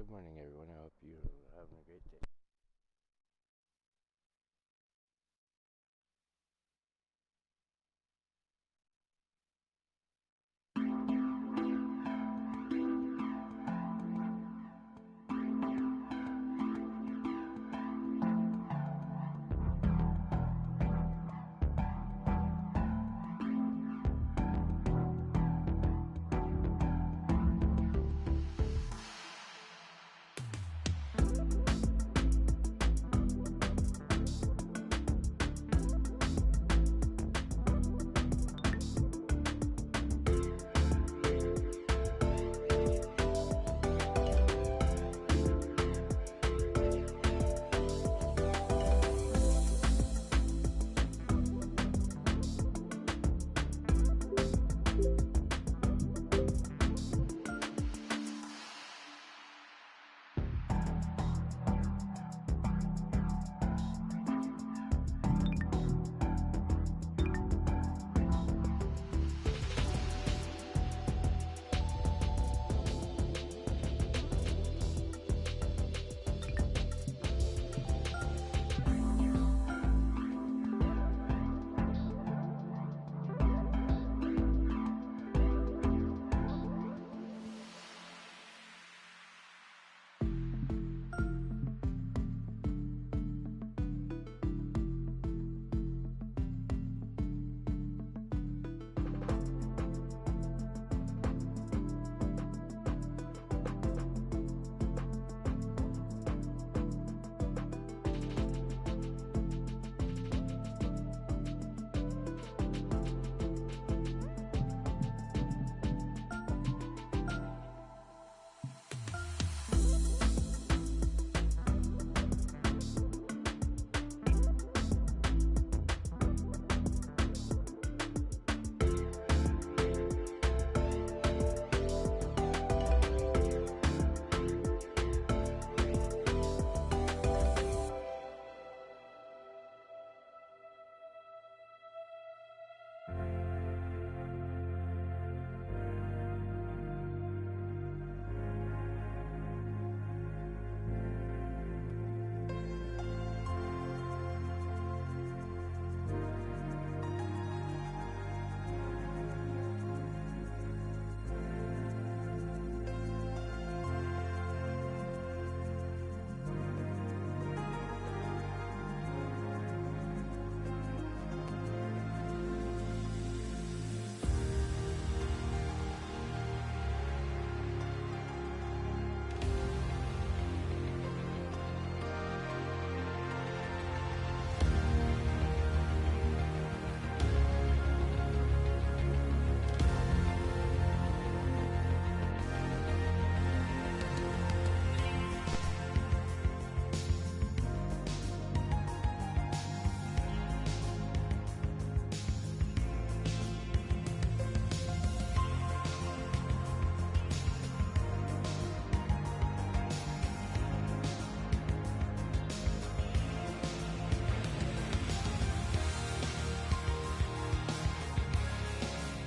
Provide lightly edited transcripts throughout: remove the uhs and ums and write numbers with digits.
Good morning, everyone. I hope you're having a great day.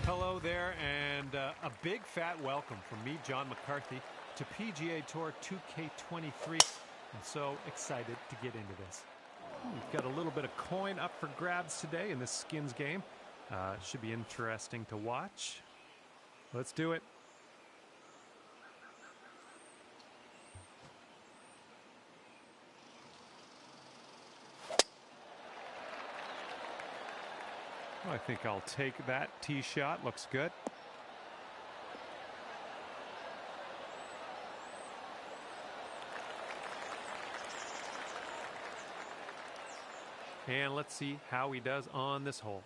Hello there, and a big fat welcome from me, John McCarthy, to PGA Tour 2K23. I'm so excited to get into this. We've got a little bit of coin up for grabs today in this skins game. Should be interesting to watch. Let's do it. I think I'll take that tee shot. Looks good. And let's see how he does on this hole.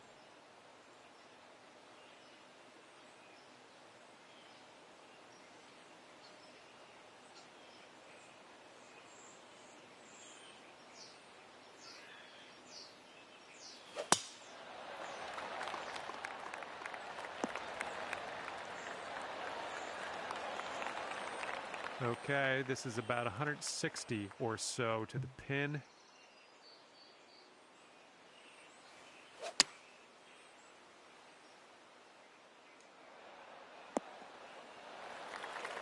Okay, this is about 160 or so to the pin.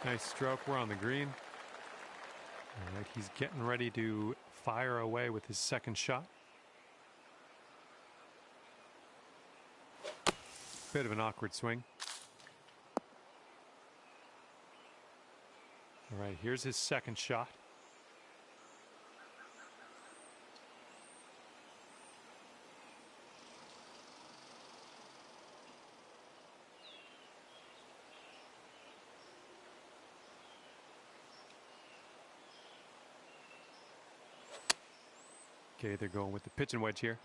Nice stroke. We're on the green. All right, he's getting ready to fire away with his second shot. Bit of an awkward swing. All right, here's his second shot. Okay, they're going with the pitch and wedge here.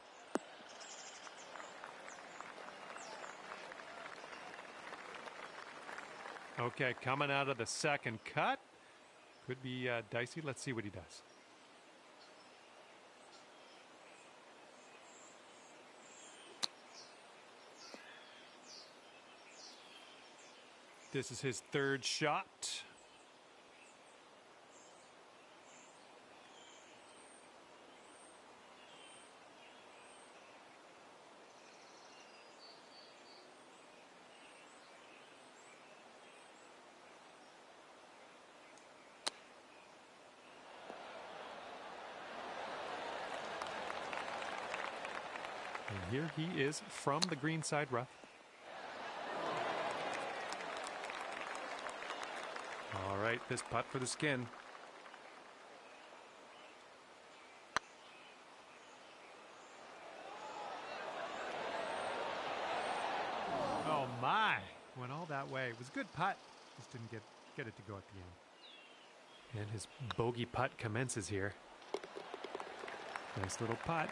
Okay, coming out of the second cut. Could be dicey. Let's see what he does. This is his third shot. And here he is from the green side rough. All right, this putt for the skin. Oh my, went all that way. It was a good putt. Just didn't get it to go at the end. And his bogey putt commences here. Nice little putt.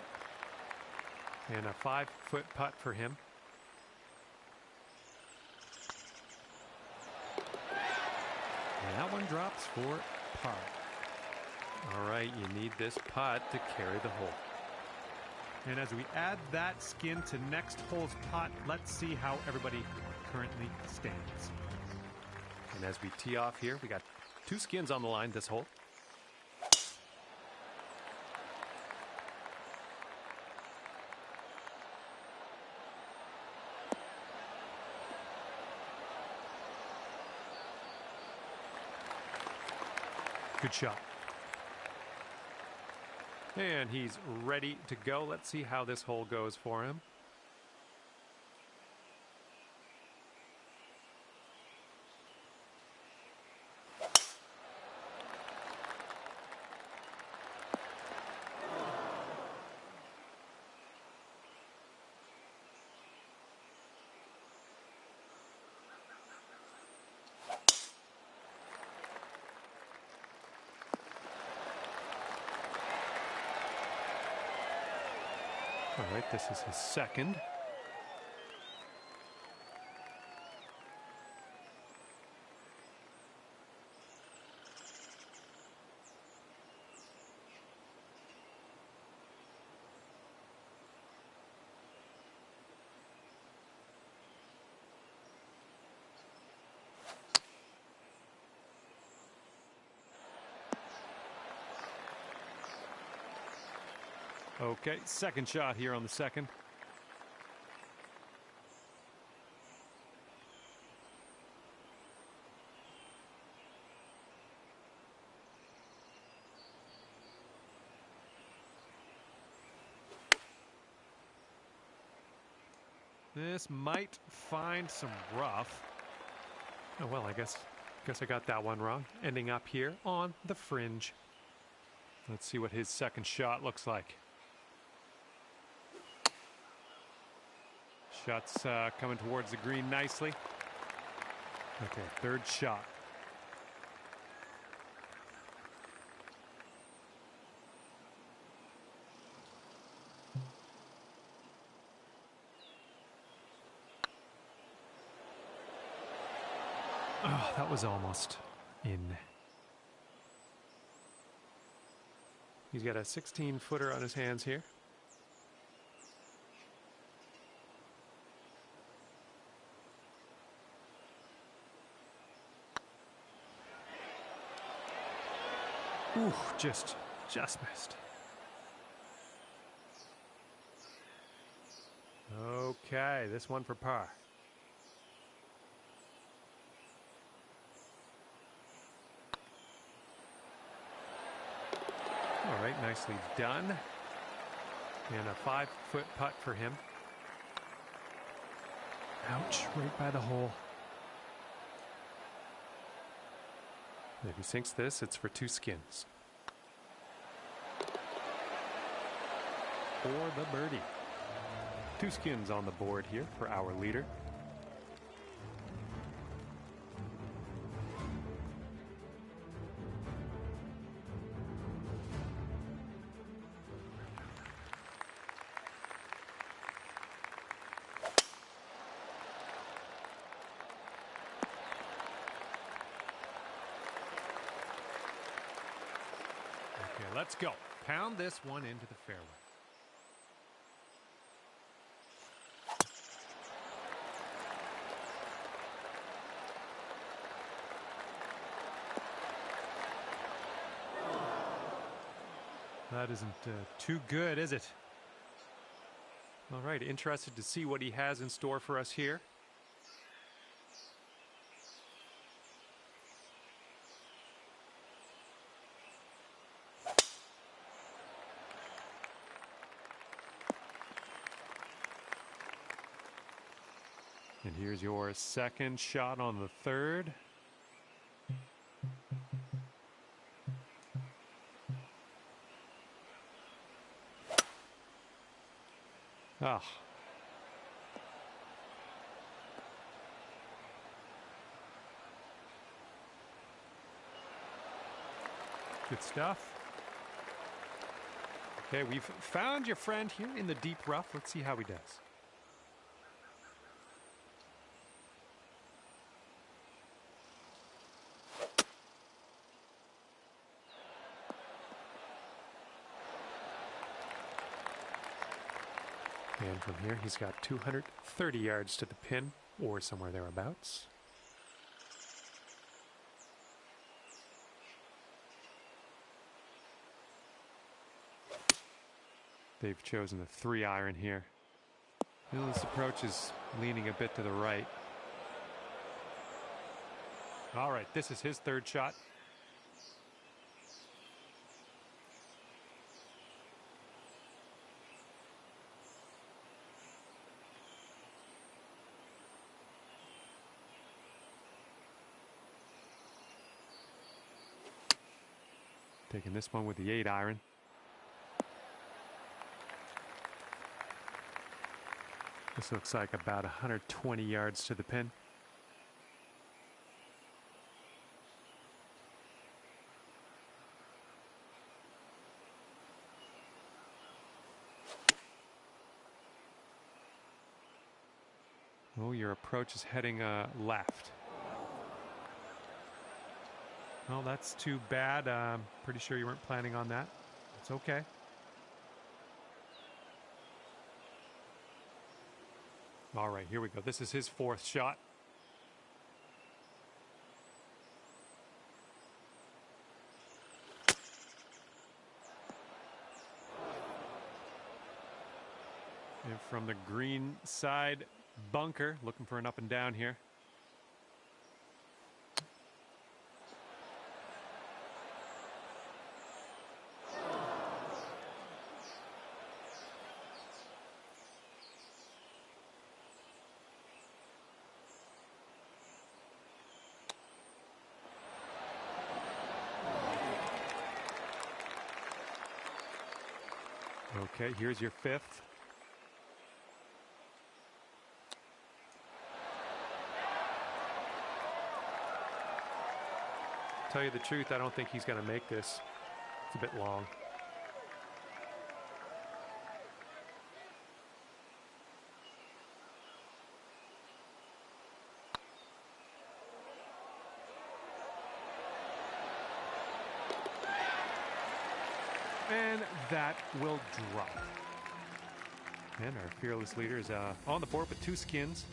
And a 5-foot putt for him. And that one drops for par. All right, you need this putt to carry the hole. And as we add that skin to next hole's putt, let's see how everybody currently stands. And as we tee off here, we got 2 skins on the line this hole. Good shot. And he's ready to go. Let's see how this hole goes for him. All right, this is his second. Okay, second shot here on the second. This might find some rough. Oh, well, I guess I got that one wrong. Ending up here on the fringe. Let's see what his second shot looks like. Shots coming towards the green nicely. Okay, third shot. Oh, that was almost in. He's got a 16-footer on his hands here. Ooh, just missed. Okay, this one for par. quite nicely done. And a 5-foot putt for him. Ouch, right by the hole. And if he sinks this, it's for 2 skins. For the birdie. 2 skins on the board here for our leader. Okay, let's go. Pound this one into the fairway. That isn't too good, is it? All right, interested to see what he has in store for us here. And here's your second shot on the third. Ah. Good stuff. Okay, we've found your friend here in the deep rough. Let's see how he does. And from here, he's got 230 yards to the pin, or somewhere thereabouts. They've chosen the 3-iron here. This approach is leaning a bit to the right. All right, this is his third shot. Taking this one with the 8-iron. This looks like about 120 yards to the pin. Oh, your approach is heading left. Well, that's too bad. I'm pretty sure you weren't planning on that. It's okay. All right, here we go. This is his 4th shot. And from the green side bunker, looking for an up and down here. Okay, here's your 5th. Tell you the truth, I don't think he's going to make this. It's a bit long. And that will drop. And our fearless leader is on the board with 2 skins.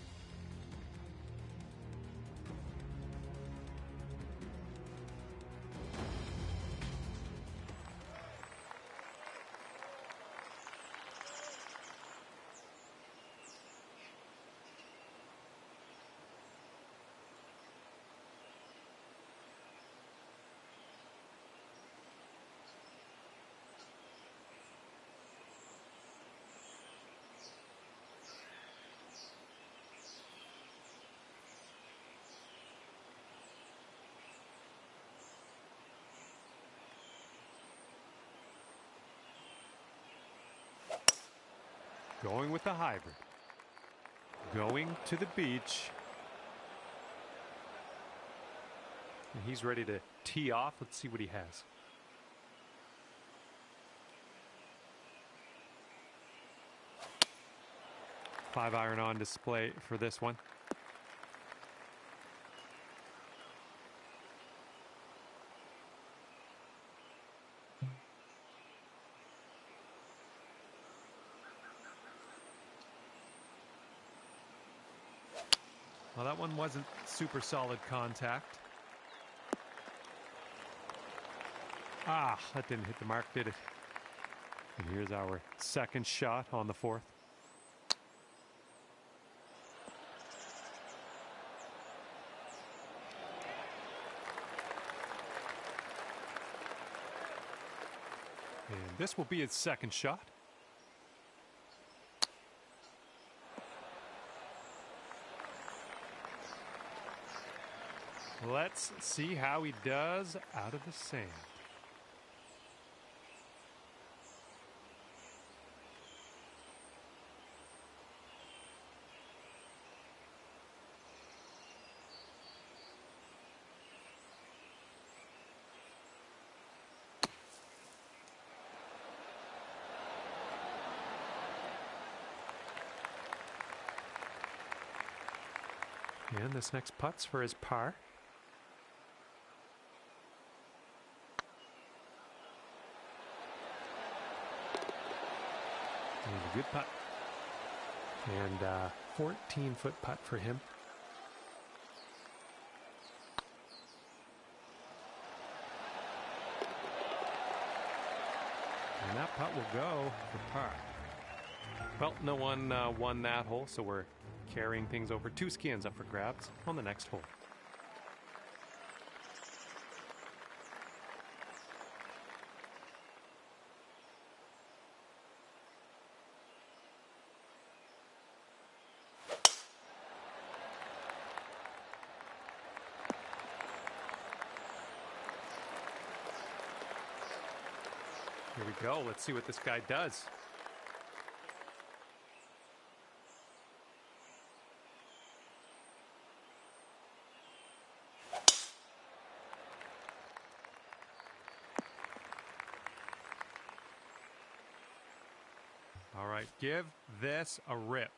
Going with the hybrid. Going to the beach. And he's ready to tee off. Let's see what he has. Five iron on display for this one. Well, that one wasn't super solid contact. Ah, that didn't hit the mark, did it? And here's our second shot on the fourth. And this will be his second shot. Let's see how he does out of the sand. And this next putt's for his par. And a good putt. And 14-foot putt for him. And that putt will go for par. Well, no one won that hole, so we're carrying things over. 2 skins up for grabs on the next hole. Here we go. Let's see what this guy does. All right, give this a rip.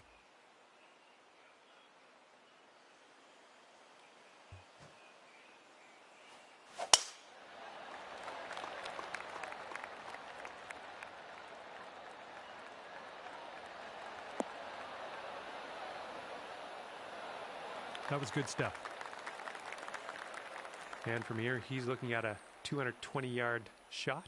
That was good stuff. And from here, he's looking at a 220-yard shot.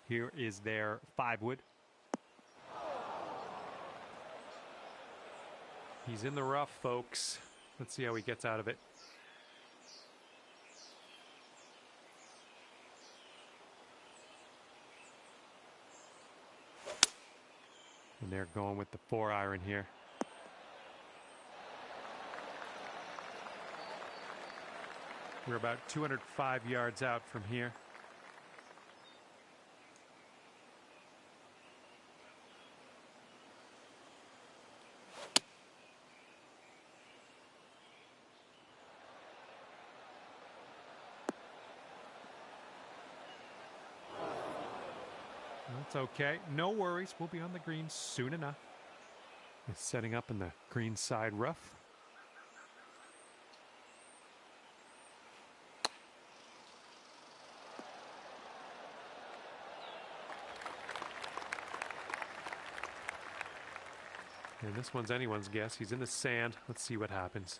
Here is their 5-wood. He's in the rough, folks. Let's see how he gets out of it. And they're going with the 4-iron here. We're about 205 yards out from here. That's okay. No worries. We'll be on the green soon enough. It's setting up in the green side rough. And this one's anyone's guess. He's in the sand. Let's see what happens.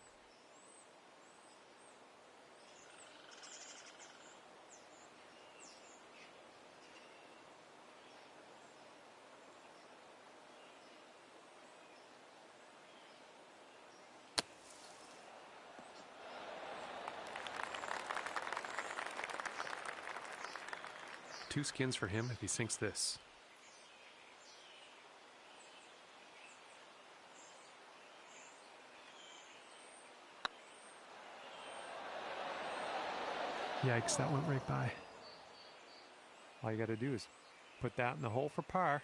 2 skins for him if he sinks this. Yikes, that went right by. All you got to do is put that in the hole for par.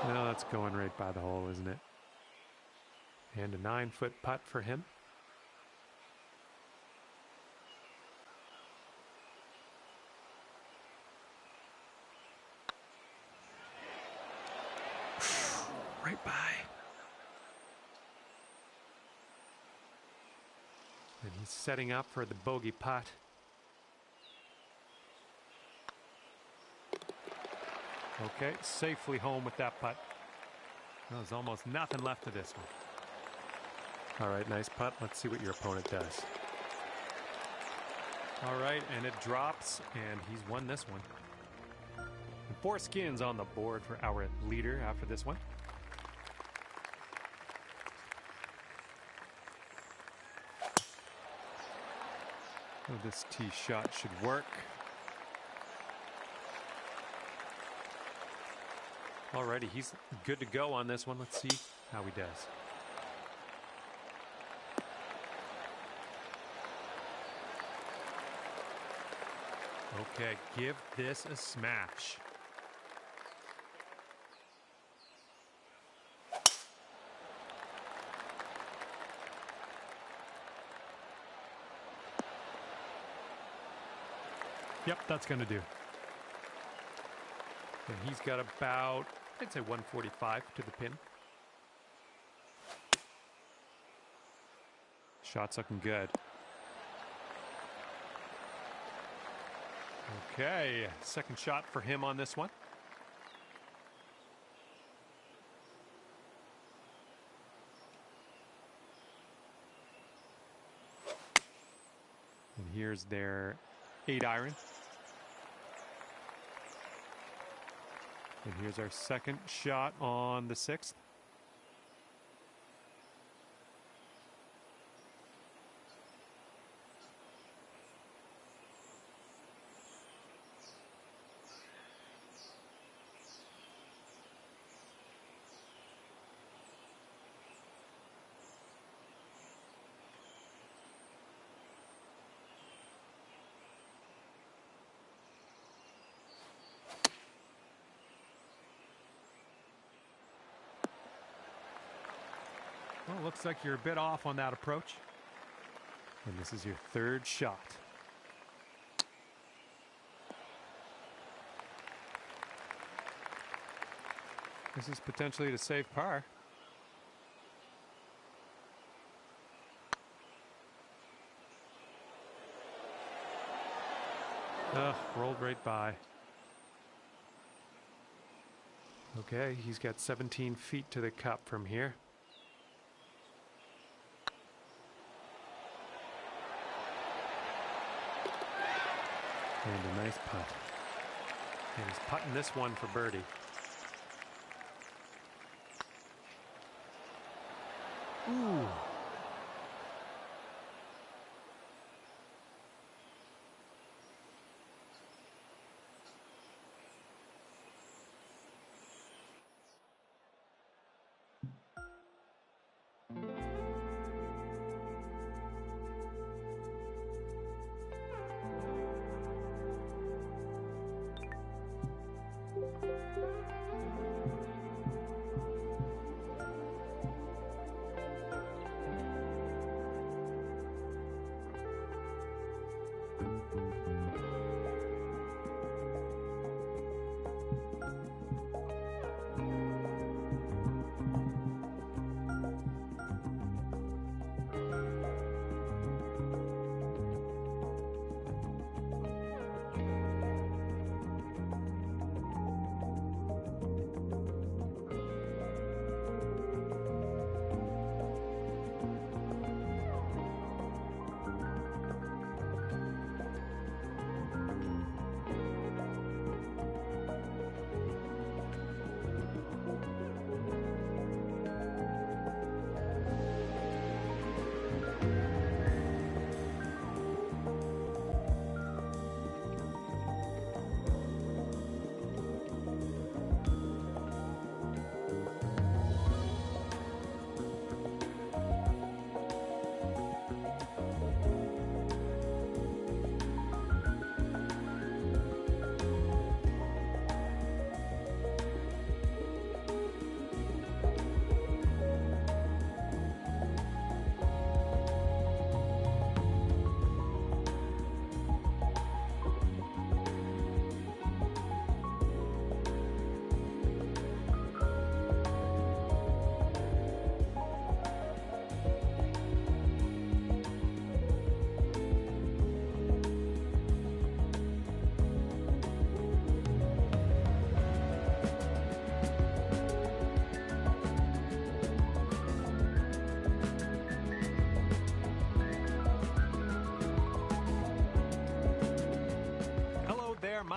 Well, that's going right by the hole, isn't it? And a 9-foot putt for him. Right by. And he's setting up for the bogey putt. Okay, safely home with that putt. There's almost nothing left of this one. All right, nice putt. Let's see what your opponent does. All right, and it drops, and he's won this one. And 4 skins on the board for our leader after this one. Oh, this tee shot should work. Alrighty, he's good to go on this one. Let's see how he does. Okay, give this a smash. Yep, that's going to do. And he's got about, I'd say 145 to the pin. Shot's looking good. Okay, second shot for him on this one. And here's their 8-iron. And here's our second shot on the 6th. Well, looks like you're a bit off on that approach. And this is your third shot. This is potentially to save par. Rolled right by. Okay, he's got 17 feet to the cup from here. And a nice putt. And he's putting this one for birdie. Ooh.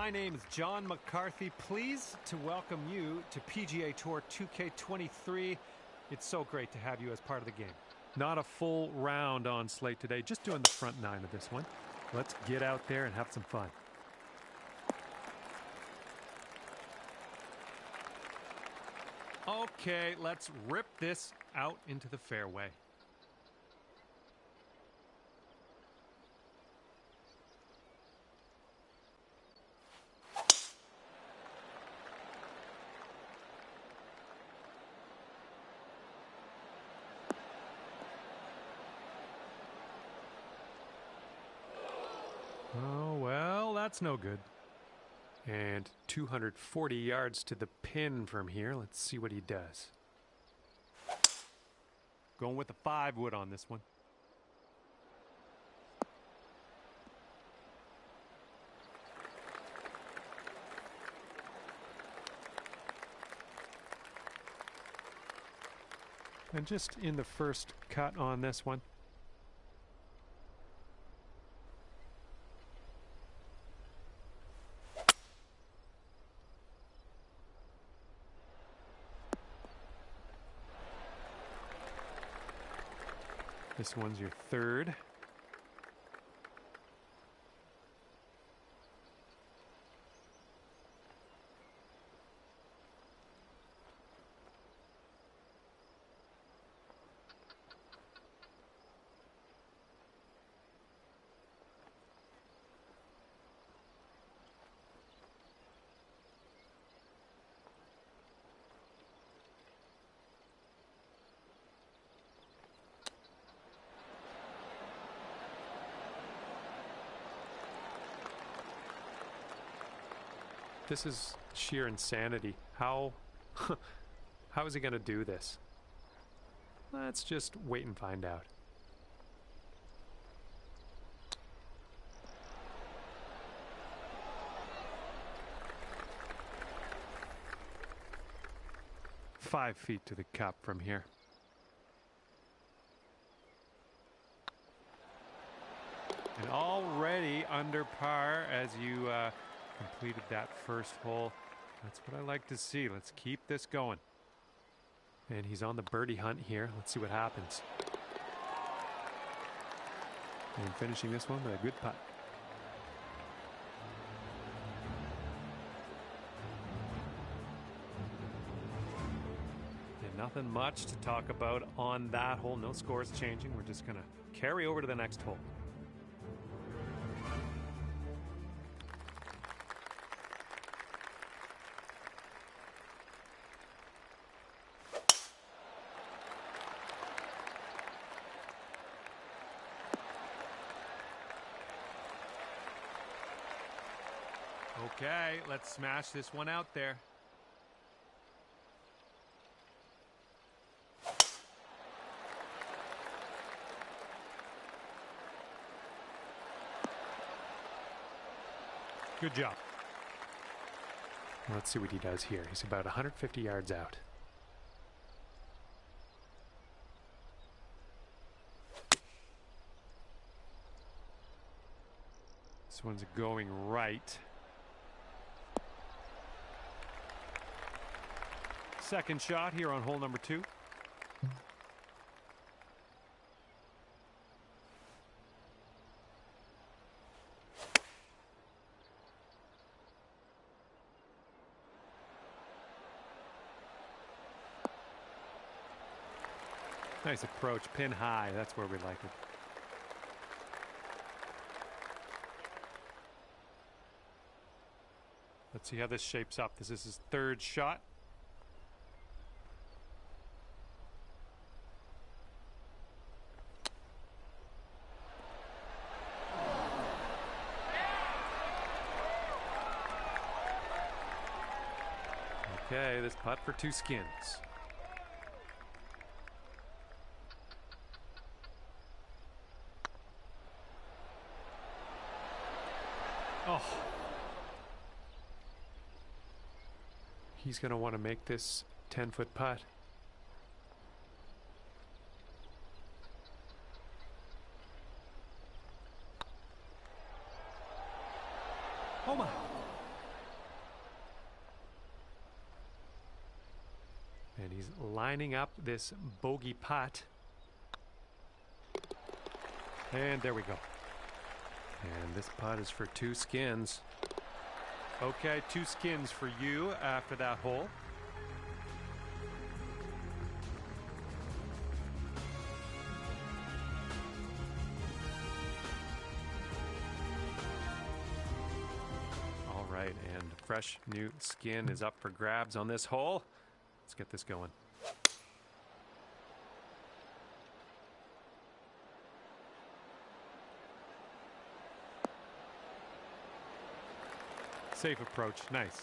My name is John McCarthy. Pleased to welcome you to PGA Tour 2K23. It's so great to have you as part of the game. Not a full round on slate today, just doing the front nine of this one. Let's get out there and have some fun. Okay, let's rip this out into the fairway. Oh, well, that's no good. And 240 yards to the pin from here. Let's see what he does. Going with the 5-wood on this one. And just in the first cut on this one. This one's your third. This is sheer insanity. How is he going to do this? Let's just wait and find out. Five feet to the cup from here. And already under par as you completed that first hole. That's what I like to see. Let's keep this going. And he's on the birdie hunt here. Let's see what happens. And finishing this one with a good putt. And nothing much to talk about on that hole. No scores changing. We're just going to carry over to the next hole. Okay, let's smash this one out there. Good job. Let's see what he does here. He's about 150 yards out. This one's going right. Second shot here on hole number 2. Nice approach, pin high. That's where we like it. Let's see how this shapes up. This is his third shot. Okay, this putt for 2 skins. Oh. He's going to want to make this 10-foot putt. Oh my. lining up this bogey putt. And there we go. And this putt is for 2 skins. Okay, 2 skins for you after that hole. All right, and fresh new skin is up for grabs on this hole. Let's get this going. Safe approach, nice.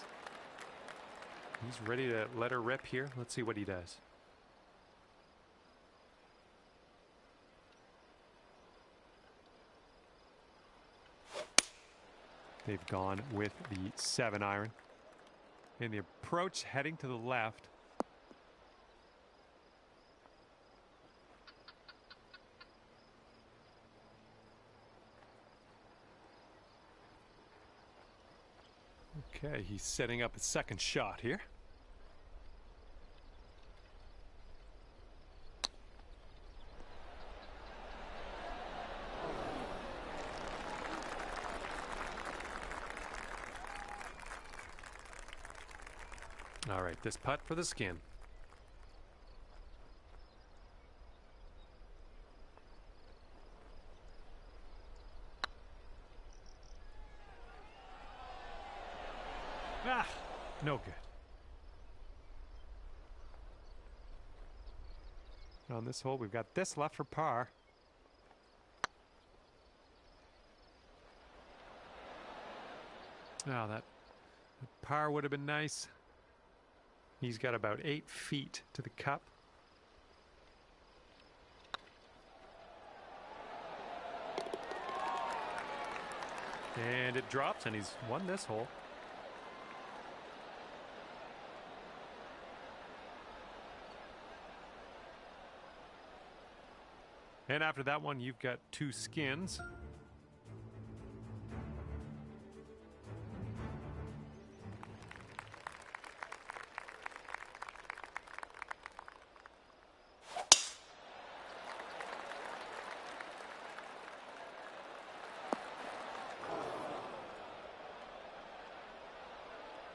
He's ready to let her rip here. Let's see what he does. They've gone with the 7-iron. And the approach heading to the left. Okay, he's setting up a second shot here. All right, this putt for the skin. Ah, no good. On this hole, we've got this left for par. Oh, that par would have been nice. He's got about 8 feet to the cup. And it drops, and he's won this hole. And after that one, you've got 2 skins.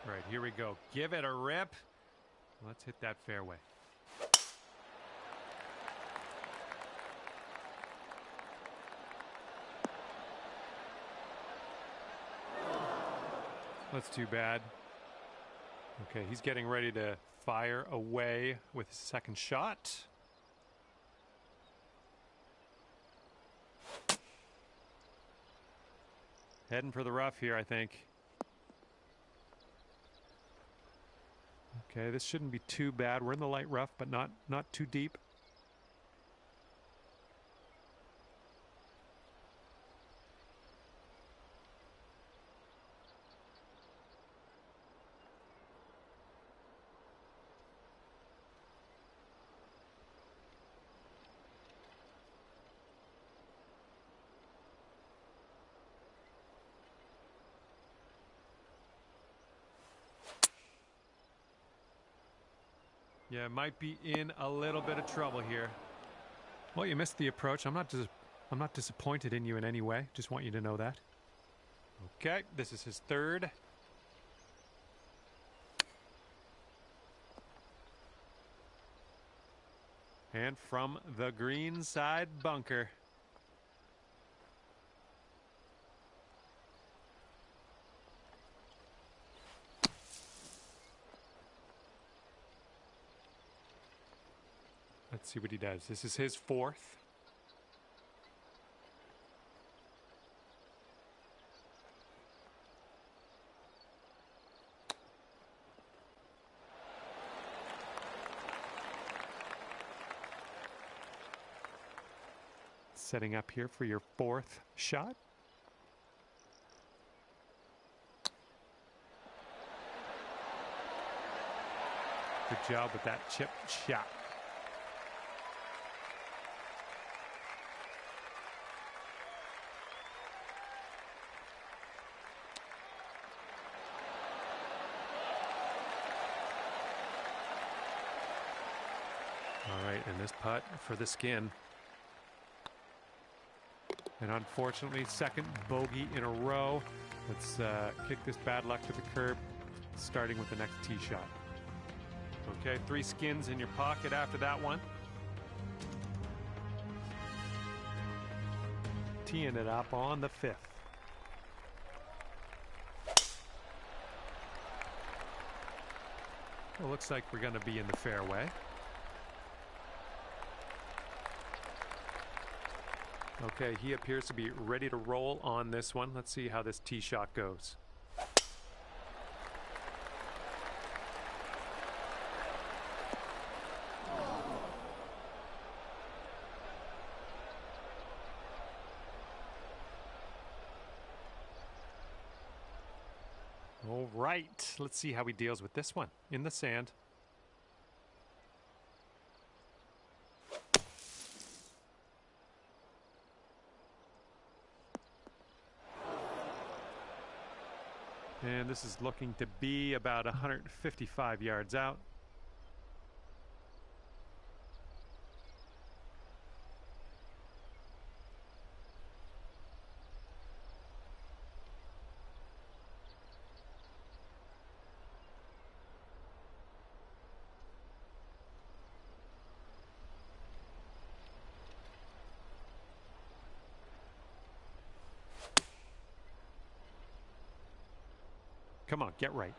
All right, here we go. Give it a rip. Let's hit that fairway. That's too bad. Okay, he's getting ready to fire away with his second shot. Heading for the rough here, I think. Okay, this shouldn't be too bad. We're in the light rough, but not too deep. Yeah, might be in a little bit of trouble here. Well, you missed the approach. I'm not disappointed in you in any way. Just want you to know that. Okay, this is his third. And from the green side bunker. Let's see what he does. This is his fourth. Setting up here for your fourth shot. Good job with that chip shot. and this putt for the skin. And unfortunately, second bogey in a row. Let's kick this bad luck to the curb, starting with the next tee shot. Okay, 3 skins in your pocket after that one. Teeing it up on the 5th. Well, looks like we're going to be in the fairway. Okay, he appears to be ready to roll on this one. Let's see how this tee shot goes. All right, let's see how he deals with this one in the sand. And this is looking to be about 155 yards out. Come on, get right.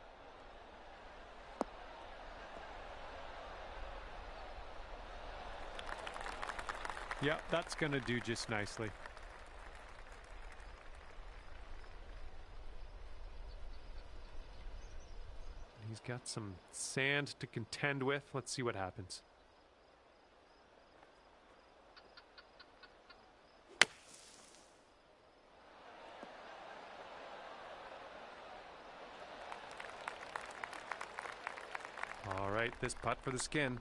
Yeah, that's going to do just nicely. He's got some sand to contend with. Let's see what happens. All right, this putt for the skin.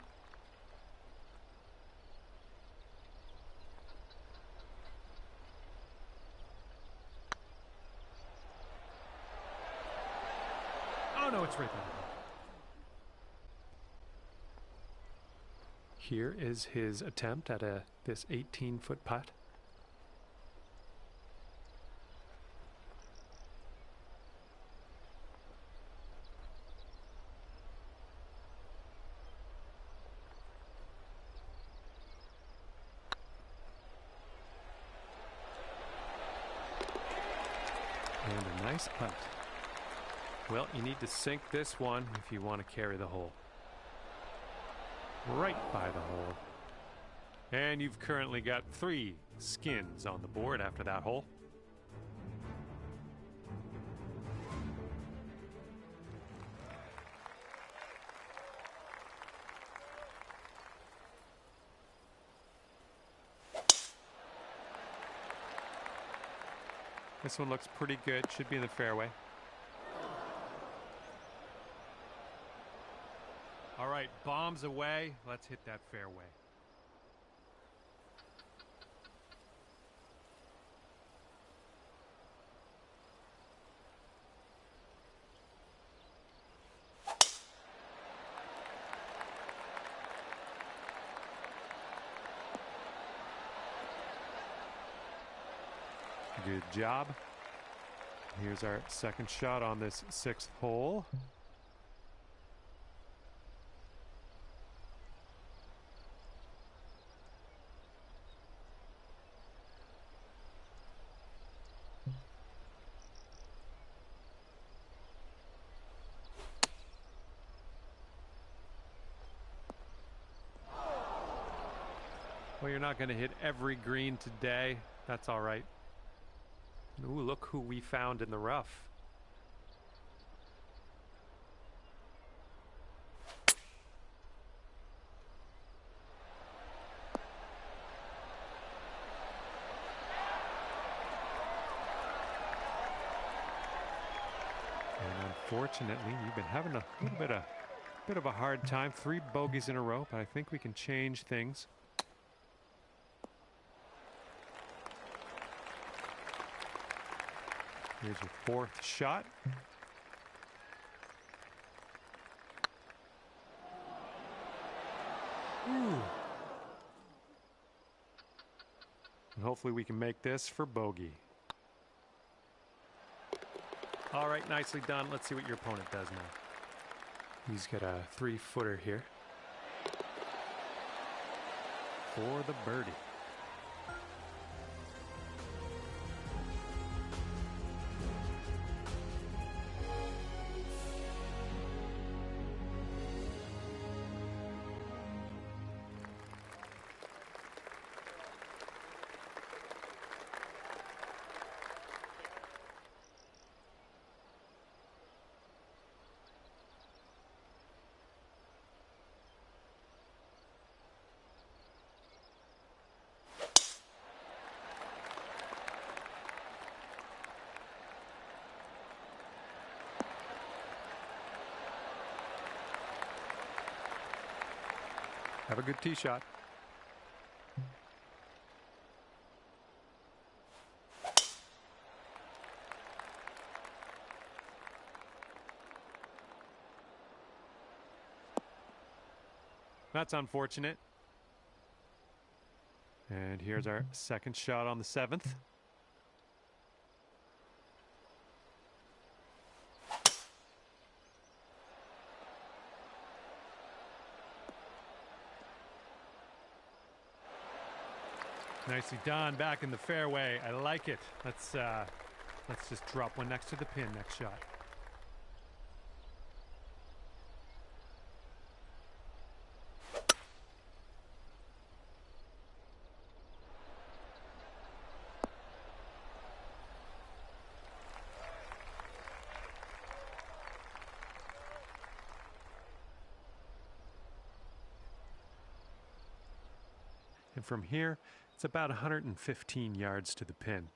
Oh no, it's right there. Here is his attempt at this 18-foot putt. And a nice putt. Well, you need to sink this one if you want to carry the hole. Right by the hole. And you've currently got 3 skins on the board after that hole. This one looks pretty good. Should be in the fairway. All right, bombs away. Let's hit that fairway. Good job. Here's our second shot on this 6th hole. Well, you're not going to hit every green today. That's all right. Ooh, look who we found in the rough. And unfortunately, you've been having a little bit of a hard time. 3 bogeys in a row, but I think we can change things. Here's your 4th shot. Ooh. hopefully we can make this for bogey. All right, nicely done. Let's see what your opponent does now. He's got a 3-footer here for the birdie. Have a good tee shot. That's unfortunate. And here's our second shot on the 7th. Nicely done, back in the fairway. I like it. Let's just drop one next to the pin next shot. And from here, it's about 115 yards to the pin.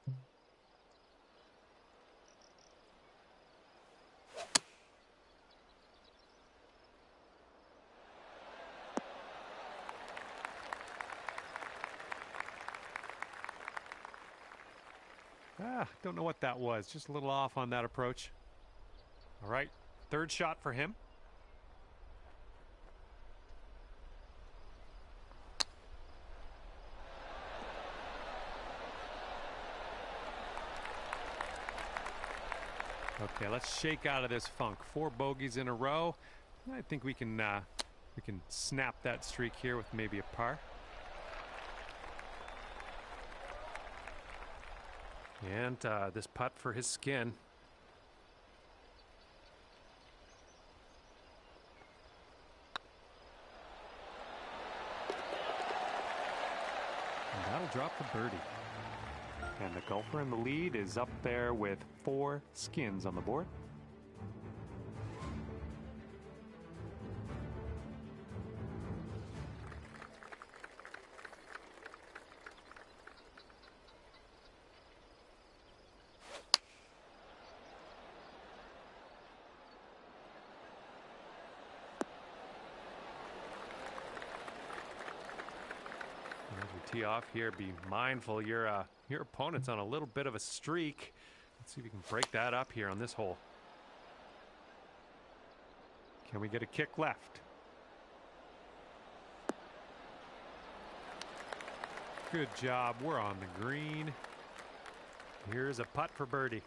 Don't know what that was. Just a little off on that approach. All right, third shot for him. Okay, let's shake out of this funk. 4 bogeys in a row. I think we can snap that streak here with maybe a par. And this putt for his skin. And that'll drop the birdie. And the golfer in the lead is up there with 4 skins on the board. Tee off here. Be mindful, your opponent's on a little bit of a streak. Let's see if we can break that up here on this hole. Can we get a kick left? Good job. We're on the green. Here's a putt for birdie.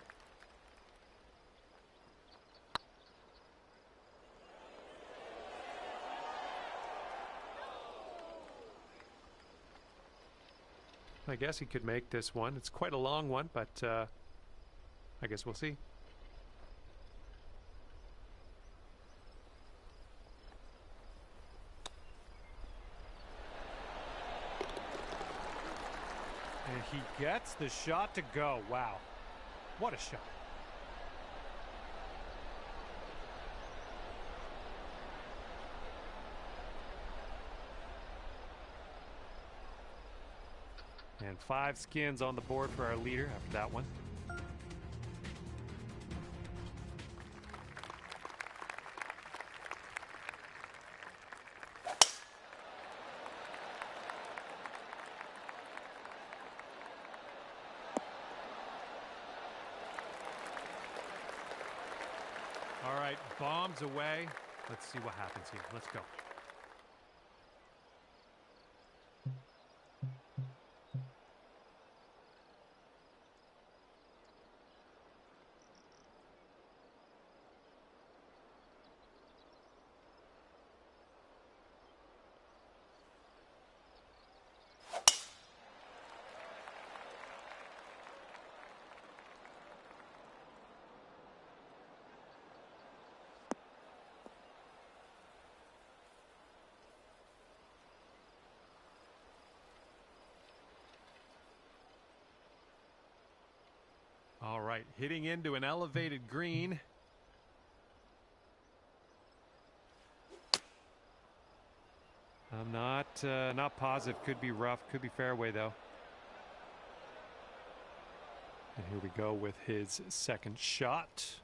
I guess he could make this one. It's quite a long one, but I guess we'll see. And he gets the shot to go. Wow. What a shot. And 5 skins on the board for our leader after that one. All right, bombs away. Let's see what happens here. Let's go. All right, hitting into an elevated green. I'm not positive. Could be rough, could be fairway though. And here we go with his second shot.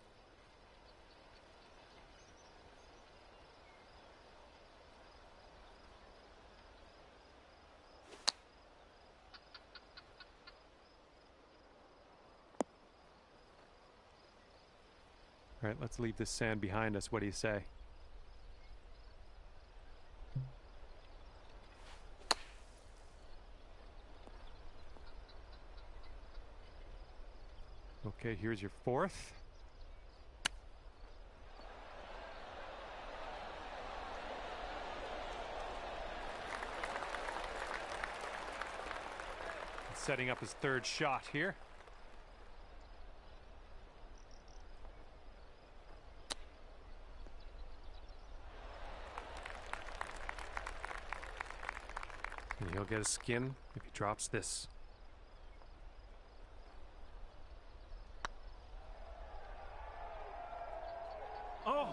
All right, let's leave this sand behind us. What do you say? Okay, here's your fourth. Setting up his third shot here. And he'll get a skin if he drops this. Oh!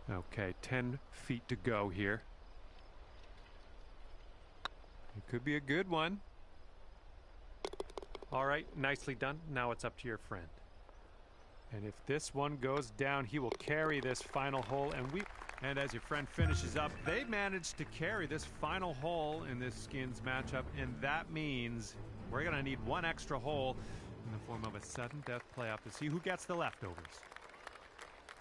Okay, 10 feet to go here. It could be a good one. All right, nicely done. Now it's up to your friend. And if this one goes down, he will carry this final hole. And as your friend finishes up, they managed to carry this final hole in this skins matchup, and that means we're gonna need one extra hole in the form of a sudden death playoff to see who gets the leftovers.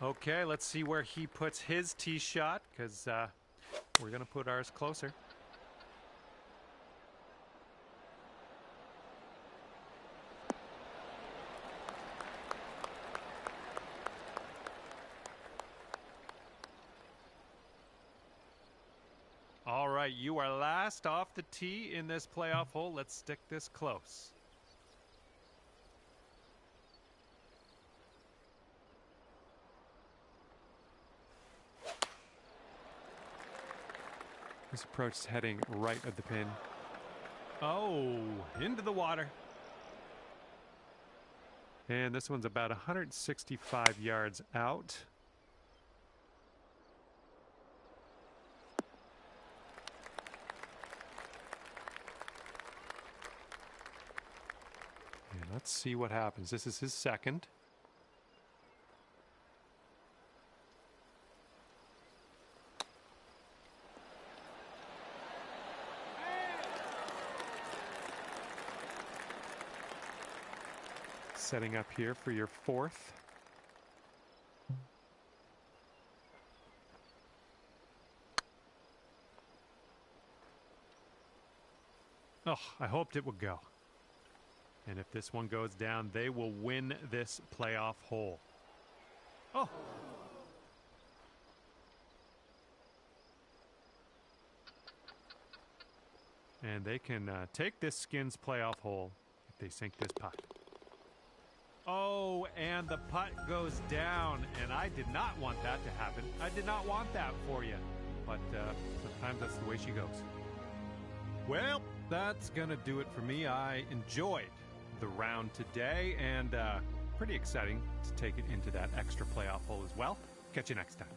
Okay, let's see where he puts his tee shot, because we're gonna put ours closer. All right, you are last off the tee in this playoff hole. Let's stick this close. This approach is heading right at the pin. Oh, into the water. And this one's about 165 yards out. And let's see what happens. This is his second. Setting up here for your fourth. Oh, I hoped it would go. And if this one goes down, they will win this playoff hole. Oh! And they can take this skins playoff hole if they sink this putt. Oh, and the putt goes down, and I did not want that to happen. I did not want that for you, but sometimes that's the way she goes. Well, that's gonna do it for me. I enjoyed the round today, and pretty exciting to take it into that extra playoff hole as well. Catch you next time.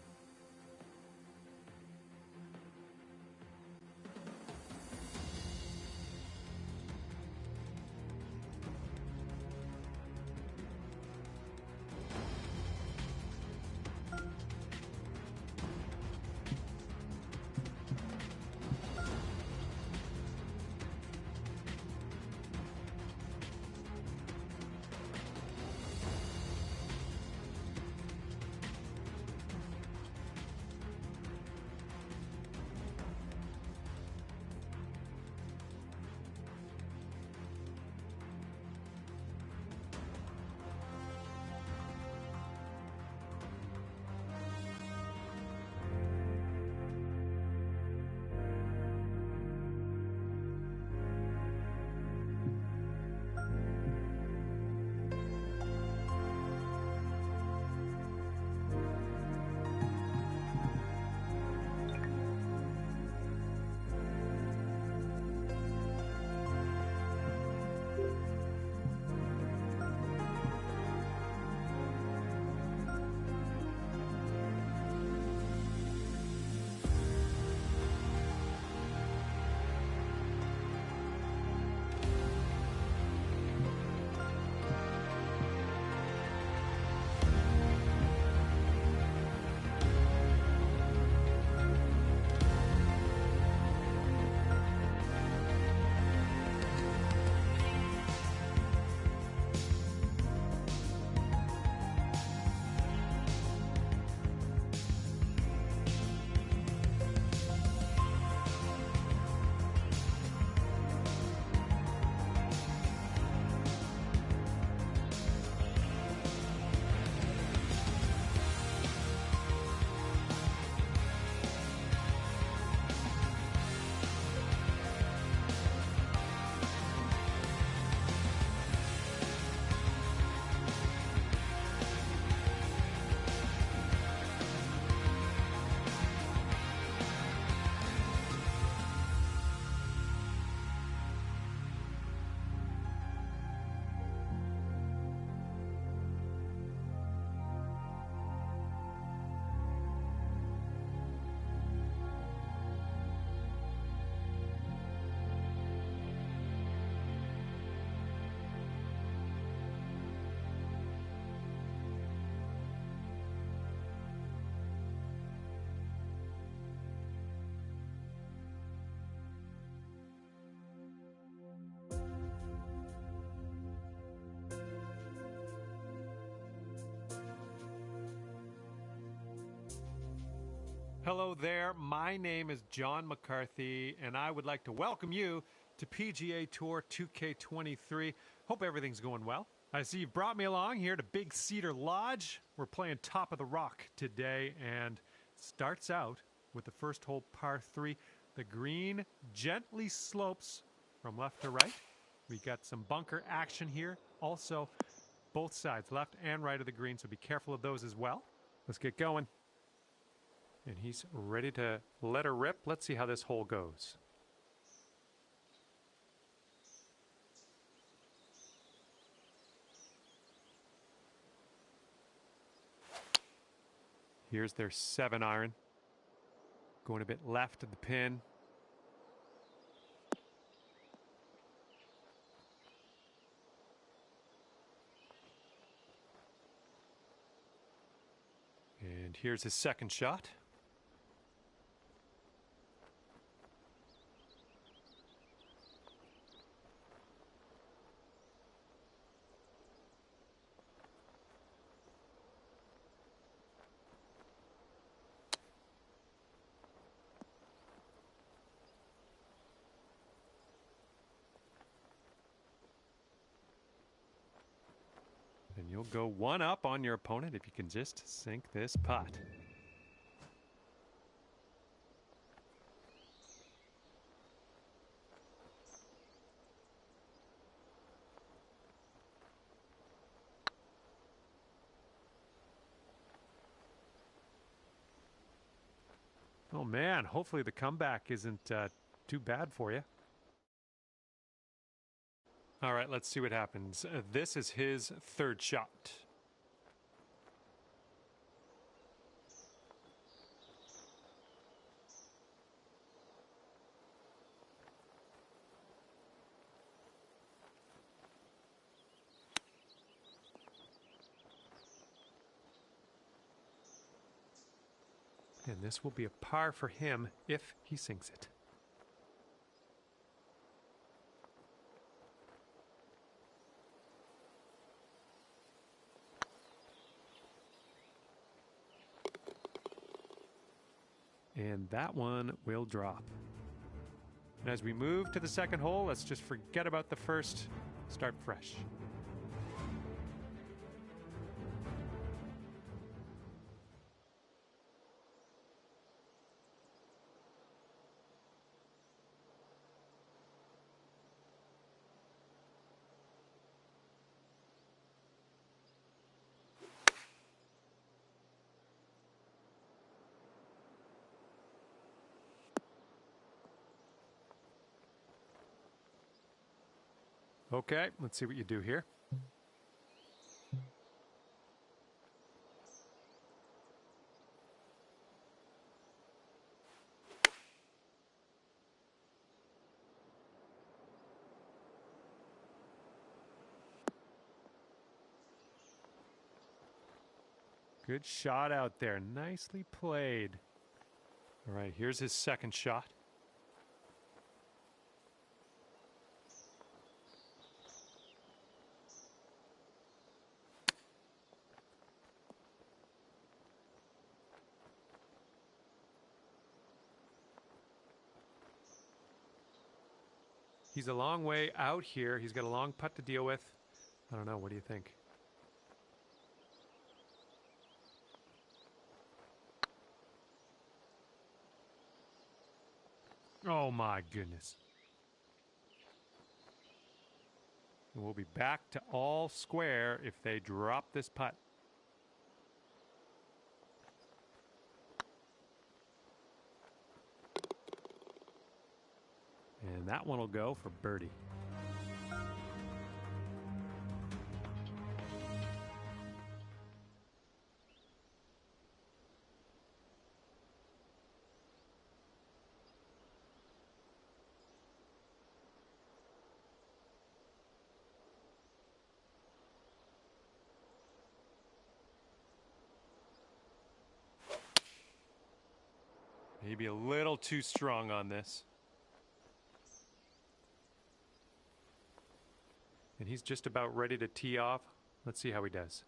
Hello there, my name is John McCarthy, and I would like to welcome you to PGA Tour 2K23. Hope everything's going well. I see you've brought me along here to Big Cedar Lodge. We're playing Top of the Rock today, and it starts out with the first hole, par 3. The green gently slopes from left to right. We got some bunker action here. Also, both sides, left and right of the green, so be careful of those as well. Let's get going. And he's ready to let her rip. Let's see how this hole goes. Here's their 7-iron. Going a bit left of the pin. And here's his second shot. And you'll go one up on your opponent if you can just sink this putt. Oh man, hopefully the comeback isn't too bad for you. All right, let's see what happens. This is his third shot. And this will be a par for him if he sinks it. And that one will drop. And as we move to the second hole, let's just forget about the first. Start fresh. Okay, let's see what you do here. Good shot out there. Nicely played. All right, here's his second shot. He's a long way out here. He's got a long putt to deal with. I don't know. What do you think? Oh, my goodness. And we'll be back to all square if they drop this putt. And that one will go for birdie. Maybe a little too strong on this. And he's just about ready to tee off. Let's see how he does.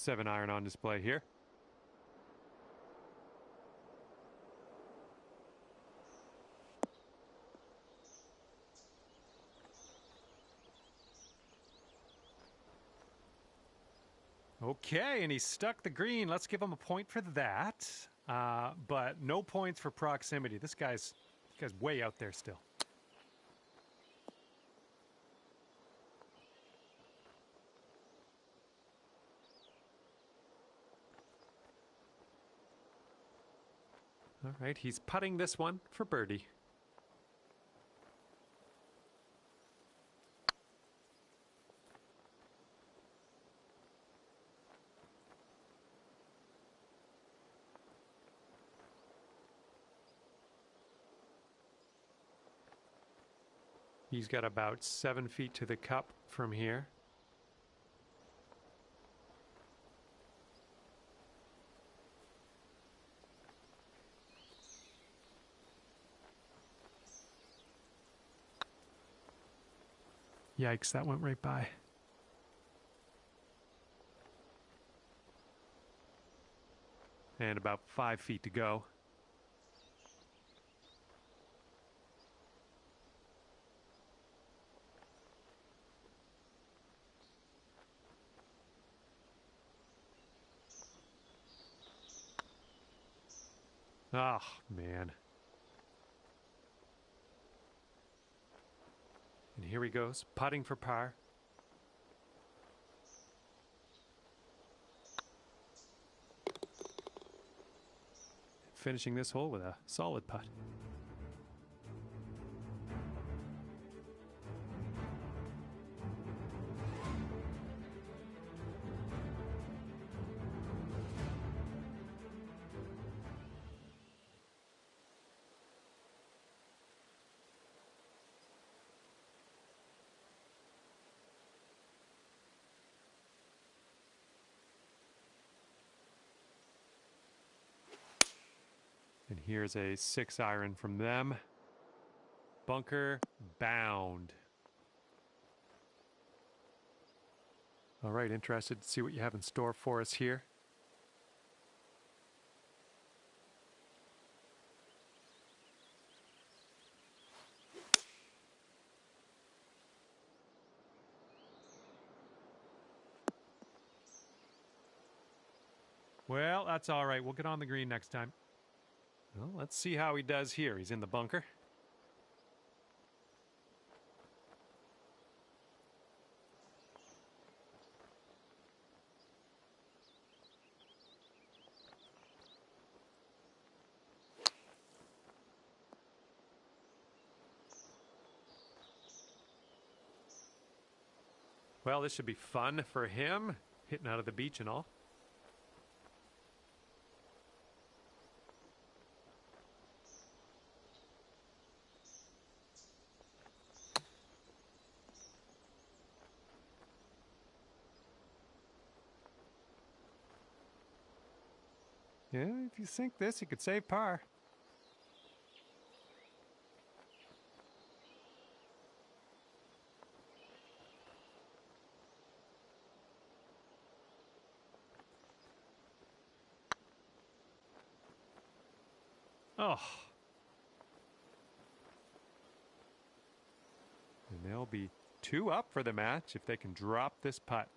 7-iron on display here. Okay, and he stuck the green. Let's give him a point for that. But no points for proximity. This guy's way out there still. All right, he's putting this one for birdie. He's got about 7 feet to the cup from here. Yikes, that went right by. And about 5 feet to go. Oh, man. And here he goes, putting for par. Finishing this hole with a solid putt. And here's a 6-iron from them. Bunker bound. All right, interested to see what you have in store for us here. Well, that's all right. We'll get on the green next time. Well, let's see how he does here. He's in the bunker. Well, this should be fun for him, hitting out of the beach and all. Yeah, if you sink this, you could save par. Oh. And they'll be 2 up for the match if they can drop this putt.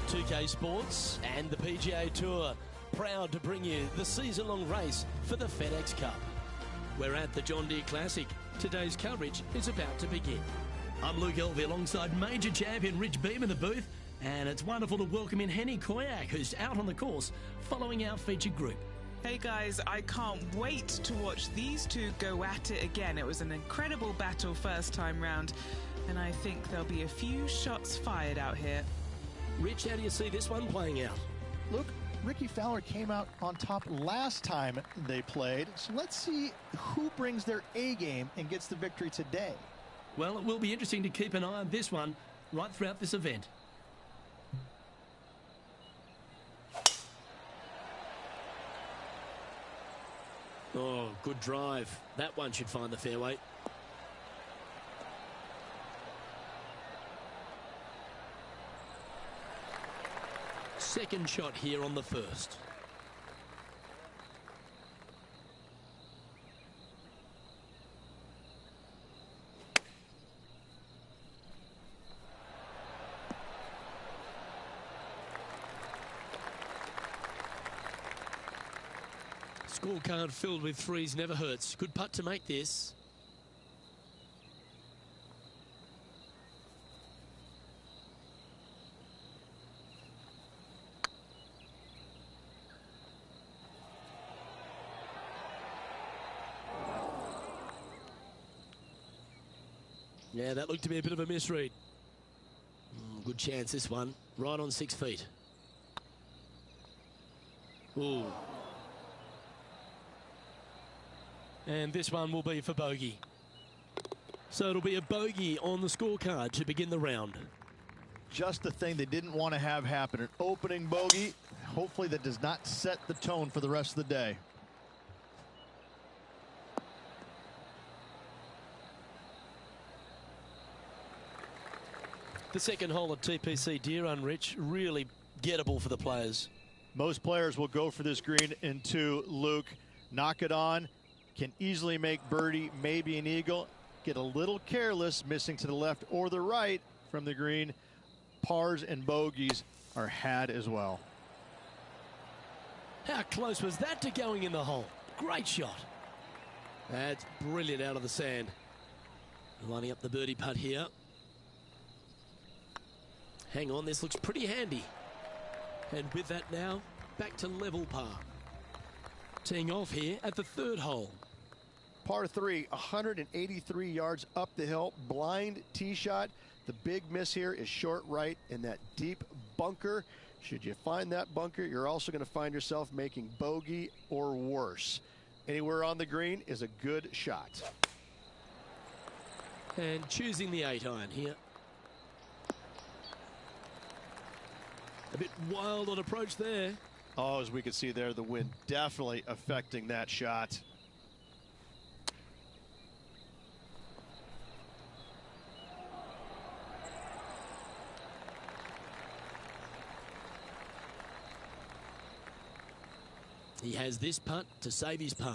2K Sports and the PGA Tour, proud to bring you the season-long race for the FedEx Cup. We're at the John Deere Classic. Today's coverage is about to begin. I'm Luke Elvey alongside major champion Rich Beam in the booth, and it's wonderful to welcome in Henny Koyak, who's out on the course following our featured group. Hey guys, I can't wait to watch these two go at it again. It was an incredible battle first time round, and I think there'll be a few shots fired out here. Rich, how do you see this one playing out? Look, Ricky Fowler came out on top last time they played, so let's see who brings their A game and gets the victory today. Well, it will be interesting to keep an eye on this one right throughout this event. Oh, good drive. That one should find the fairway. Second shot here on the first. Scorecard filled with threes never hurts. Good putt to make this. Yeah, that looked to be a bit of a misread. Good chance this one. Right on 6 feet. Ooh. And this one will be for bogey. So it'll be a bogey on the scorecard to begin the round. Just the thing they didn't want to have happen. An opening bogey. Hopefully that does not set the tone for the rest of the day. The second hole at TPC Deer Run, Rich, really gettable for the players. Most players will go for this green into Luke. Knock it on. Can easily make birdie, maybe an eagle. Get a little careless, missing to the left or the right from the green. Pars and bogeys are had as well. How close was that to going in the hole? Great shot. That's brilliant out of the sand. Lining up the birdie putt here. Hang on, this looks pretty handy. And with that now, back to level par. Teeing off here at the third hole. Par 3, 183 yards up the hill. Blind tee shot. The big miss here is short right in that deep bunker. Should you find that bunker, you're also going to find yourself making bogey or worse. Anywhere on the green is a good shot. And choosing the 8-iron here. A bit wild on approach there. Oh, as we can see there, the wind definitely affecting that shot. He has this putt to save his par.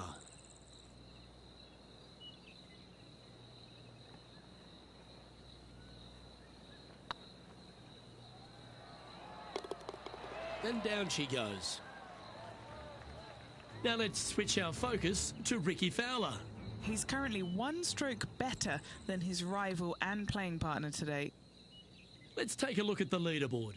And down she goes. Now let's switch our focus to Ricky Fowler. He's currently one stroke better than his rival and playing partner today. Let's take a look at the leaderboard.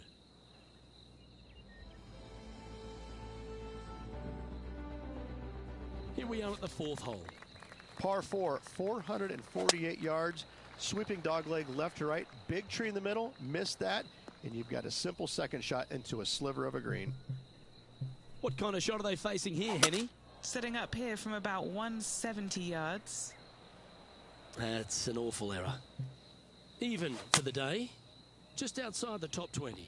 Here we are at the fourth hole. Par 4, 448 yards. Sweeping dogleg left to right. Big tree in the middle. Missed that. And you've got a simple second shot into a sliver of a green. What kind of shot are they facing here, Henny? Setting up here from about 170 yards. That's an awful error. Even for the day, just outside the top 20.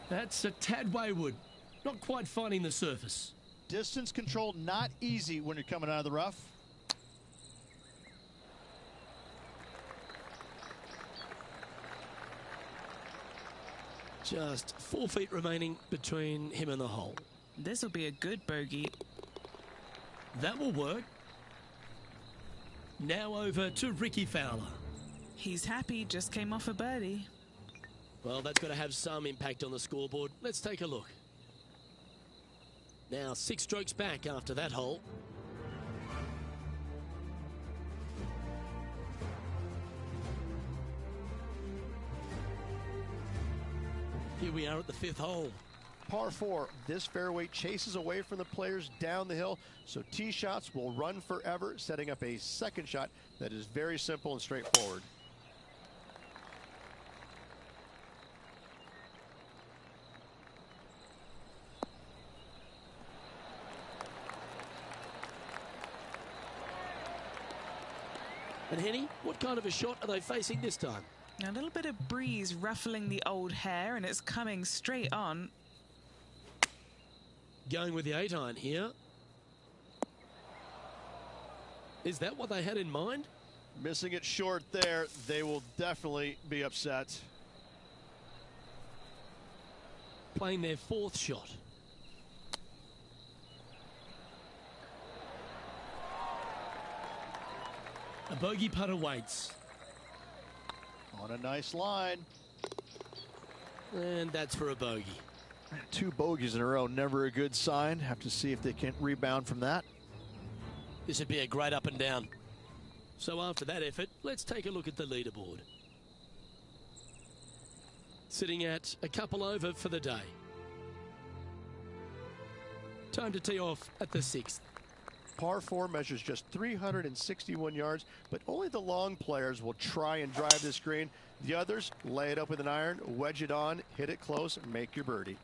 That's a tad wayward. Not quite finding the surface. Distance control not easy when you're coming out of the rough. Just 4 feet remaining between him and the hole. This will be a good bogey. That will work. Now over to Ricky Fowler. He's happy, just came off a birdie. Well, that's got to have some impact on the scoreboard. Let's take a look. Now 6 strokes back after that hole. Here we are at the 5th hole. Par 4, this fairway chases away from the players down the hill, so tee shots will run forever, setting up a second shot that is very simple and straightforward. And Henny, what kind of a shot are they facing this time? A little bit of breeze ruffling the old hair, and it's coming straight on. Going with the 8-iron here. Is that what they had in mind? Missing it short there, they will definitely be upset. Playing their 4th shot. A bogey putt awaits. On a nice line. And that's for a bogey. 2 bogeys in a row, never a good sign. Have to see if they can rebound from that. This would be a great up and down. So after that effort, let's take a look at the leaderboard. Sitting at a couple over for the day. Time to tee off at the 6th. Par 4 measures just 361 yards, but only the long players will try and drive this green. The others lay it up with an iron, wedge it on, hit it close, and make your birdie.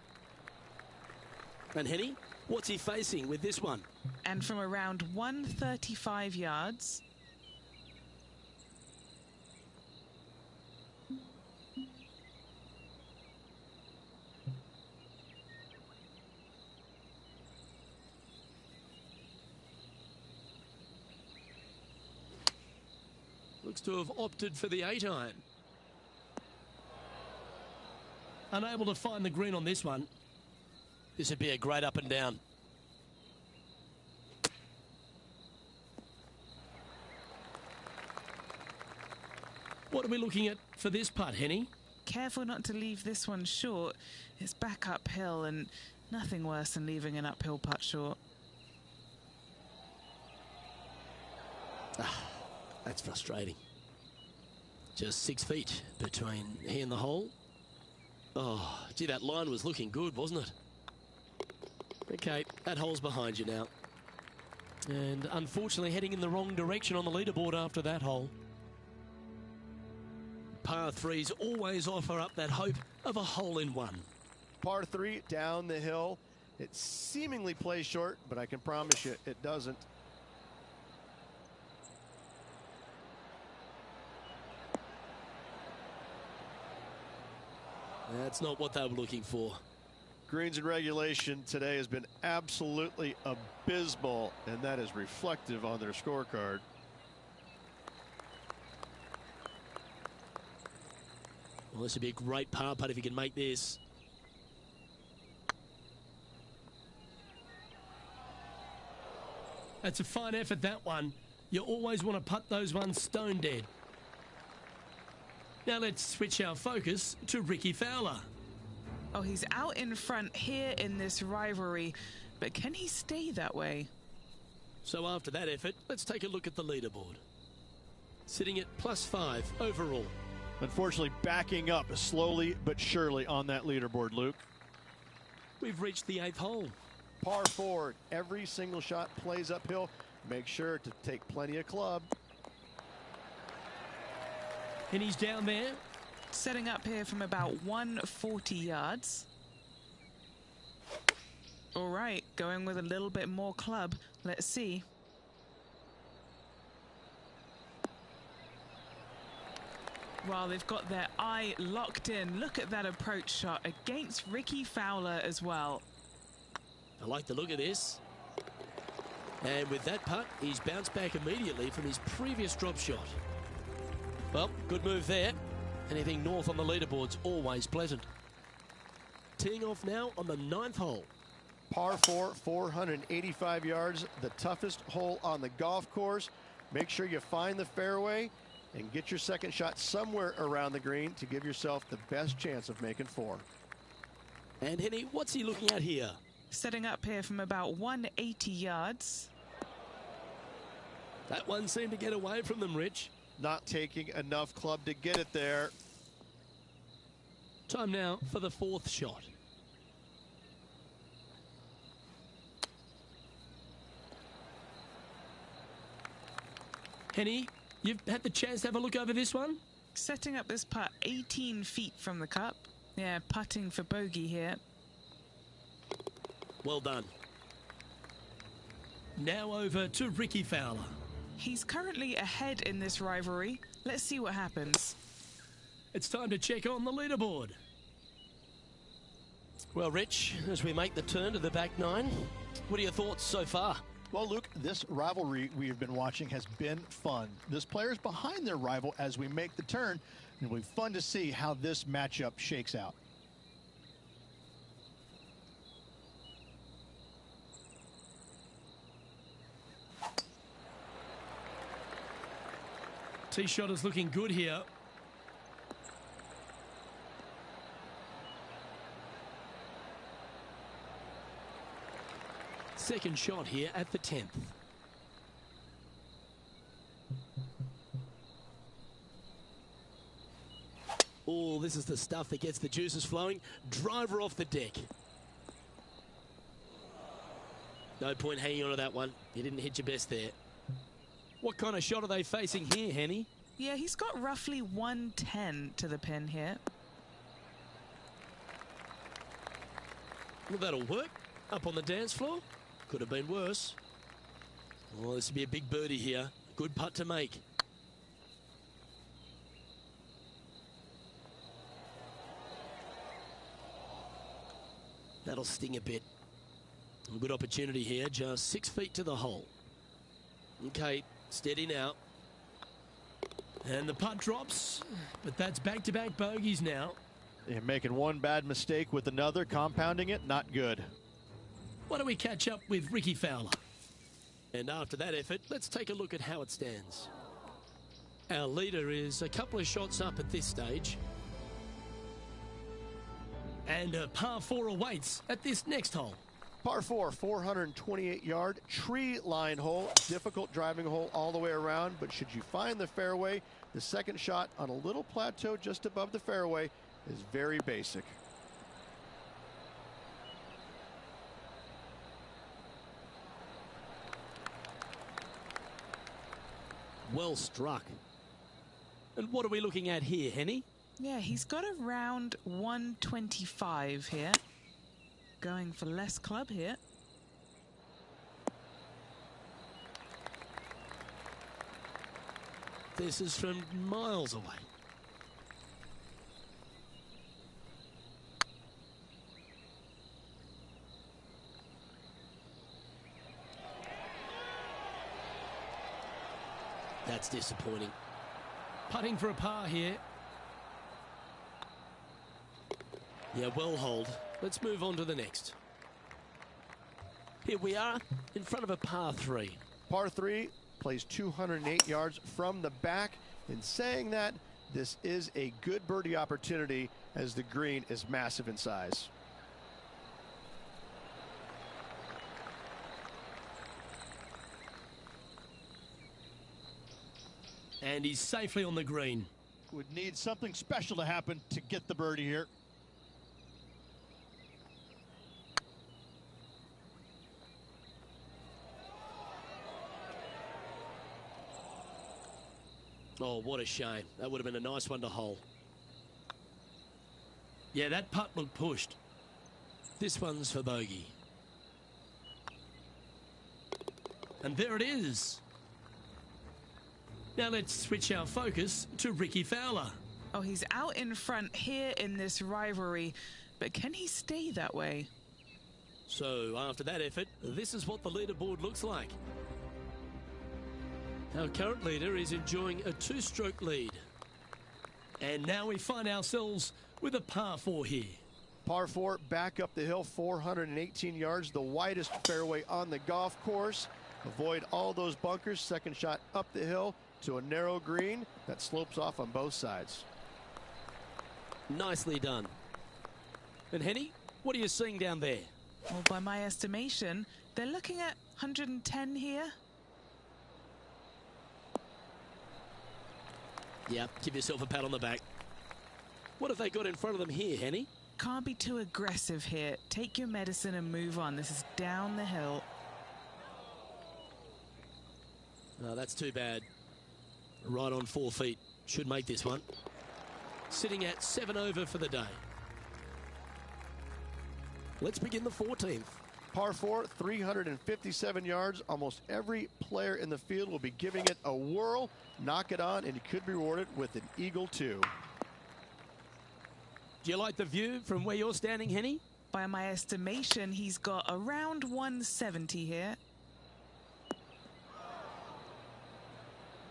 And Henny, what's he facing with this one? And from around 135 yards. Looks to have opted for the 8-iron. Unable to find the green on this one. This would be a great up and down. What are we looking at for this putt, Henny? Careful not to leave this one short. It's back uphill, and nothing worse than leaving an uphill putt short. That's frustrating. Just 6 feet between he and the hole. Oh, gee, that line was looking good, wasn't it? Okay, that hole's behind you now. And unfortunately heading in the wrong direction on the leaderboard after that hole. Par 3s always offer up that hope of a hole-in-one. Par 3 down the hill. It seemingly plays short, but I can promise you it doesn't. That's not what they were looking for. Greens in regulation today has been absolutely abysmal, and that is reflective on their scorecard. Well, this would be a great par putt if he can make this. That's a fine effort, that one. You always want to putt those ones stone dead. Now let's switch our focus to Ricky Fowler. Oh, he's out in front here in this rivalry, but can he stay that way? So after that effort, let's take a look at the leaderboard. Sitting at +5 overall. Unfortunately, backing up slowly but surely on that leaderboard, Luke. We've reached the 8th hole. Par 4, every single shot plays uphill. Make sure to take plenty of club. And he's down there. Setting up here from about 140 yards. All right, going with a little bit more club. Let's see. Well, they've got their eye locked in. Look at that approach shot against Ricky Fowler as well. I like the look of this. And with that putt, he's bounced back immediately from his previous drop shot. Well, good move there. Anything north on the leaderboard's always pleasant. Teeing off now on the 9th hole. Par 4, 485 yards, the toughest hole on the golf course. Make sure you find the fairway and get your second shot somewhere around the green to give yourself the best chance of making 4. And Henny, what's he looking at here? Setting up here from about 180 yards. That one seemed to get away from them, Rich. Not taking enough club to get it there. Time now for the 4th shot. Henny, you've had the chance to have a look over this one? Setting up this putt 18 feet from the cup. Yeah, putting for bogey here. Well done. Now over to Ricky Fowler. He's currently ahead in this rivalry. Let's see what happens. It's time to check on the leaderboard. Well, Rich, as we make the turn to the back 9, what are your thoughts so far? Well, Luke, this rivalry we have been watching has been fun. This player's behind their rival as we make the turn, and it'll be fun to see how this matchup shakes out. Tee shot is looking good here. Second shot here at the 10th. Oh, this is the stuff that gets the juices flowing. Driver off the deck. No point hanging on to that one. You didn't hit your best there. What kind of shot are they facing here, Henny? Yeah, he's got roughly 110 to the pin here. Well, that'll work. Up on the dance floor. Could have been worse. Oh, this would be a big birdie here. Good putt to make. That'll sting a bit. A good opportunity here. Just 6 feet to the hole. Okay, steady now. And the putt drops. But that's back-to-back bogeys now. You're making one bad mistake with another, compounding it, not good. Why don't we catch up with Ricky Fowler? And after that effort, let's take a look at how it stands. Our leader is a couple of shots up at this stage. And a par 4 awaits at this next hole. Par 4, 428-yard tree line hole. Difficult driving hole all the way around, but should you find the fairway, the second shot on a little plateau just above the fairway is very basic. Well struck. And what are we looking at here, Henny? Yeah, he's got around 125 here. Going for less club here. This is from miles away. That's disappointing. Putting for a par here. Yeah, well hold. Let's move on to the next. Here we are in front of a par 3. Par 3 plays 208 yards from the back. In saying that, this is a good birdie opportunity as the green is massive in size. And he's safely on the green. Would need something special to happen to get the birdie here. Oh, what a shame. That would have been a nice one to hole. Yeah, that putt looked pushed. This one's for bogey. And there it is. Now let's switch our focus to Ricky Fowler. Oh, he's out in front here in this rivalry, but can he stay that way? So after that effort, this is what the leaderboard looks like. Our current leader is enjoying a 2-stroke lead. And now we find ourselves with a par 4 here. Par 4 back up the hill, 418 yards, the widest fairway on the golf course. Avoid all those bunkers. Second shot up the hill to a narrow green that slopes off on both sides. Nicely done. And Henny, what are you seeing down there? Well, by my estimation, they're looking at 110 here. Yeah, give yourself a pat on the back. What have they got in front of them here, Henny? Can't be too aggressive here. Take your medicine and move on. This is down the hill. Oh, that's too bad. Right on 4 feet. Should make this one. Sitting at 7 over for the day. Let's begin the 14th. Par 4, 357 yards. Almost every player in the field will be giving it a whirl. Knock it on, and you could be rewarded with an eagle, too. Do you like the view from where you're standing, Henny? By my estimation, he's got around 170 here.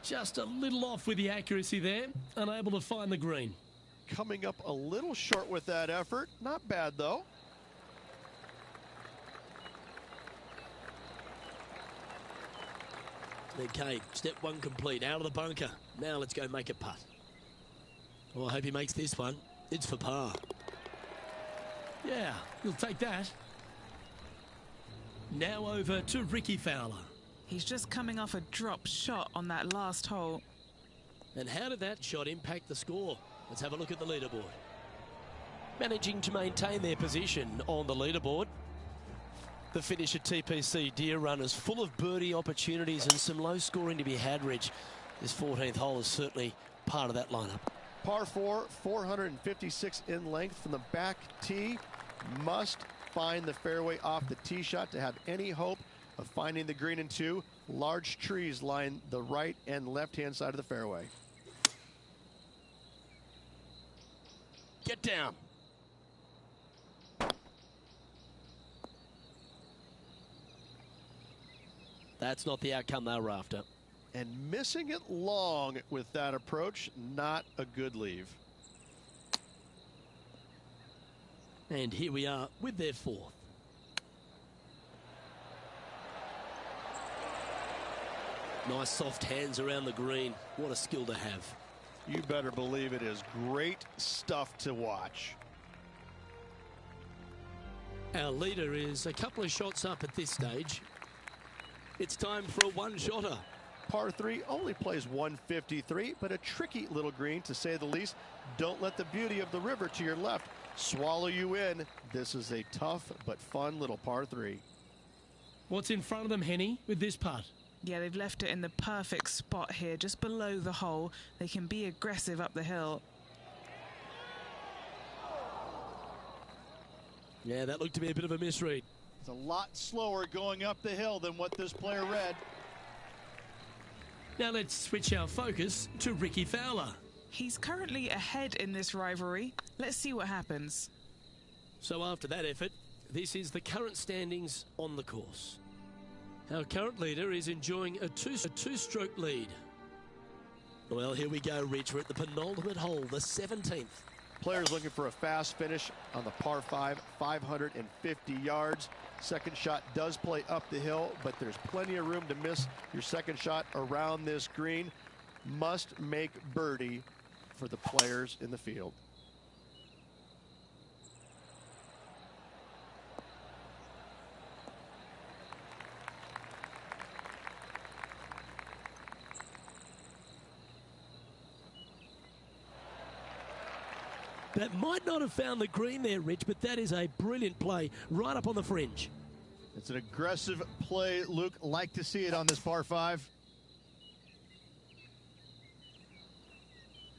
Just a little off with the accuracy there. Unable to find the green. Coming up a little short with that effort. Not bad, though. Okay, step 1 complete. Out of the bunker. Now let's go make a putt. Well, I hope he makes this one. It's for par. Yeah, you'll take that. Now over to Ricky Fowler. He's just coming off a drop shot on that last hole. And how did that shot impact the score? Let's have a look at the leaderboard. Managing to maintain their position on the leaderboard. The finish at TPC Deer Run is full of birdie opportunities and some low scoring to be had, Rich. This 14th hole is certainly part of that lineup. Par 4, 456 in length from the back tee. Must find the fairway off the tee shot to have any hope of finding the green in 2. Large trees line the right and left-hand side of the fairway. Get down. That's not the outcome they were after. And missing it long with that approach, not a good leave. And here we are with their 4th. Nice soft hands around the green. What a skill to have. You better believe it is great stuff to watch. Our leader is a couple of shots up at this stage. It's time for a one-shotter. Par 3 only plays 153, but a tricky little green to say the least. Don't let the beauty of the river to your left swallow you in. This is a tough but fun little par 3. What's in front of them, Henny, with this putt? Yeah, they've left it in the perfect spot here, just below the hole. They can be aggressive up the hill. Yeah, that looked to be a bit of a misread. It's a lot slower going up the hill than what this player read. Now let's switch our focus to Ricky Fowler. He's currently ahead in this rivalry. Let's see what happens. So after that effort, this is the current standings on the course. Our current leader is enjoying a two-stroke lead. Well, here we go, Rich. We're at the penultimate hole, the 17th. Players looking for a fast finish on the par 5, 550 yards. Second shot does play up the hill, but there's plenty of room to miss your second shot around this green. Must make birdie for the players in the field. That might not have found the green there, Rich, but that is a brilliant play right up on the fringe. It's an aggressive play, Luke. Like to see it on this par 5.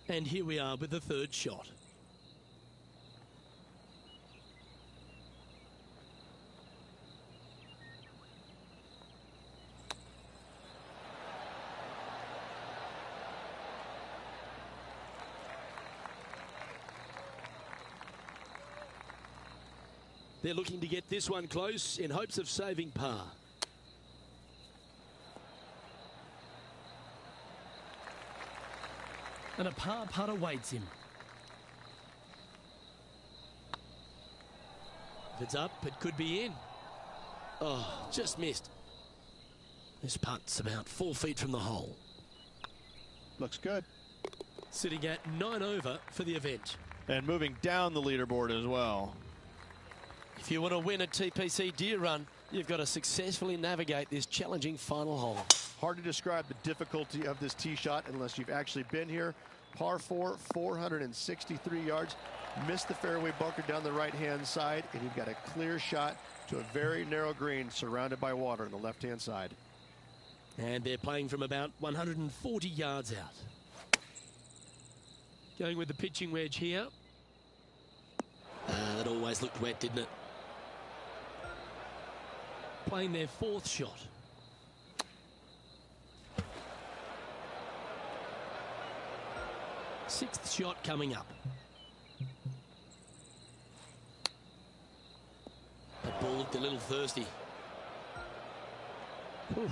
And here we are with the 3rd shot. They're looking to get this one close in hopes of saving par. And a par putt awaits him. If it's up, it could be in. Oh, just missed. This putt's about 4 feet from the hole. Looks good. Sitting at 9 over for the event. And moving down the leaderboard as well. If you want to win a TPC Deer Run, you've got to successfully navigate this challenging final hole. Hard to describe the difficulty of this tee shot unless you've actually been here. Par 4, 463 yards. Missed the fairway bunker down the right-hand side, and you've got a clear shot to a very narrow green surrounded by water on the left-hand side. And they're playing from about 140 yards out. Going with the pitching wedge here. That always looked wet, didn't it? Playing their fourth shot. Sixth shot coming up. That ball looked a little thirsty. Whew.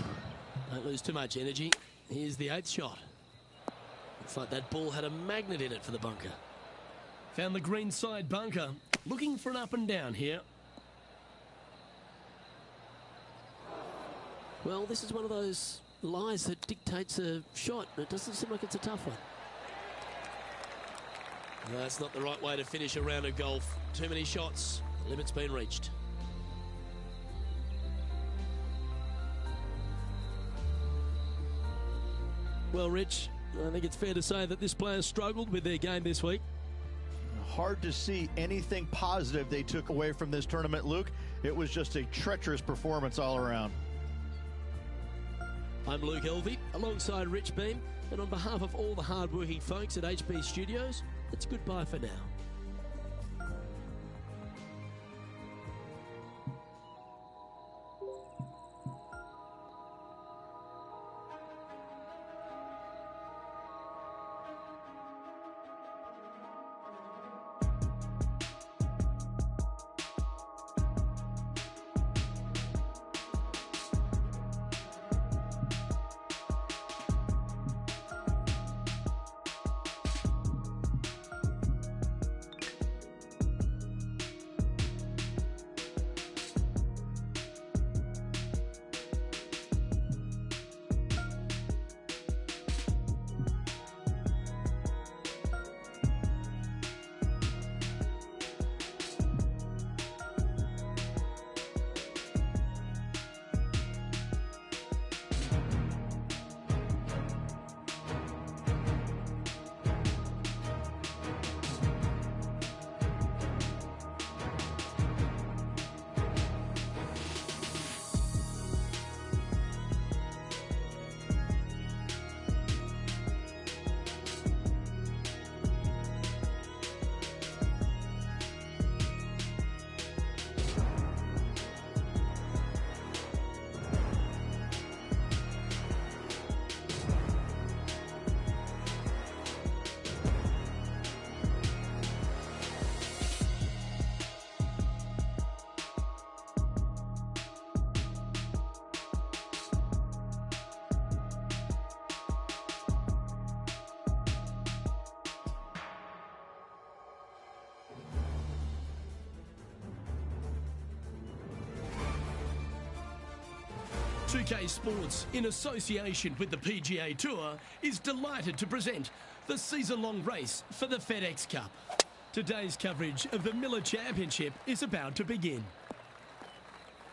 Don't lose too much energy. Here's the eighth shot. Looks like that ball had a magnet in it for the bunker. Found the green side bunker. Looking for an up and down here. Well, this is one of those lies that dictates a shot. It doesn't seem like it's a tough one. No, that's not the right way to finish a round of golf. Too many shots. The limit's been reached. Well, Rich, I think it's fair to say that this player struggled with their game this week. Hard to see anything positive they took away from this tournament, Luke. It was just a treacherous performance all around. I'm Luke Elvey, alongside Rich Beam, and on behalf of all the hard-working folks at HB Studios, it's goodbye for now. UK Sports, in association with the PGA Tour, is delighted to present the season-long race for the FedEx Cup. Today's coverage of the Miller Championship is about to begin.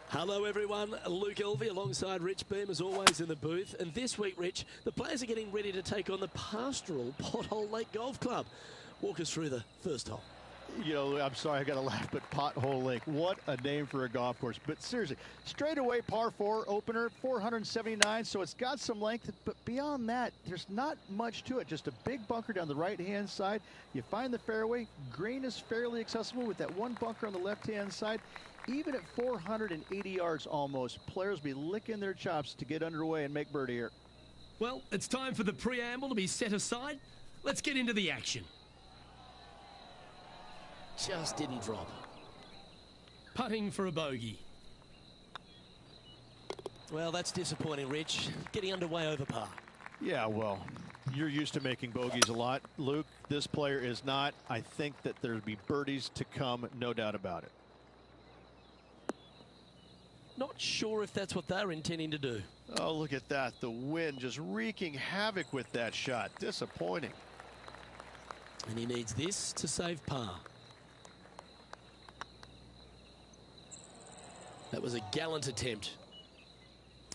Hello everyone, Luke Elvey alongside Rich Beam as always in the booth. And this week, Rich, the players are getting ready to take on the Pastoral Pothole Lake Golf Club. Walk us through the first hole. You know, I'm sorry, I got to laugh, but Pothole Lake, what a name for a golf course. But seriously, straightaway par 4 opener, 479, so it's got some length, but beyond that, there's not much to it. Just a big bunker down the right-hand side. You find the fairway. Green is fairly accessible with that one bunker on the left-hand side. Even at 480 yards almost, players will be licking their chops to get underway and make birdie here. Well, it's time for the preamble to be set aside. Let's get into the action. Just didn't drop. Putting for a bogey. Well, that's disappointing, Rich. Getting underway over par. Yeah, well, you're used to making bogeys a lot, Luke. This player is not. I think that there'll be birdies to come, no doubt about it. Not sure if that's what they're intending to do. Oh, look at that. The wind just wreaking havoc with that shot. Disappointing. And he needs this to save par. That was a gallant attempt.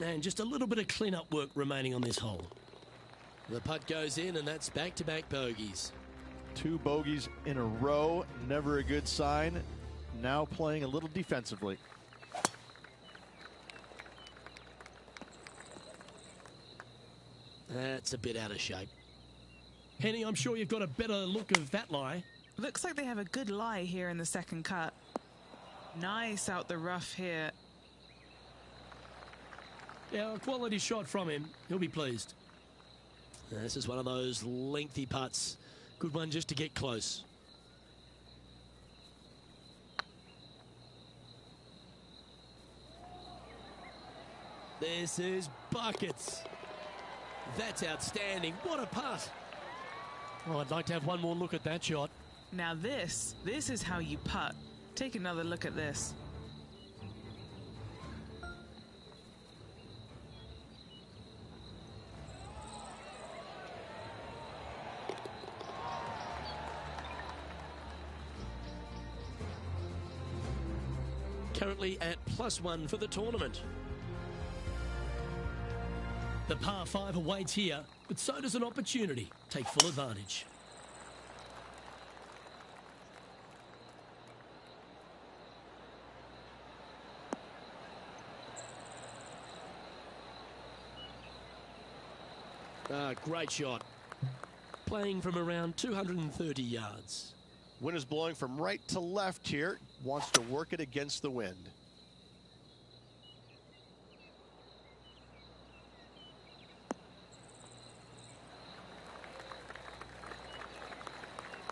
And just a little bit of clean-up work remaining on this hole. The putt goes in, and that's back-to-back bogeys. 2 bogeys in a row, never a good sign. Now playing a little defensively. That's a bit out of shape. Henny, I'm sure you've got a better look of that lie. Looks like they have a good lie here in the second cut. Nice out the rough here. Yeah, a quality shot from him. He'll be pleased. This is one of those lengthy putts. Good one just to get close. This is buckets. That's outstanding. What a putt. Oh, I'd like to have one more look at that shot. Now this is how you putt. Take another look at this. Currently at +1 for the tournament. The par 5 awaits here, but so does an opportunity. Take full advantage. Great shot. Playing from around 230 yards. Wind is blowing from right to left here. Wants to work it against the wind.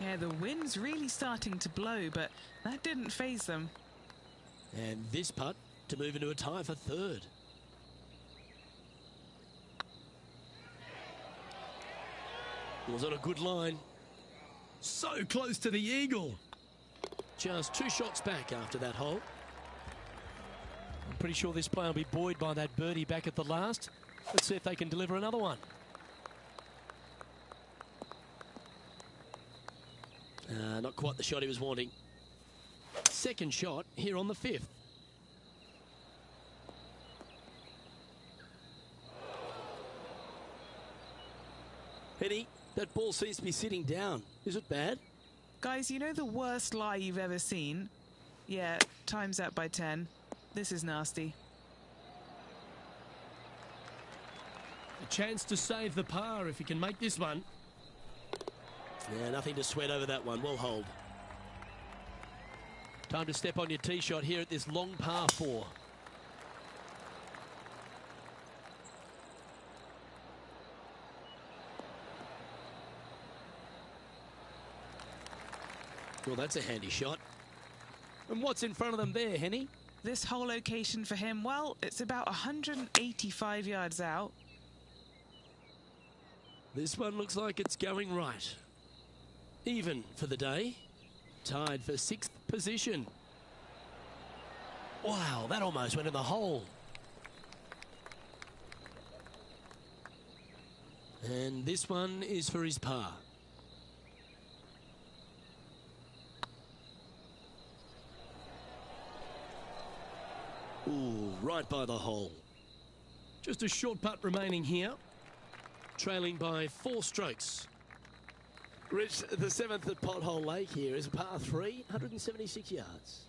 Yeah, the wind's really starting to blow, but that didn't faze them. And this putt to move into a tie for third. Was on a good line. So close to the eagle. Just 2 shots back after that hole. I'm pretty sure this player will be buoyed by that birdie back at the last. Let's see if they can deliver another one. Not quite the shot he was wanting. Second shot here on the 5th. Henny, that ball seems to be sitting down. Is it bad? Guys, you know the worst lie you've ever seen? Yeah, time's up by 10. This is nasty. A chance to save the par if he can make this one. Yeah, nothing to sweat over that one. Well hold. Time to step on your tee shot here at this long par 4. Well, that's a handy shot. And what's in front of them there, Henny? This whole location for him, well, it's about 185 yards out. This one looks like it's going right. Even for the day. Tied for 6th position. Wow, that almost went in the hole. And this one is for his par. Ooh, right by the hole. Just a short putt remaining here. Trailing by 4 strokes. Rich, the 7th at Pothole Lake here is a par 3, 176 yards.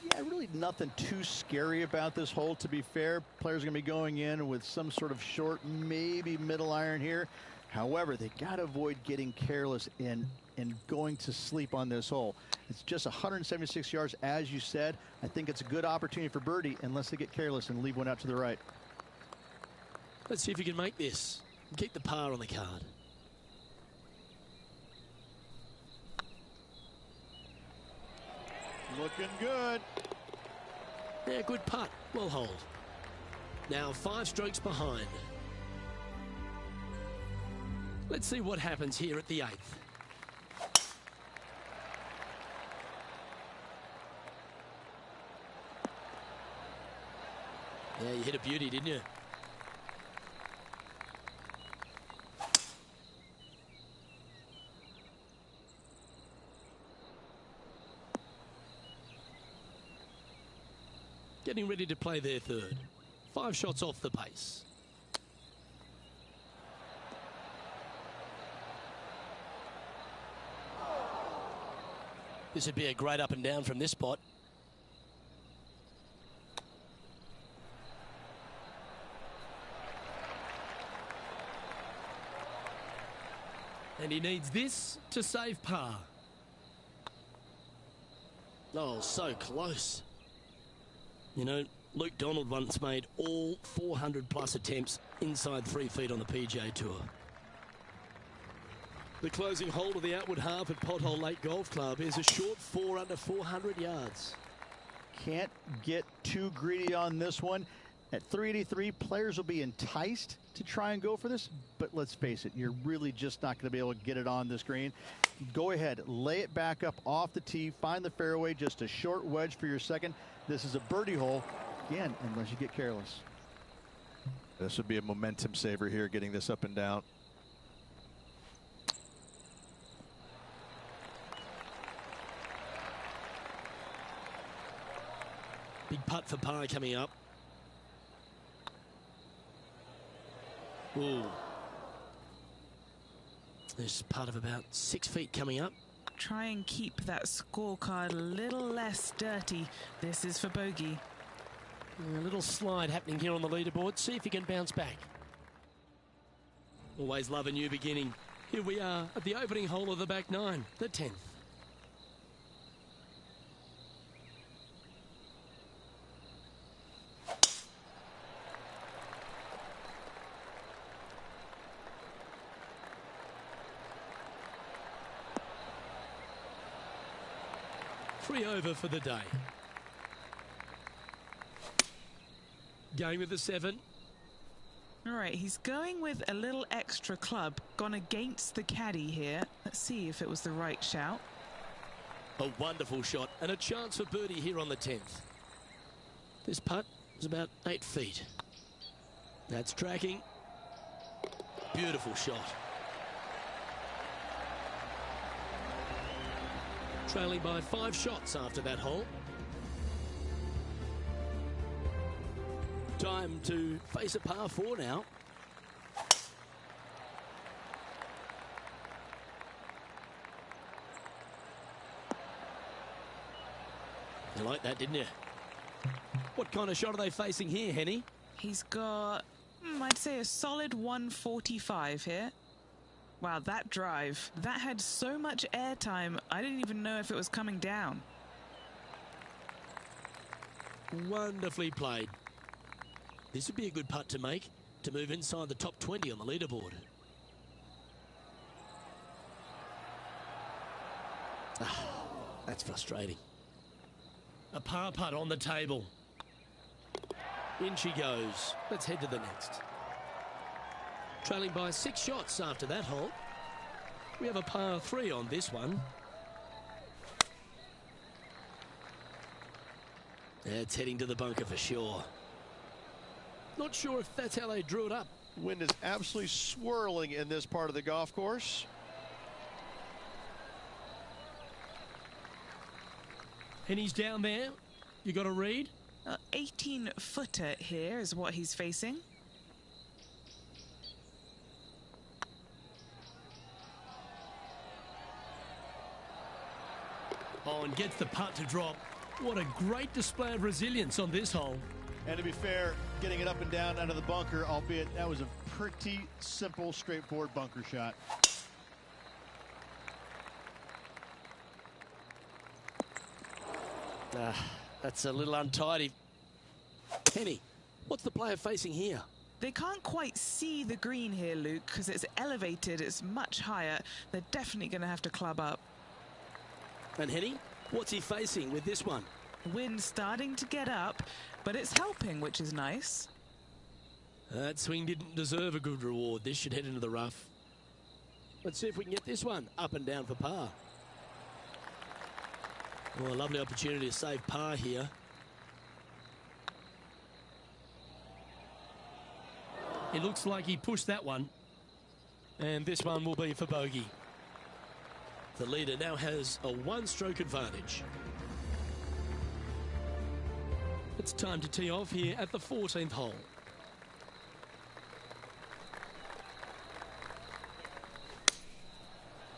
Yeah, really nothing too scary about this hole, to be fair. Players are going to be going in with some sort of short, maybe middle iron here. However, they got to avoid getting careless and going to sleep on this hole. It's just 176 yards, as you said. I think it's a good opportunity for birdie unless they get careless and leave one out to the right. Let's see if you can make this and keep the par on the card. Looking good. Yeah, good putt. Well hold. Now 5 strokes behind. Let's see what happens here at the 8th. Yeah, you hit a beauty, didn't you? Getting ready to play their third. 5 shots off the pace. This would be a great up and down from this spot. And he needs this to save par. Oh, so close. You know, Luke Donald once made all 400-plus attempts inside 3 feet on the PGA Tour. The closing hole of the outward half at Pothole Lake Golf Club is a short 4 under 400 yards. Can't get too greedy on this one. At 383, players will be enticed to try and go for this, but let's face it, you're really just not going to be able to get it on this green. Go ahead, lay it back up off the tee, find the fairway, just a short wedge for your second. This is a birdie hole, again, unless you get careless. This would be a momentum saver here, getting this up and down. Big putt for par coming up. Ooh. There's a putt of about 6 feet coming up. Try and keep that scorecard a little less dirty. This is for bogey. A little slide happening here on the leaderboard. See if he can bounce back. Always love a new beginning. Here we are at the opening hole of the back 9, the 10th. Free over for the day. Going with the 7. All right, he's going with a little extra club. Gone against the caddy here. Let's see if it was the right shout. A wonderful shot and a chance for birdie here on the 10th. This putt is about 8 feet. That's tracking. Beautiful shot. Trailing by 5 shots after that hole. Time to face a par 4 now. You like that, didn't you? What kind of shot are they facing here, Henny? He's got, I'd say, a solid 145 here. Wow, that drive, that had so much airtime, I didn't even know if it was coming down. Wonderfully played. This would be a good putt to make to move inside the top 20 on the leaderboard. That's frustrating. A par putt on the table. In she goes. Let's head to the next. Trailing by 6 shots after that hole. We have a par 3 on this one. It's heading to the bunker for sure. Not sure if that's how they drew it up. Wind is absolutely swirling in this part of the golf course. And he's down there. You got a read? 18-footer here is what he's facing. Oh, and gets the putt to drop. What a great display of resilience on this hole. And to be fair, getting it up and down out of the bunker, albeit that was a pretty simple, straightforward bunker shot. That's a little untidy. Henny, what's the player facing here? They can't quite see the green here, Luke, because it's elevated, it's much higher. They're definitely going to have to club up. And Henny, what's he facing with this one? Wind starting to get up, but it's helping, which is nice. That swing didn't deserve a good reward. This should head into the rough. Let's see if we can get this one up and down for par. Well, a lovely opportunity to save par here. It looks like he pushed that one. And this one will be for bogey. The leader now has a one-stroke advantage. It's time to tee off here at the 14th hole.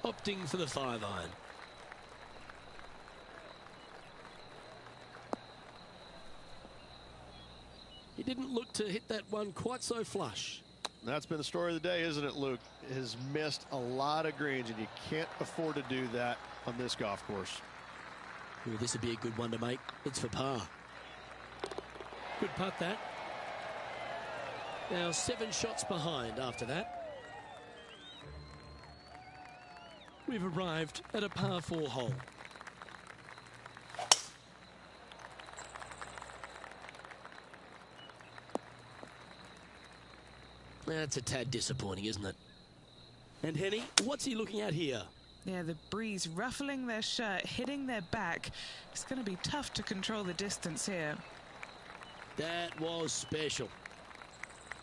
Opting for the 5-iron. He didn't look to hit that one quite so flush. That's been the story of the day, isn't it, Luke? Has missed a lot of greens, and you can't afford to do that on this golf course. Ooh, this would be a good one to make. It's for par. Good putt, that. Now 7 shots behind after that. We've arrived at a par 4 hole. That's a tad disappointing, isn't it? And Henny, what's he looking at here? Yeah, the breeze ruffling their shirt, hitting their back. It's going to be tough to control the distance here. That was special.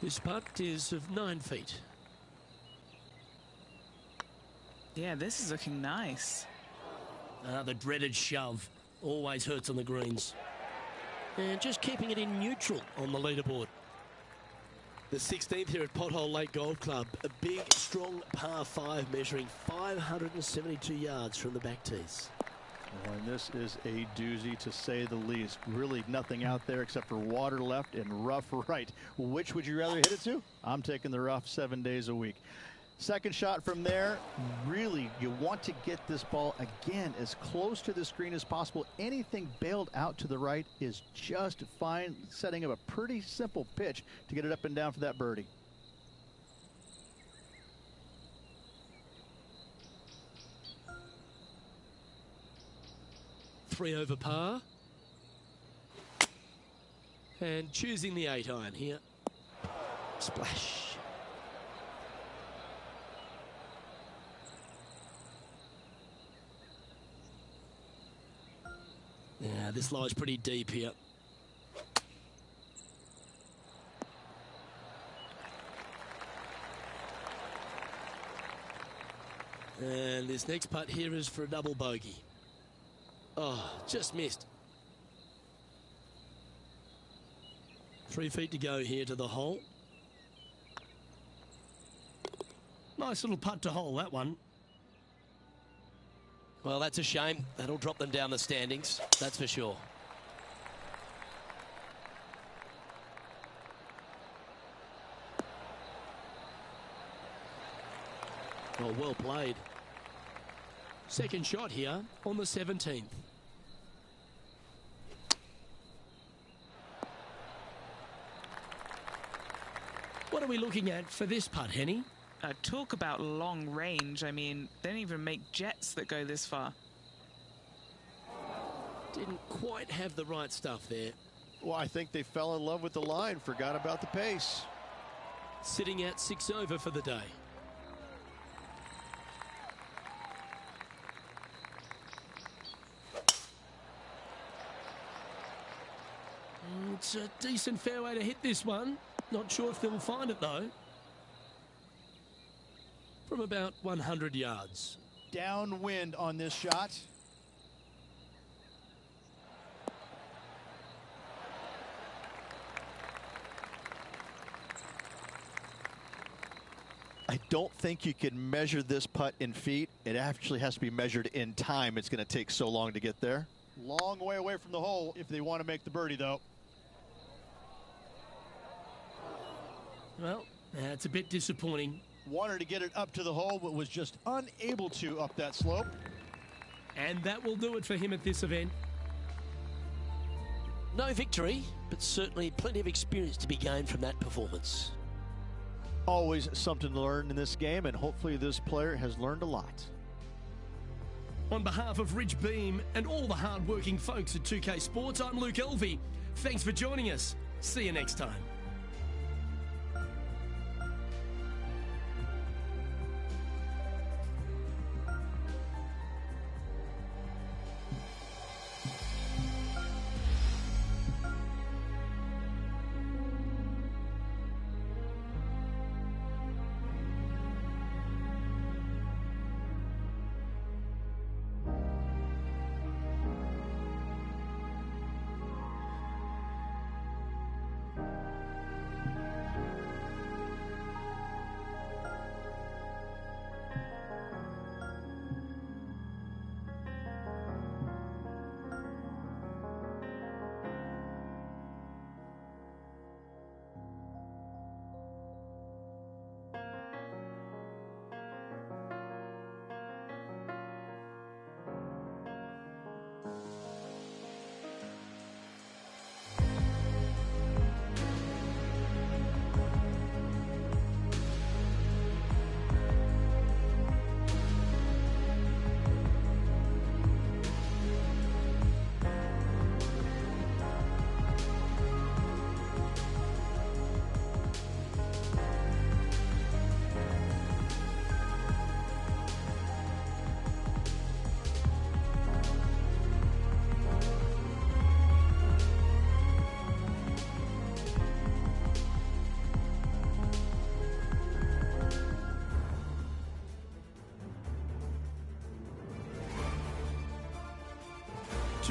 This putt is of 9 feet. Yeah, this is looking nice. The dreaded shove always hurts on the greens. And just keeping it in neutral on the leaderboard. The 16th here at Pothole Lake Golf Club. A big, strong par 5 measuring 572 yards from the back tees. Well, and this is a doozy, to say the least. Really nothing out there except for water left and rough right. Which would you rather hit it to? I'm taking the rough 7 days a week. Second shot from there. Really, you want to get this ball, again, as close to the screen as possible. Anything bailed out to the right is just fine. Setting up a pretty simple pitch to get it up and down for that birdie. Three over par. And choosing the 8-iron here. Splash. Yeah, this lies pretty deep here. And this next putt here is for a double bogey. Oh, just missed. 3 feet to go here to the hole. Nice little putt to hole, that one. Well, that's a shame. That'll drop them down the standings, that's for sure. Oh, well played. Second shot here on the 17th. What are we looking at for this putt, Henny? Talk about long range. I mean, they don't even make jets that go this far. Didn't quite have the right stuff there. Well, I think they fell in love with the line, forgot about the pace. Sitting at 6 over for the day. It's a decent fairway to hit this one. Not sure if they'll find it, though. From about 100 yards. Downwind on this shot. I don't think you can measure this putt in feet. It actually has to be measured in time. It's going to take so long to get there. Long way away from the hole if they want to make the birdie, though. Well, that's a bit disappointing. Wanted to get it up to the hole, but was just unable to up that slope. And that will do it for him at this event. No victory, but certainly plenty of experience to be gained from that performance. Always something to learn in this game, and hopefully this player has learned a lot. On behalf of Rich Beam and all the hard-working folks at 2K Sports, I'm Luke Elvey. Thanks for joining us. See you next time.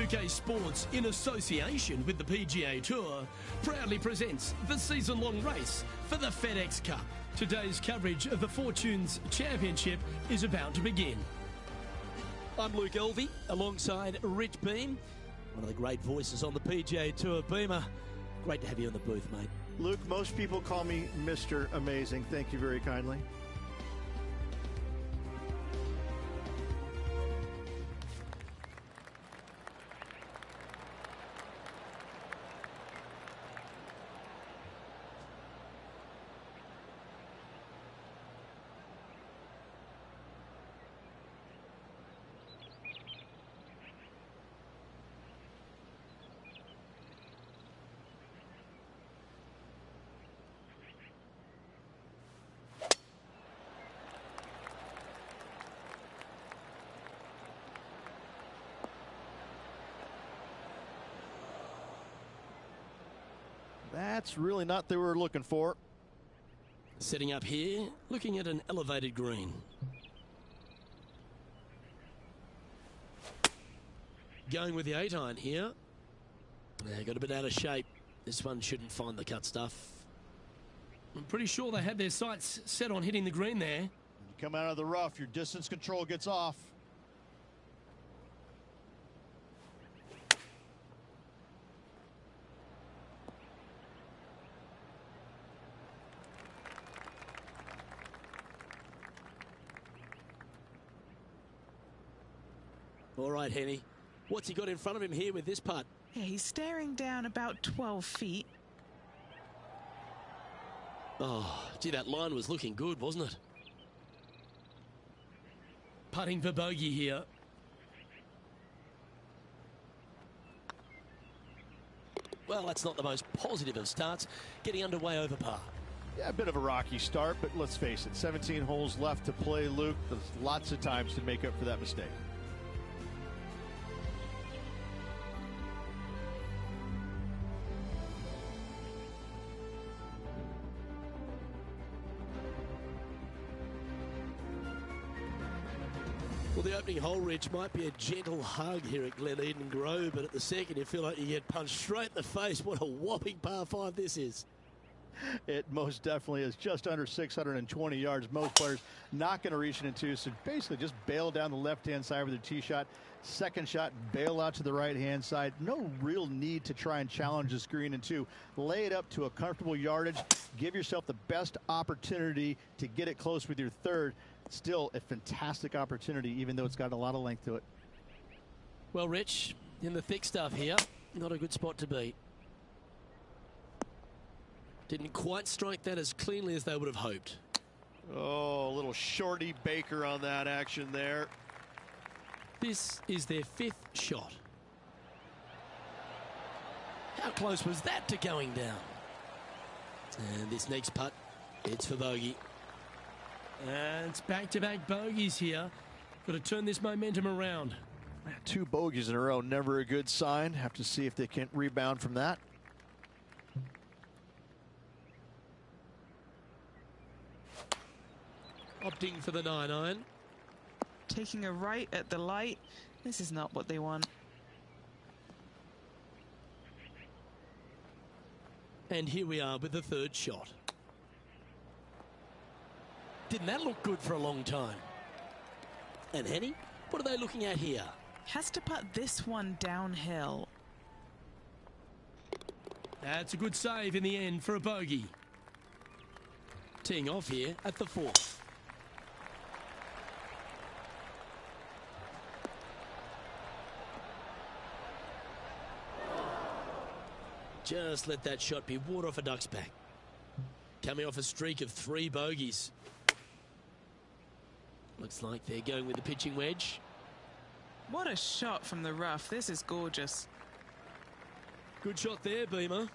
2K Sports, in association with the PGA Tour, proudly presents the season-long race for the FedEx Cup. Today's coverage of the Fortunes Championship is about to begin. I'm Luke Elvey, alongside Rich Beam, one of the great voices on the PGA Tour. Beamer, great to have you in the booth, mate. Luke, most people call me Mr. Amazing. Thank you very kindly. That's really not what they were looking for. Setting up here, looking at an elevated green. Going with the 8-iron here. Got a bit out of shape. This one shouldn't find the cut stuff. I'm pretty sure they had their sights set on hitting the green there. You come out of the rough, your distance control gets off. All right, Henny. What's he got in front of him here with this putt? Yeah, he's staring down about 12 feet. Oh, gee, that line was looking good, wasn't it? Putting for bogey here. Well, that's not the most positive of starts. Getting underway over par. Yeah, a bit of a rocky start, but let's face it, 17 holes left to play, Luke. There's lots of times to make up for that mistake. Well, the opening hole, Rich, might be a gentle hug here at Glen Eden Grove, but at the second you feel like you get punched straight in the face. What a whopping par 5 this is. It most definitely is. Just under 620 yards. Most players not going to reach it into, so basically just bail down the left-hand side with their tee shot. Second shot, bail out to the right-hand side. No real need to try and challenge this green into. Lay it up to a comfortable yardage. Give yourself the best opportunity to get it close with your third. Still a fantastic opportunity, even though it's got a lot of length to it. Well, Rich, in the thick stuff here, not a good spot to be. Didn't quite strike that as cleanly as they would have hoped. Oh, a little shorty Baker on that action there. This is their 5th shot. How close was that to going down? And this next putt, it's for bogey. And it's back-to-back bogeys here. Got to turn this momentum around. 2 bogeys in a row, never a good sign. Have to see if they can rebound from that. Opting for the 9-iron. Taking a right at the light. This is not what they want. And here we are with the 3rd shot. Didn't that look good for a long time? And Henny, what are they looking at here? Has to putt this one downhill. That's a good save in the end for a bogey. Teeing off here at the 4th. Just let that shot be water off a duck's back. Coming off a streak of 3 bogeys. Looks like they're going with the pitching wedge. What a shot from the rough. This is gorgeous. Good shot there, Beamer.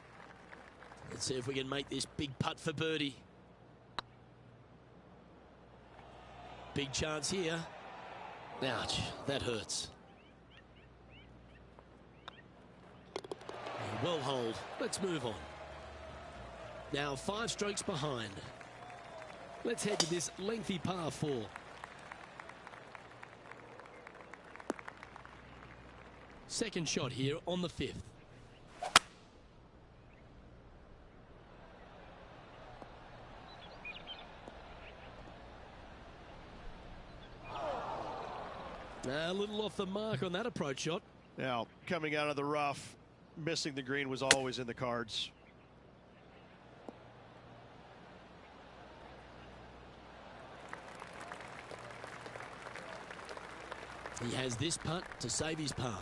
Let's see if we can make this big putt for birdie. Big chance here. Ouch, that hurts. Well hold. Let's move on. Now 5 strokes behind. Let's head to this lengthy par 4. Second shot here on the 5th. A little off the mark on that approach shot. Now, coming out of the rough, missing the green was always in the cards. He has this putt to save his par.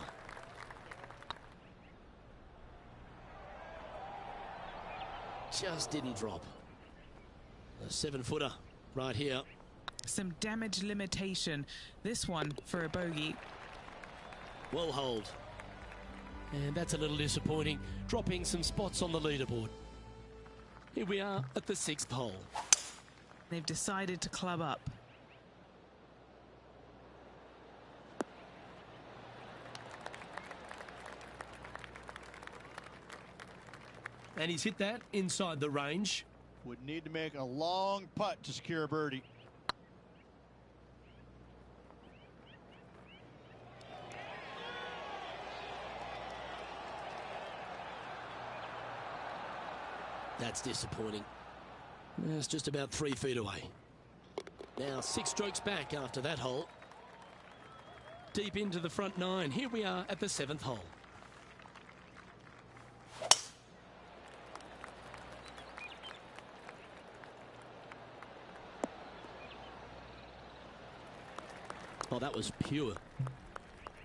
Just didn't drop. A 7-footer right here. Some damage limitation. This one for a bogey. Well hold. And that's a little disappointing, dropping some spots on the leaderboard. Here we are at the 6th hole. They've decided to club up. And he's hit that inside the range. Would need to make a long putt to secure a birdie. That's disappointing. It's just about 3 feet away. Now 6 strokes back after that hole. Deep into the front 9. Here we are at the 7th hole. Oh, that was pure.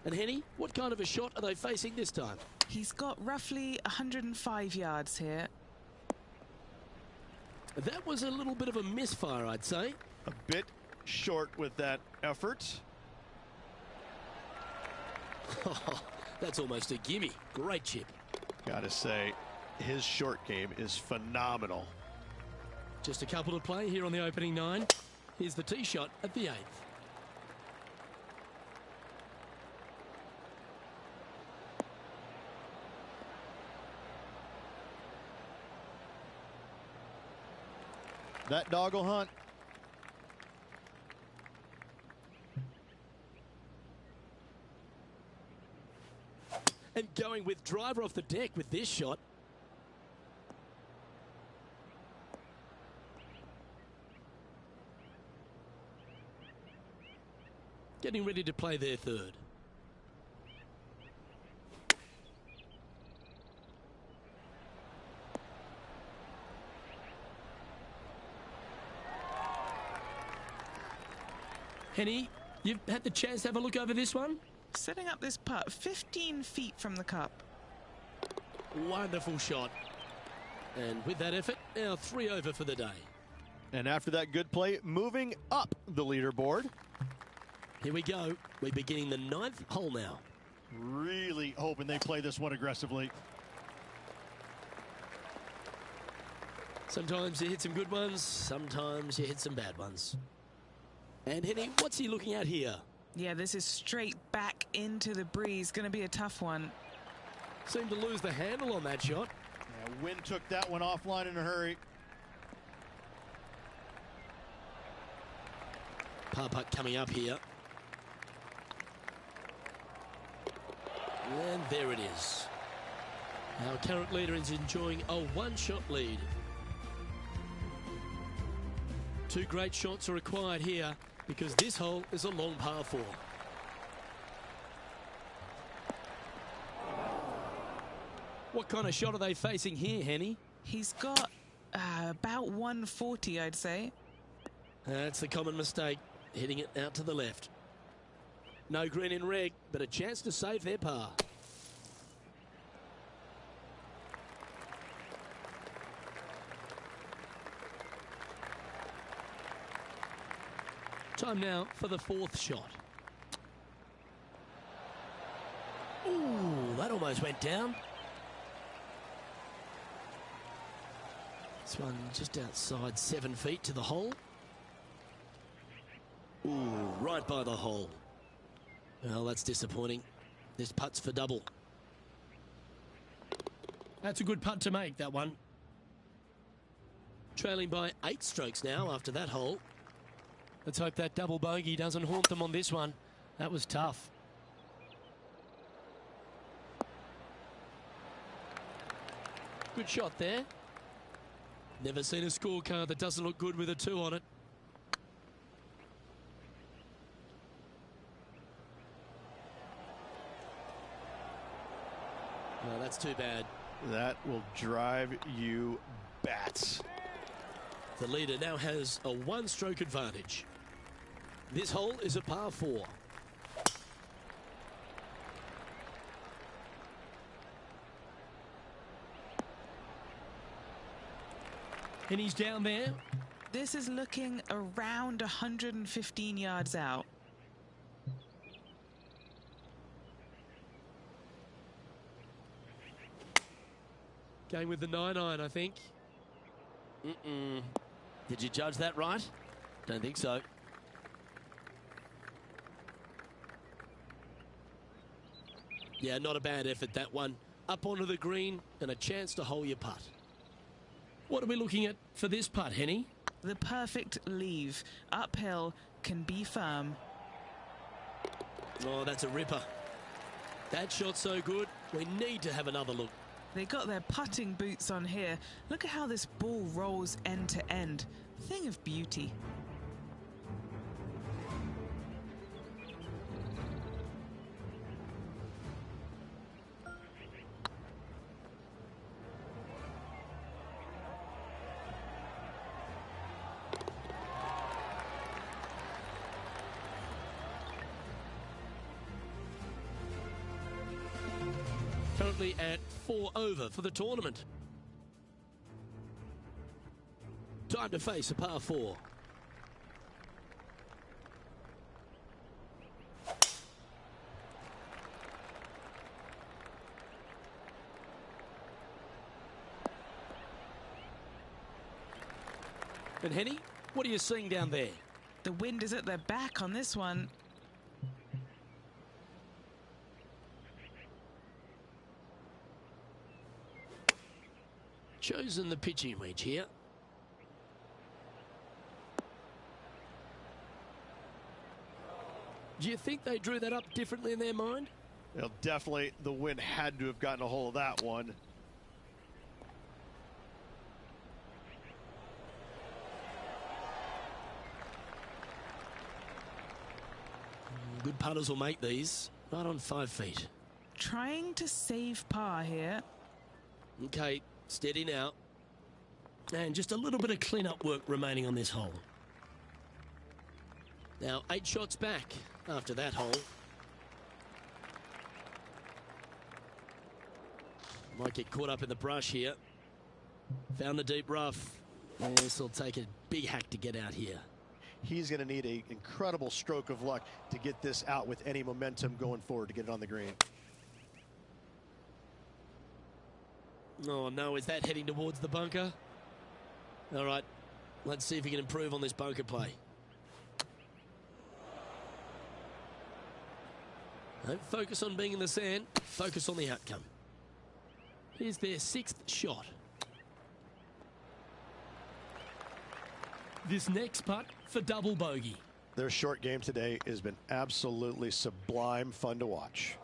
And Henny, what kind of a shot are they facing this time? He's got roughly 105 yards here. That was a little bit of a misfire, I'd say. A bit short with that effort. That's almost a gimme. Great chip. Gotta say, his short game is phenomenal. Just a couple to play here on the opening 9. Here's the tee shot at the 8th. That dog will hunt. And going with driver off the deck with this shot. Getting ready to play their 3rd. Henny, you've had the chance to have a look over this one? Setting up this putt 15 feet from the cup. Wonderful shot. And with that effort, now 3 over for the day. And after that good play, moving up the leaderboard. Here we go. We're beginning the 9th hole now. Really hoping they play this one aggressively. Sometimes you hit some good ones, sometimes you hit some bad ones. And Henny, what's he looking at here? Yeah, this is straight back into the breeze. Going to be a tough one. Seemed to lose the handle on that shot. Yeah, wind took that one offline in a hurry. Par putt coming up here. And there it is. Our current leader is enjoying a 1-shot lead. 2 great shots are required here because this hole is a long par 4. What kind of shot are they facing here, Henny? He's got about 140, I'd say. That's the common mistake, hitting it out to the left. No green in reg, but a chance to save their par. Time now for the 4th shot. Ooh, that almost went down. This one just outside 7 feet to the hole. Ooh, right by the hole. Well, that's disappointing. This putt's for double. That's a good putt to make, that one. Trailing by 8 strokes now after that hole. Let's hope that double bogey doesn't haunt them on this one. That was tough. Good shot there. Never seen a scorecard that doesn't look good with a 2 on it. No, that's too bad. That will drive you bats. The leader now has a 1-stroke advantage. This hole is a par 4. And he's down there. This is looking around 115 yards out. Going with the 9-iron, I think. Did you judge that right? Don't think so. Yeah, not a bad effort, that one. Up onto the green and a chance to hole your putt. What are we looking at for this putt, Henny? The perfect leave. Uphill, can be firm. Oh, that's a ripper. That shot's so good, we need to have another look. They got their putting boots on here. Look at how this ball rolls end to end. Thing of beauty. Currently at 4 over for the tournament. Time to face a par 4. And Henny, what are you seeing down there? The wind is at their back on this one. Chosen the pitching wedge here. Do you think they drew that up differently in their mind? Well, definitely the wind had to have gotten a hold of that one. Good putters will make these. Right on 5 feet. Trying to save par here. Okay, steady now. And just a little bit of clean-up work remaining on this hole. Now 8 shots back after that hole. Might get caught up in the brush here. Found the deep rough. This will take a big hack to get out here. He's going to need an incredible stroke of luck to get this out with any momentum going forward to get it on the green. Oh no, is that heading towards the bunker? All right, let's see if he can improve on this bunker play. Don't focus on being in the sand, focus on the outcome. Here's their 6th shot. This next putt for double bogey. Their short game today has been absolutely sublime fun to watch.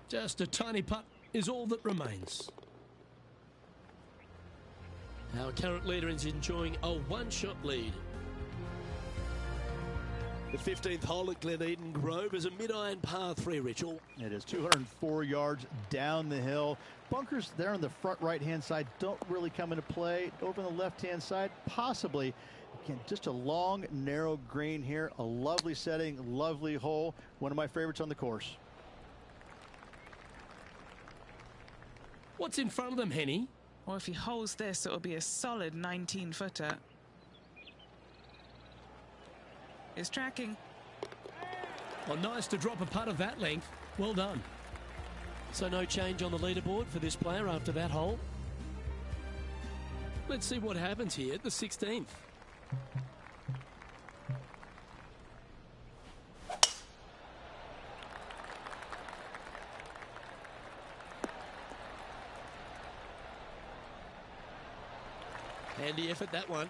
Just a tiny putt is all that remains. Our current leader is enjoying a 1-shot lead. The 15th hole at Glen Eden Grove is a mid-iron par 3 ritual. It is 204 yards down the hill. Bunkers there on the front right-hand side don't really come into play. Over on the left-hand side, possibly. Again, just a long, narrow green here. A lovely setting, lovely hole. One of my favorites on the course. What's in front of them, Henny? Or if he holds this, it'll be a solid 19-footer. It's tracking. Oh, nice to drop a putt of that length. Well done. So no change on the leaderboard for this player after that hole. Let's see what happens here at the 16th. Handy effort, that one.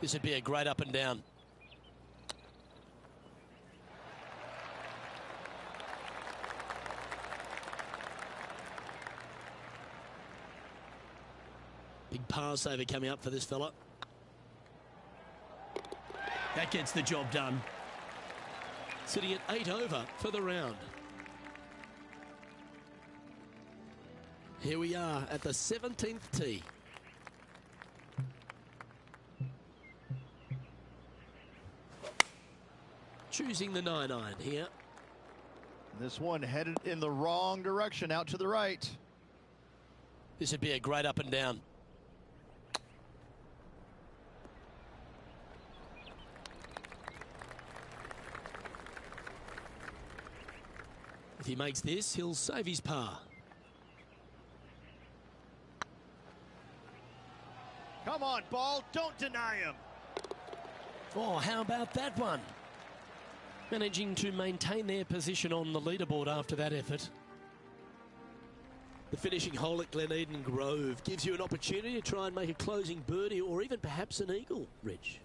This would be a great up and down. Big par saver coming up for this fella. That gets the job done. Sitting at 8 over for the round. Here we are at the 17th tee. Choosing the 9-iron here. This one headed in the wrong direction, out to the right. This would be a great up and down. If he makes this, he'll save his par. Come on, ball, don't deny him. Oh, how about that one? Managing to maintain their position on the leaderboard after that effort. The finishing hole at Gleneden Grove gives you an opportunity to try and make a closing birdie or even perhaps an eagle, Rich.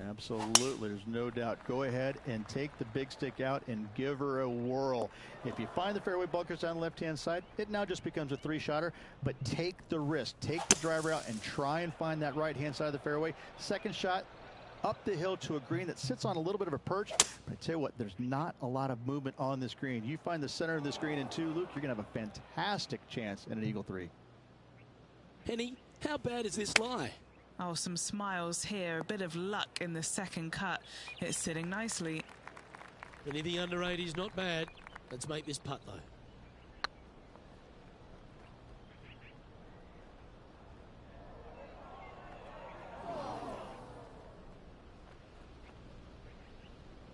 Absolutely, there's no doubt. Go ahead and take the big stick out and give her a whirl. If you find the fairway bunkers on the left-hand side, it now just becomes a 3-shotter, but take the risk. Take the driver out and try and find that right-hand side of the fairway. Second shot, up the hill to a green that sits on a little bit of a perch. But I tell you what, there's not a lot of movement on this green. You find the center of this green in 2, Luke, you're going to have a fantastic chance at an eagle 3. Penny, how bad is this lie? Oh, some smiles here. A bit of luck in the second cut. It's sitting nicely. Anything under 80 is not bad. Let's make this putt, though.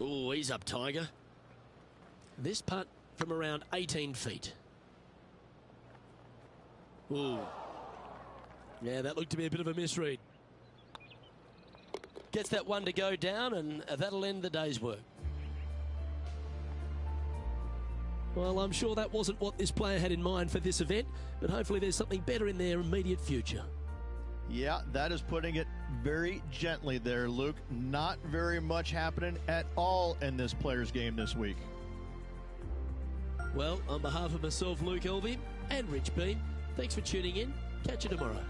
Oh, he's up, Tiger. This putt from around 18 feet. Ooh. Yeah, that looked to be a bit of a misread. Gets that one to go down, and that'll end the day's work. Well, I'm sure that wasn't what this player had in mind for this event, but hopefully there's something better in their immediate future. Yeah, that is putting it very gently there, Luke. Not very much happening at all in this player's game this week. Well, on behalf of myself, Luke Elvey, and Rich Beam, thanks for tuning in. Catch you tomorrow.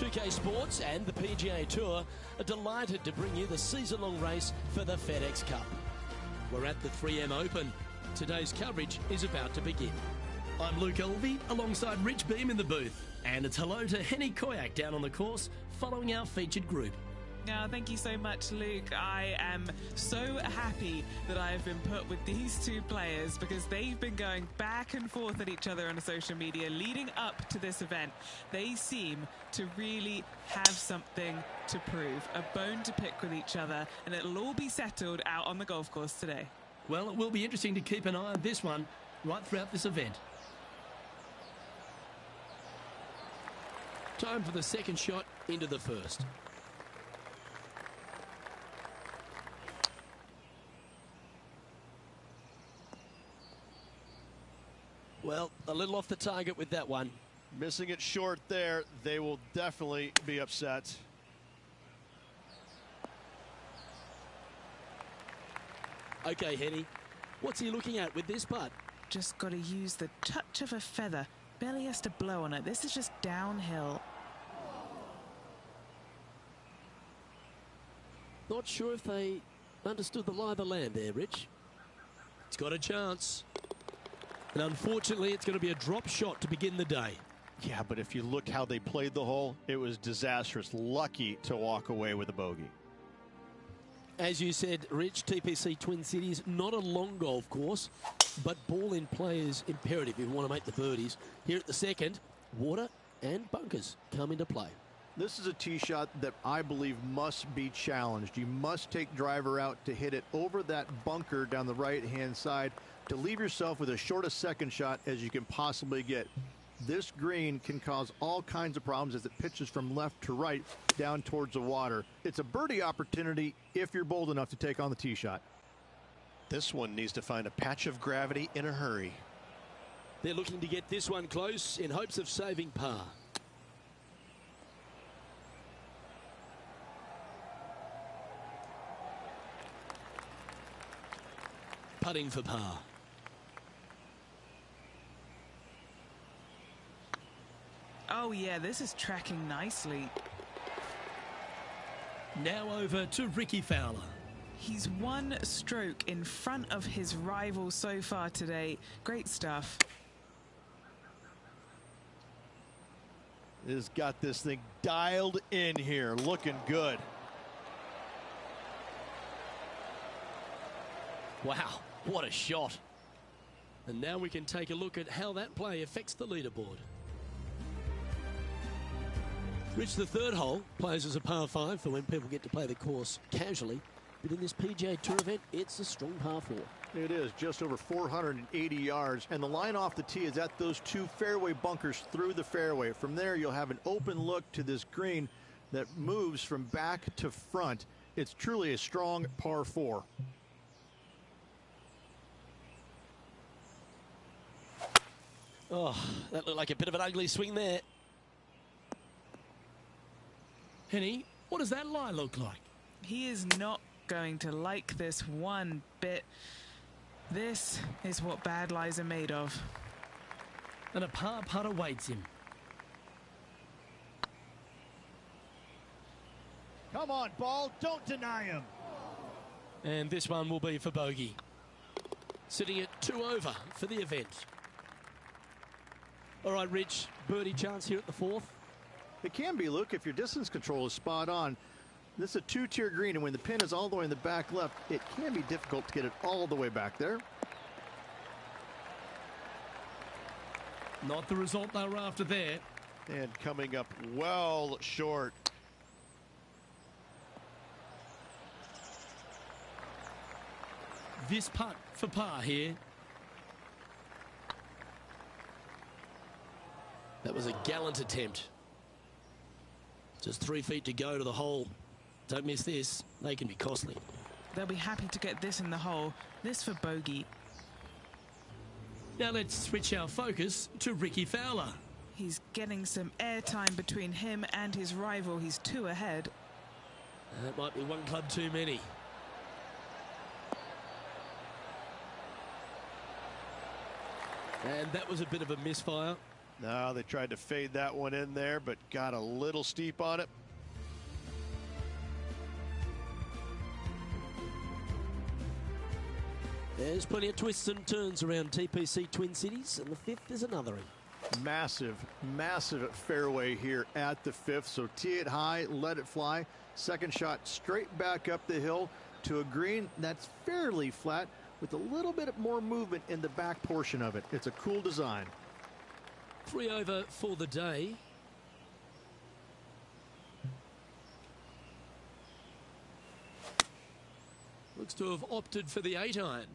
UK Sports and the PGA Tour are delighted to bring you the season-long race for the FedEx Cup. We're at the 3M Open. Today's coverage is about to begin. I'm Luke Elvey alongside Rich Beam in the booth. And it's hello to Henny Koyak down on the course following our featured group. Now, thank you so much, Luke. I am so happy that I have been put with these two players because they've been going back and forth at each other on social media leading up to this event. They seem to really have something to prove, a bone to pick with each other, and it'll all be settled out on the golf course today. Well, it will be interesting to keep an eye on this one right throughout this event. Time for the second shot into the first. Well, a little off the target with that one. Missing it short there. They will definitely be upset. Okay, Henny, what's he looking at with this putt? Just got to use the touch of a feather. Barely has to blow on it. This is just downhill. Not sure if they understood the lie of the land there, Rich. It's got a chance. And unfortunately, it's going to be a drop shot to begin the day. Yeah, but if you look how they played the hole, it was disastrous. Lucky to walk away with a bogey. As you said, Rich, TPC Twin Cities, not a long golf course, but ball in play is imperative if you want to make the birdies. Here at the second, water and bunkers come into play. This is a tee shot that I believe must be challenged. You must take driver out to hit it over that bunker down the right-hand side to leave yourself with as short a second shot as you can possibly get. This green can cause all kinds of problems as it pitches from left to right down towards the water. It's a birdie opportunity if you're bold enough to take on the tee shot. This one needs to find a patch of gravity in a hurry. They're looking to get this one close in hopes of saving par. Putting for par. Oh yeah, this is tracking nicely. Now over to Ricky Fowler. He's one stroke in front of his rival so far today. Great stuff. Has got this thing dialed in here, looking good. Wow, what a shot. And now we can take a look at how that play affects the leaderboard. Rich, the third hole plays as a par 5 for when people get to play the course casually. But in this PGA Tour event, it's a strong par 4. It is just over 480 yards. And the line off the tee is at those two fairway bunkers through the fairway. From there, you'll have an open look to this green that moves from back to front. It's truly a strong par 4. Oh, that looked like a bit of an ugly swing there. Henny, what does that lie look like? He is not going to like this one bit. This is what bad lies are made of. And a par putt awaits him. Come on, ball. Don't deny him. And this one will be for bogey. Sitting at 2 over for the event. All right, Rich, birdie chance here at the fourth. It can be, Luke, if your distance control is spot on. This is a two-tier green, and when the pin is all the way in the back left, it can be difficult to get it all the way back there. Not the result they were after there. And coming up well short. This putt for par here. That was a gallant attempt. Just 3 feet to go to the hole. Don't miss this. They can be costly. They'll be happy to get this in the hole. This for bogey. Now let's switch our focus to Ricky Fowler. He's getting some airtime between him and his rival. He's 2 ahead. That might be one club too many. And that was a bit of a misfire. No, they tried to fade that one in there, but got a little steep on it. There's plenty of twists and turns around TPC Twin Cities, and the fifth is another. Massive, massive fairway here at the fifth. So tee it high, let it fly. Second shot straight back up the hill to a green that's fairly flat with a little bit more movement in the back portion of it. It's a cool design. 3 over for the day. Looks to have opted for the 8-iron.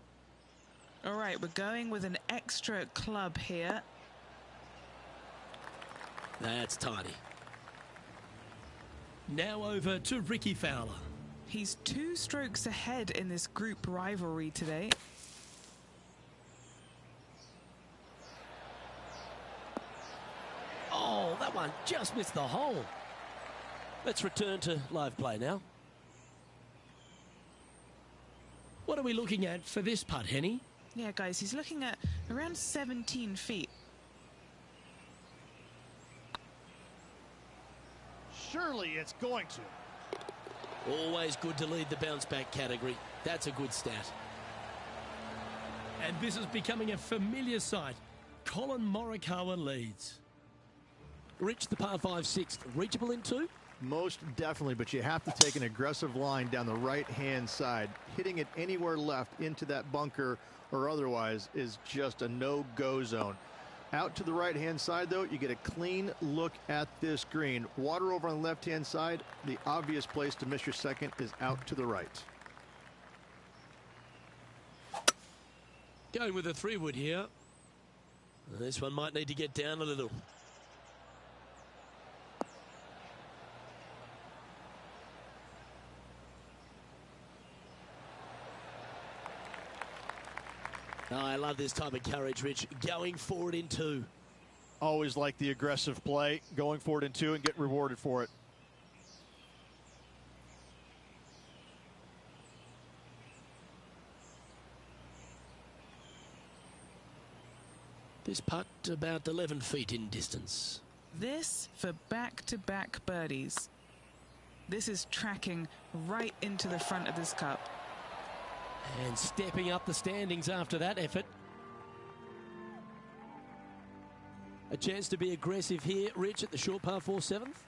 All right, we're going with an extra club here. That's tidy. Now over to Ricky Fowler. He's 2 strokes ahead in this group rivalry today. Oh, that one just missed the hole. Let's return to live play now. What are we looking at for this putt, Henny? Yeah, guys, he's looking at around 17 feet. Surely it's going to. Always good to lead the bounce back category. That's a good stat. And this is becoming a familiar sight. Colin Morikawa leads. Rich, the par 5 sixth, reachable in 2? Most definitely, but you have to take an aggressive line down the right-hand side. Hitting it anywhere left into that bunker or otherwise is just a no-go zone. Out to the right-hand side, though, you get a clean look at this green. Water over on the left-hand side. The obvious place to miss your second is out to the right. Going with a 3-wood here. This one might need to get down a little. Oh, I love this type of courage, Rich. Going forward in 2. Always like the aggressive play, going forward in 2 and get rewarded for it. This putt about 11 feet in distance. This for back-to-back birdies. This is tracking right into the front of this cup. And stepping up the standings after that effort. A chance to be aggressive here, Rich, at the short par 4 seventh.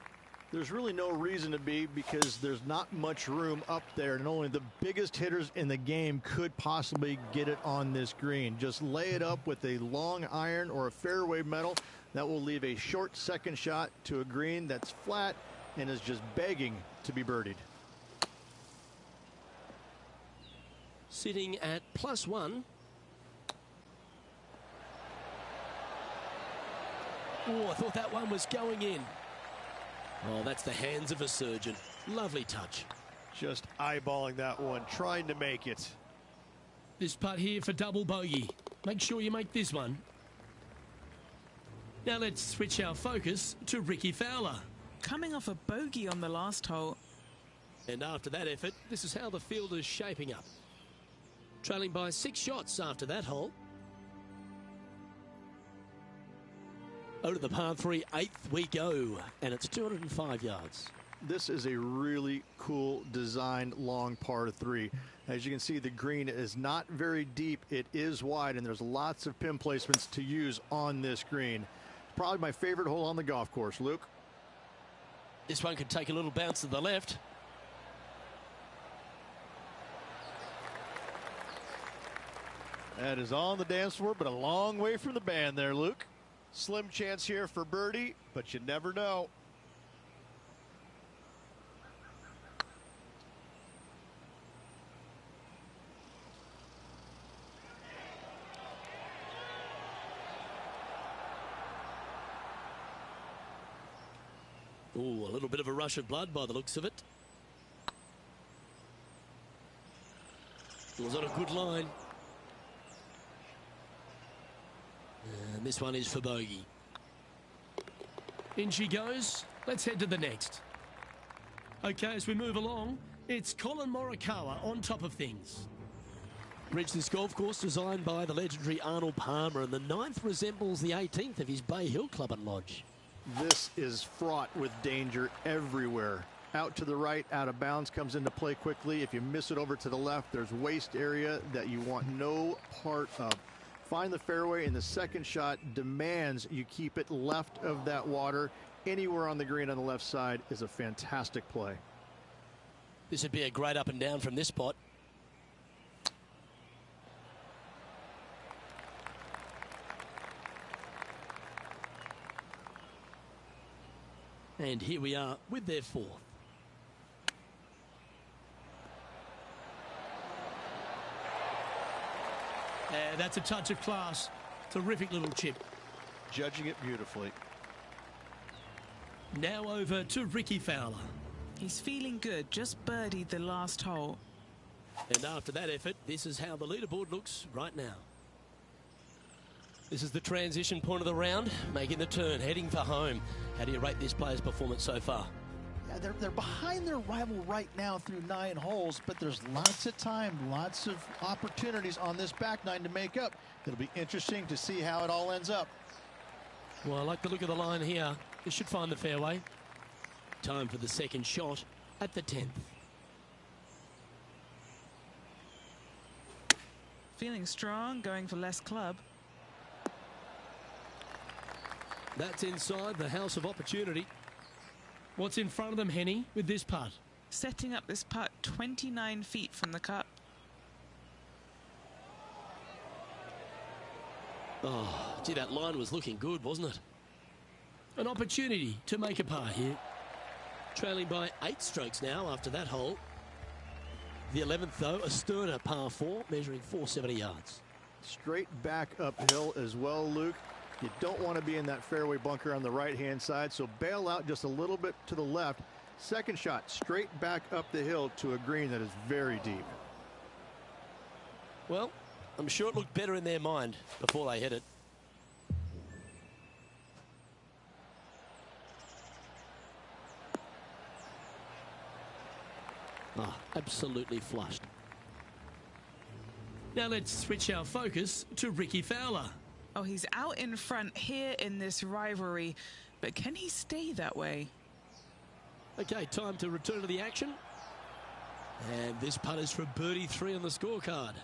There's really no reason to be because there's not much room up there, and only the biggest hitters in the game could possibly get it on this green. Just lay it up with a long iron or a fairway metal. That will leave a short second shot to a green that's flat and is just begging to be birdied. Sitting at +1. Oh, I thought that one was going in. Oh, that's the hands of a surgeon. Lovely touch. Just eyeballing that one, trying to make it. This putt here for double bogey. Make sure you make this one. Now let's switch our focus to Ricky Fowler. Coming off a bogey on the last hole. And after that effort, this is how the field is shaping up. Trailing by 6 shots after that hole. Over to the par 3 8th we go, and it's 205 yards. This is a really cool design long par 3. As you can see, the green is not very deep. It is wide, and there's lots of pin placements to use on this green. Probably my favorite hole on the golf course, Luke. This one could take a little bounce to the left. That is on the dance floor, but a long way from the band there, Luke. Slim chance here for birdie, but you never know. Ooh, a little bit of a rush of blood by the looks of it. It was on a good line. And this one is for bogey. In she goes. Let's head to the next. Okay, as we move along, it's Colin Morikawa on top of things. Rich, this golf course designed by the legendary Arnold Palmer, and the 9th resembles the 18th of his Bay Hill Club and Lodge. This is fraught with danger everywhere. out to the right, out of bounds, comes into play quickly. If you miss it over to the left, there's waste area that you want no part of. Find the fairway, and the second shot demands you keep it left of that water. Anywhere on the green on the left side is a fantastic play. This would be a great up and down from this spot. And here we are with their fourth. That's a touch of class. Terrific little chip. Judging it beautifully. Now over to Ricky Fowler. He's feeling good, just birdied the last hole. And after that effort, this is how the leaderboard looks right now. This is the transition point of the round, making the turn, heading for home. How do you rate this player's performance so far? Yeah, they're behind their rival right now through 9 holes, but there's lots of time, lots of opportunities on this back 9 to make up. It'll be interesting to see how it all ends up. Well, I like the look of the line here. This should find the fairway. Time for the second shot at the 10th. Feeling strong, going for less club. That's inside the house of opportunity. What's in front of them, Henny, with this putt? Setting up this putt 29 feet from the cup. Oh, gee, that line was looking good, wasn't it? An opportunity to make a par here. Trailing by 8 strokes now after that hole. The 11th, though, a sterner par 4, measuring 470 yards. Straight back uphill as well, Luke. You don't want to be in that fairway bunker on the right-hand side, so bail out just a little bit to the left. Second shot, straight back up the hill to a green that is very deep. Well, I'm sure it looked better in their mind before they hit it. Ah, absolutely flushed. Now let's switch our focus to Ricky Fowler. Oh, he's out in front here in this rivalry, but can he stay that way? Okay, time to return to the action. And this putt is for birdie 3 on the scorecard.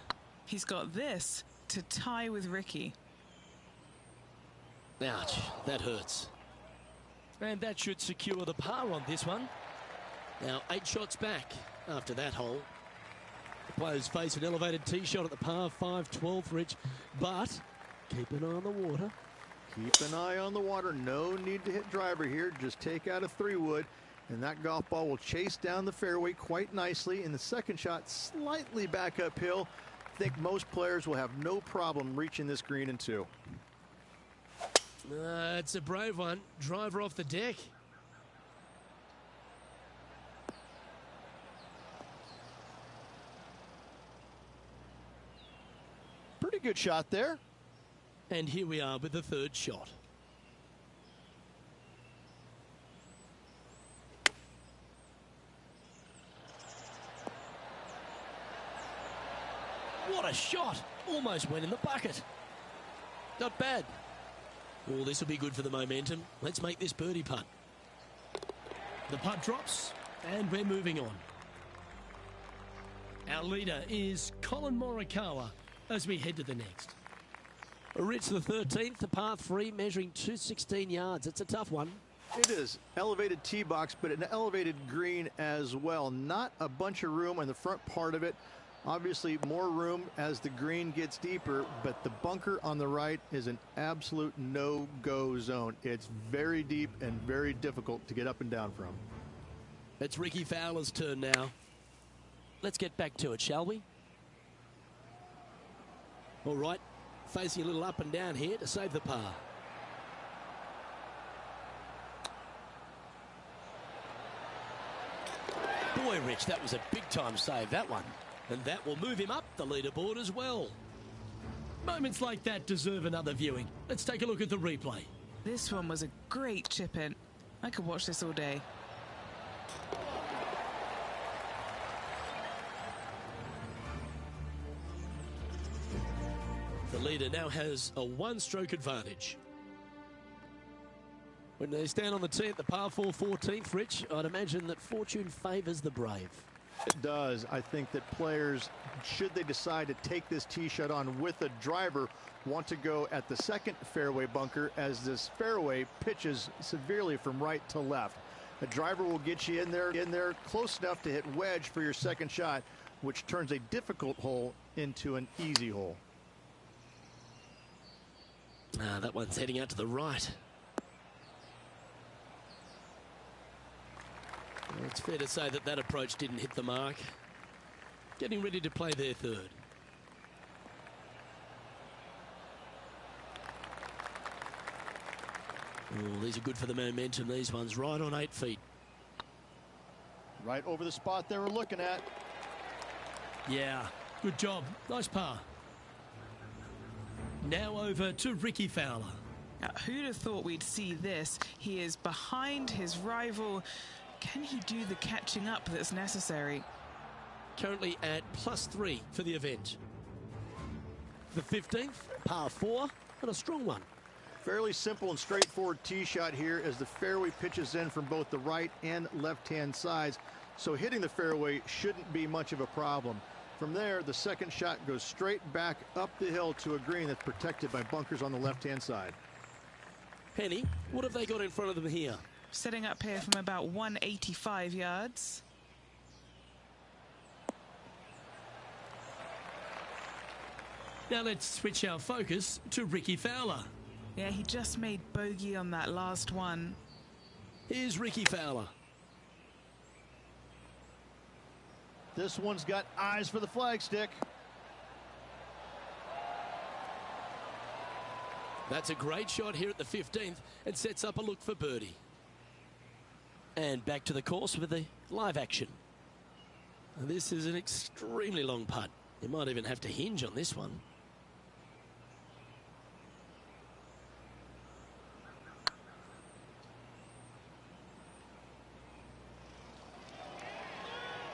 He's got this to tie with Ricky. Ouch, that hurts. And that should secure the par on this one. Now 8 shots back after that hole. The players face an elevated tee shot at the par 5 12th ridge, but keep an eye on the water. Keep an eye on the water. No need to hit driver here. Just take out a 3-wood, and that golf ball will chase down the fairway quite nicely. In the second shot, slightly back uphill. I think most players will have no problem reaching this green in 2. It's a brave one. Driver off the deck. Pretty good shot there. And here we are with the third shot. What a shot! Almost went in the bucket. Not bad. Oh, this will be good for the momentum. Let's make this birdie putt. The putt drops, and we're moving on. Our leader is Colin Morikawa as we head to the next. Rich, the 13th, the par 3, measuring 216 yards. It's a tough one. It is. Elevated tee box, but an elevated green as well. Not a bunch of room on the front part of it. Obviously, more room as the green gets deeper, but the bunker on the right is an absolute no-go zone. It's very deep and very difficult to get up and down from. It's Ricky Fowler's turn now. Let's get back to it, shall we? All right. Facing a little up and down here to save the par. Boy, Rich, that was a big-time save, that one. And that will move him up the leaderboard as well. Moments like that deserve another viewing. Let's take a look at the replay. This one was a great chip in. I could watch this all day. The leader now has a 1-stroke advantage. When they stand on the tee at the par 4 14th, Rich, I'd imagine that fortune favours the brave. It does. I think that players, should they decide to take this tee shot on with a driver, want to go at the second fairway bunker, as this fairway pitches severely from right to left. A driver will get you in there close enough to hit wedge for your second shot, which turns a difficult hole into an easy hole. That one's heading out to the right. Well, it's fair to say that that approach didn't hit the mark. Getting ready to play their third. Oh, these are good for the momentum. These ones right on 8 feet. Right over the spot they were looking at. Yeah, good job. Nice par. Now over to Ricky Fowler. Now, who'd have thought we'd see this? He is behind his rival. Can he do the catching up that's necessary? Currently at +3 for the event. The 15th, par 4, and a strong one. Fairly simple and straightforward tee shot here, as the fairway pitches in from both the right and left-hand sides, so hitting the fairway shouldn't be much of a problem. From there, the second shot goes straight back up the hill to a green that's protected by bunkers on the left-hand side. Penny, what have they got in front of them here? Setting up here from about 185 yards. Now let's switch our focus to Ricky Fowler. Yeah, he just made bogey on that last one. Here's Ricky Fowler. This one's got eyes for the flagstick. That's a great shot here at the 15th and sets up a look for birdie. And back to the course with the live action. This is an extremely long putt. You might even have to hinge on this one.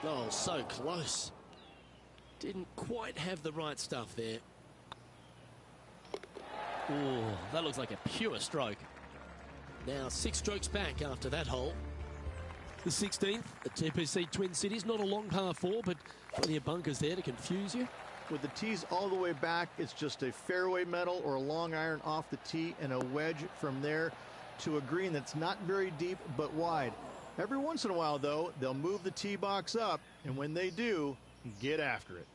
Oh, so close. Didn't quite have the right stuff there. Oh, that looks like a pure stroke. Now 6 strokes back after that hole. The 16th, the TPC Twin Cities, not a long par 4, but plenty of bunkers there to confuse you. With the tees all the way back, it's just a fairway metal or a long iron off the tee and a wedge from there to a green that's not very deep but wide. Every once in a while, though, they'll move the tee box up, and when they do, get after it.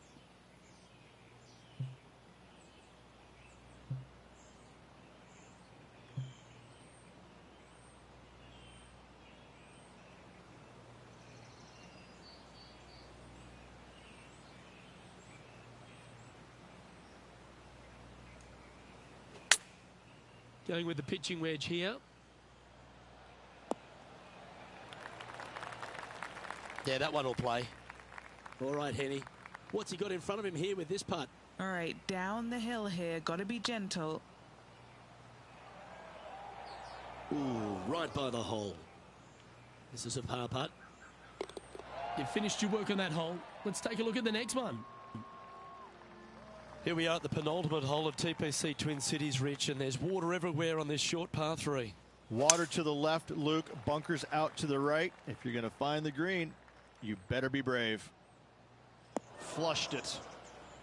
Going with the pitching wedge here. Yeah, that one will play. All right, Henny. What's he got in front of him here with this putt? All right, down the hill here. Got to be gentle. Ooh, right by the hole. This is a par putt. You've finished your work on that hole. Let's take a look at the next one. Here we are at the penultimate hole of TPC Twin Cities, Rich, and there's water everywhere on this short par 3. Water to the left, Luke. Bunkers out to the right. If you're going to find the green, you better be brave. Flushed it.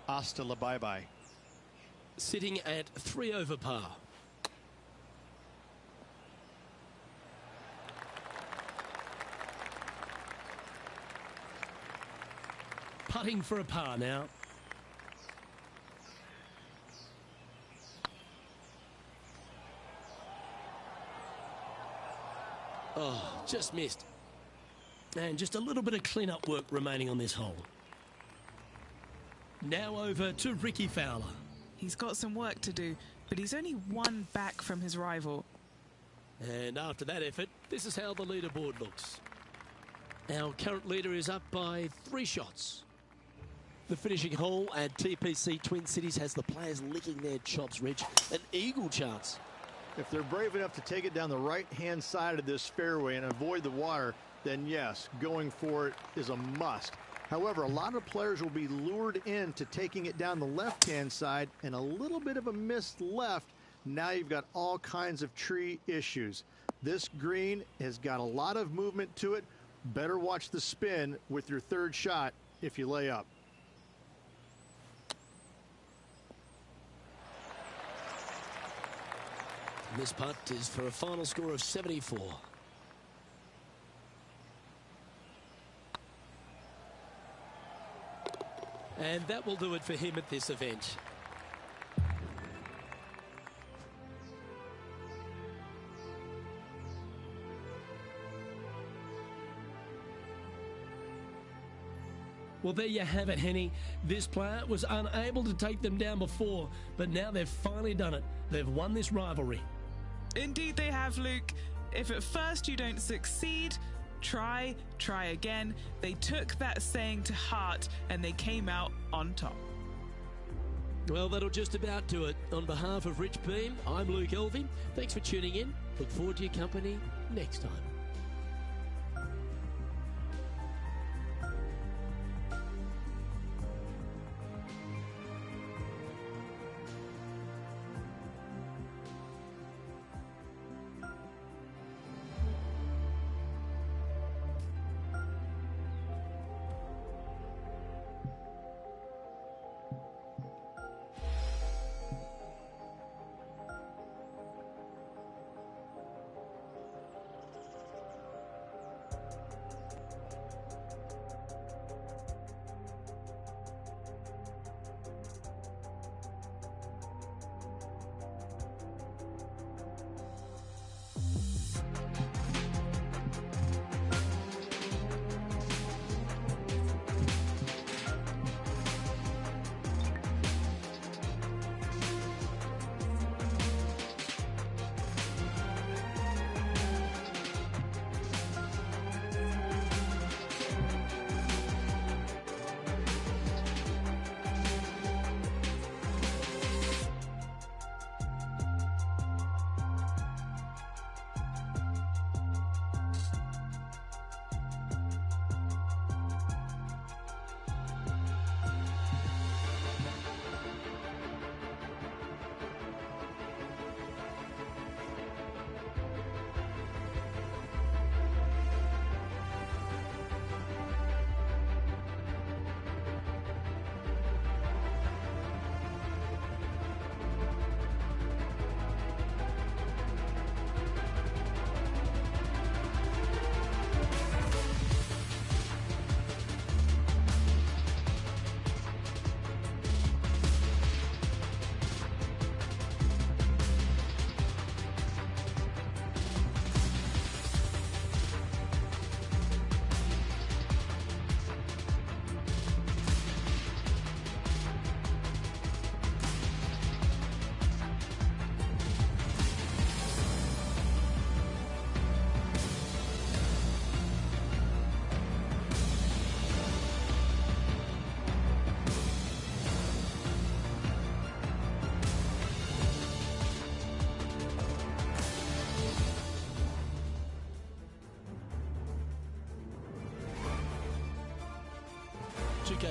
Hasta la bye-bye. Sitting at 3 over par. Putting for a par now. Oh, just missed. And just a little bit of clean-up work remaining on this hole. Now over to Ricky Fowler. He's got some work to do, but he's only one back from his rival. And after that effort, this is how the leaderboard looks. Our current leader is up by 3 shots. The finishing hole at TPC Twin Cities has the players licking their chops, Rich. An eagle chance. If they're brave enough to take it down the right-hand side of this fairway and avoid the water, then yes, going for it is a must. However, a lot of players will be lured into taking it down the left-hand side, and a little bit of a missed left. Now you've got all kinds of tree issues. This green has got a lot of movement to it. Better watch the spin with your third shot if you lay up. This putt is for a final score of 74. And that will do it for him at this event. Well, there you have it, Henny. This player was unable to take them down before, but now they've finally done it. They've won this rivalry. Indeed they have, Luke. If at first you don't succeed, try again. They took that saying to heart and they came out on top. Well, that'll just about do it. On behalf of Rich Beam, I'm Luke Elvey. Thanks for tuning in. Look forward to your company next time.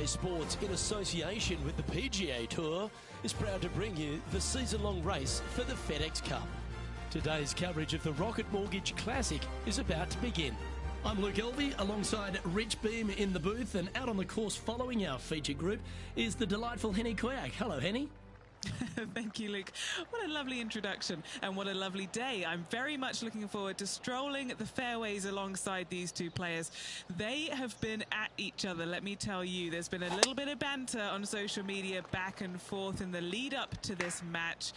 PGA Sports, in association with the PGA Tour, is proud to bring you the season-long race for the FedEx Cup. Today's coverage of the Rocket Mortgage Classic is about to begin. I'm Luke Elvey, alongside Rich Beam in the booth, and out on the course following our feature group is the delightful Henny Koyak. Hello, Henny. Thank you, Luke. What a lovely introduction and what a lovely day. I'm very much looking forward to strolling the fairways alongside these two players. They have been at each other, let me tell you. There's been a little bit of banter on social media back and forth in the lead up to this match.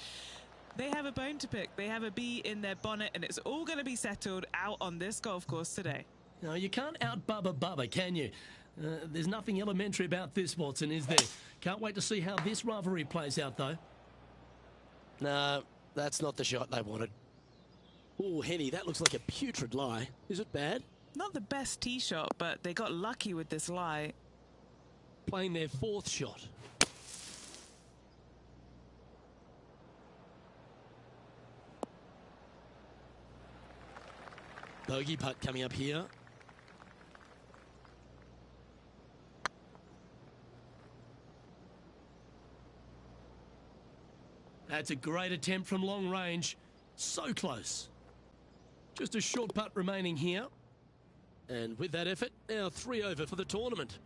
They have a bone to pick. They have a bee in their bonnet, and it's all going to be settled out on this golf course today. No, you can't out-Bubba, can you? There's nothing elementary about this, Watson, is there? Can't wait to see how this rivalry plays out, though. No, that's not the shot they wanted. Oh, Henny, that looks like a putrid lie. Is it bad? Not the best tee shot, but they got lucky with this lie. Playing their fourth shot. Bogey putt coming up here. That's a great attempt from long range. So close. Just a short putt remaining here. And with that effort, now 3 over for the tournament.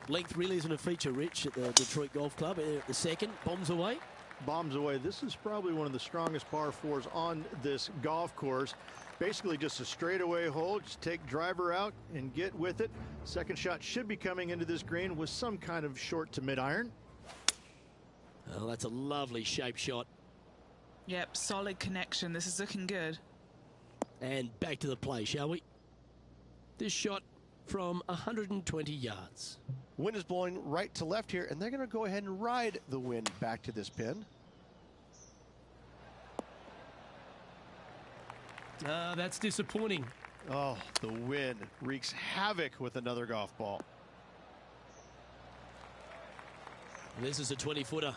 Length really isn't a feature, Rich, at the Detroit Golf Club. At the second, bombs away. Bombs away. This is probably one of the strongest par fours on this golf course. Basically just a straightaway hole. Just take driver out and get with it. Second shot should be coming into this green with some kind of short to mid iron. Oh, that's a lovely shape shot. Yep, solid connection. This is looking good. And back to the play, shall we? This shot from 120 yards. Wind is blowing right to left here, and they're going to go ahead and ride the wind back to this pin. That's disappointing. Oh, the wind wreaks havoc with another golf ball. And this is a 20-footer.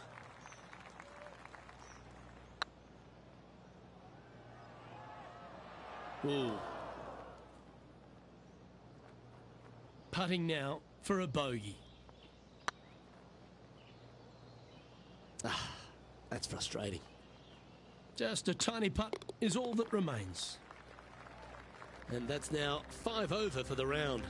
Ooh. Putting now for a bogey. That's frustrating. Just a tiny putt is all that remains. And that's now 5 over for the round.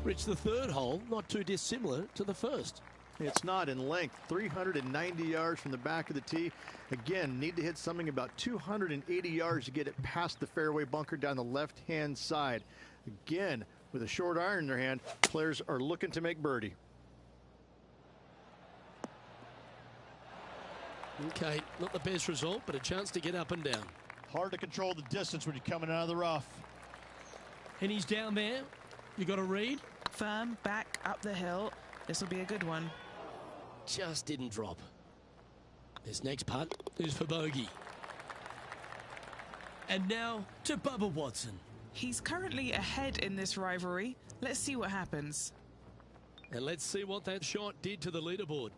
Rich, the third hole, not too dissimilar to the first. It's not in length, 390 yards from the back of the tee. Again, need to hit something about 280 yards to get it past the fairway bunker down the left-hand side. Again, with a short iron in their hand, players are looking to make birdie. Okay, not the best result, but a chance to get up and down. Hard to control the distance when you're coming out of the rough. And he's down there. You got a read? Firm, back, up the hill. This will be a good one. Just didn't drop. This next putt is for bogey. And now to Bubba Watson. He's currently ahead in this rivalry. Let's see what happens. And let's see what that shot did to the leaderboard.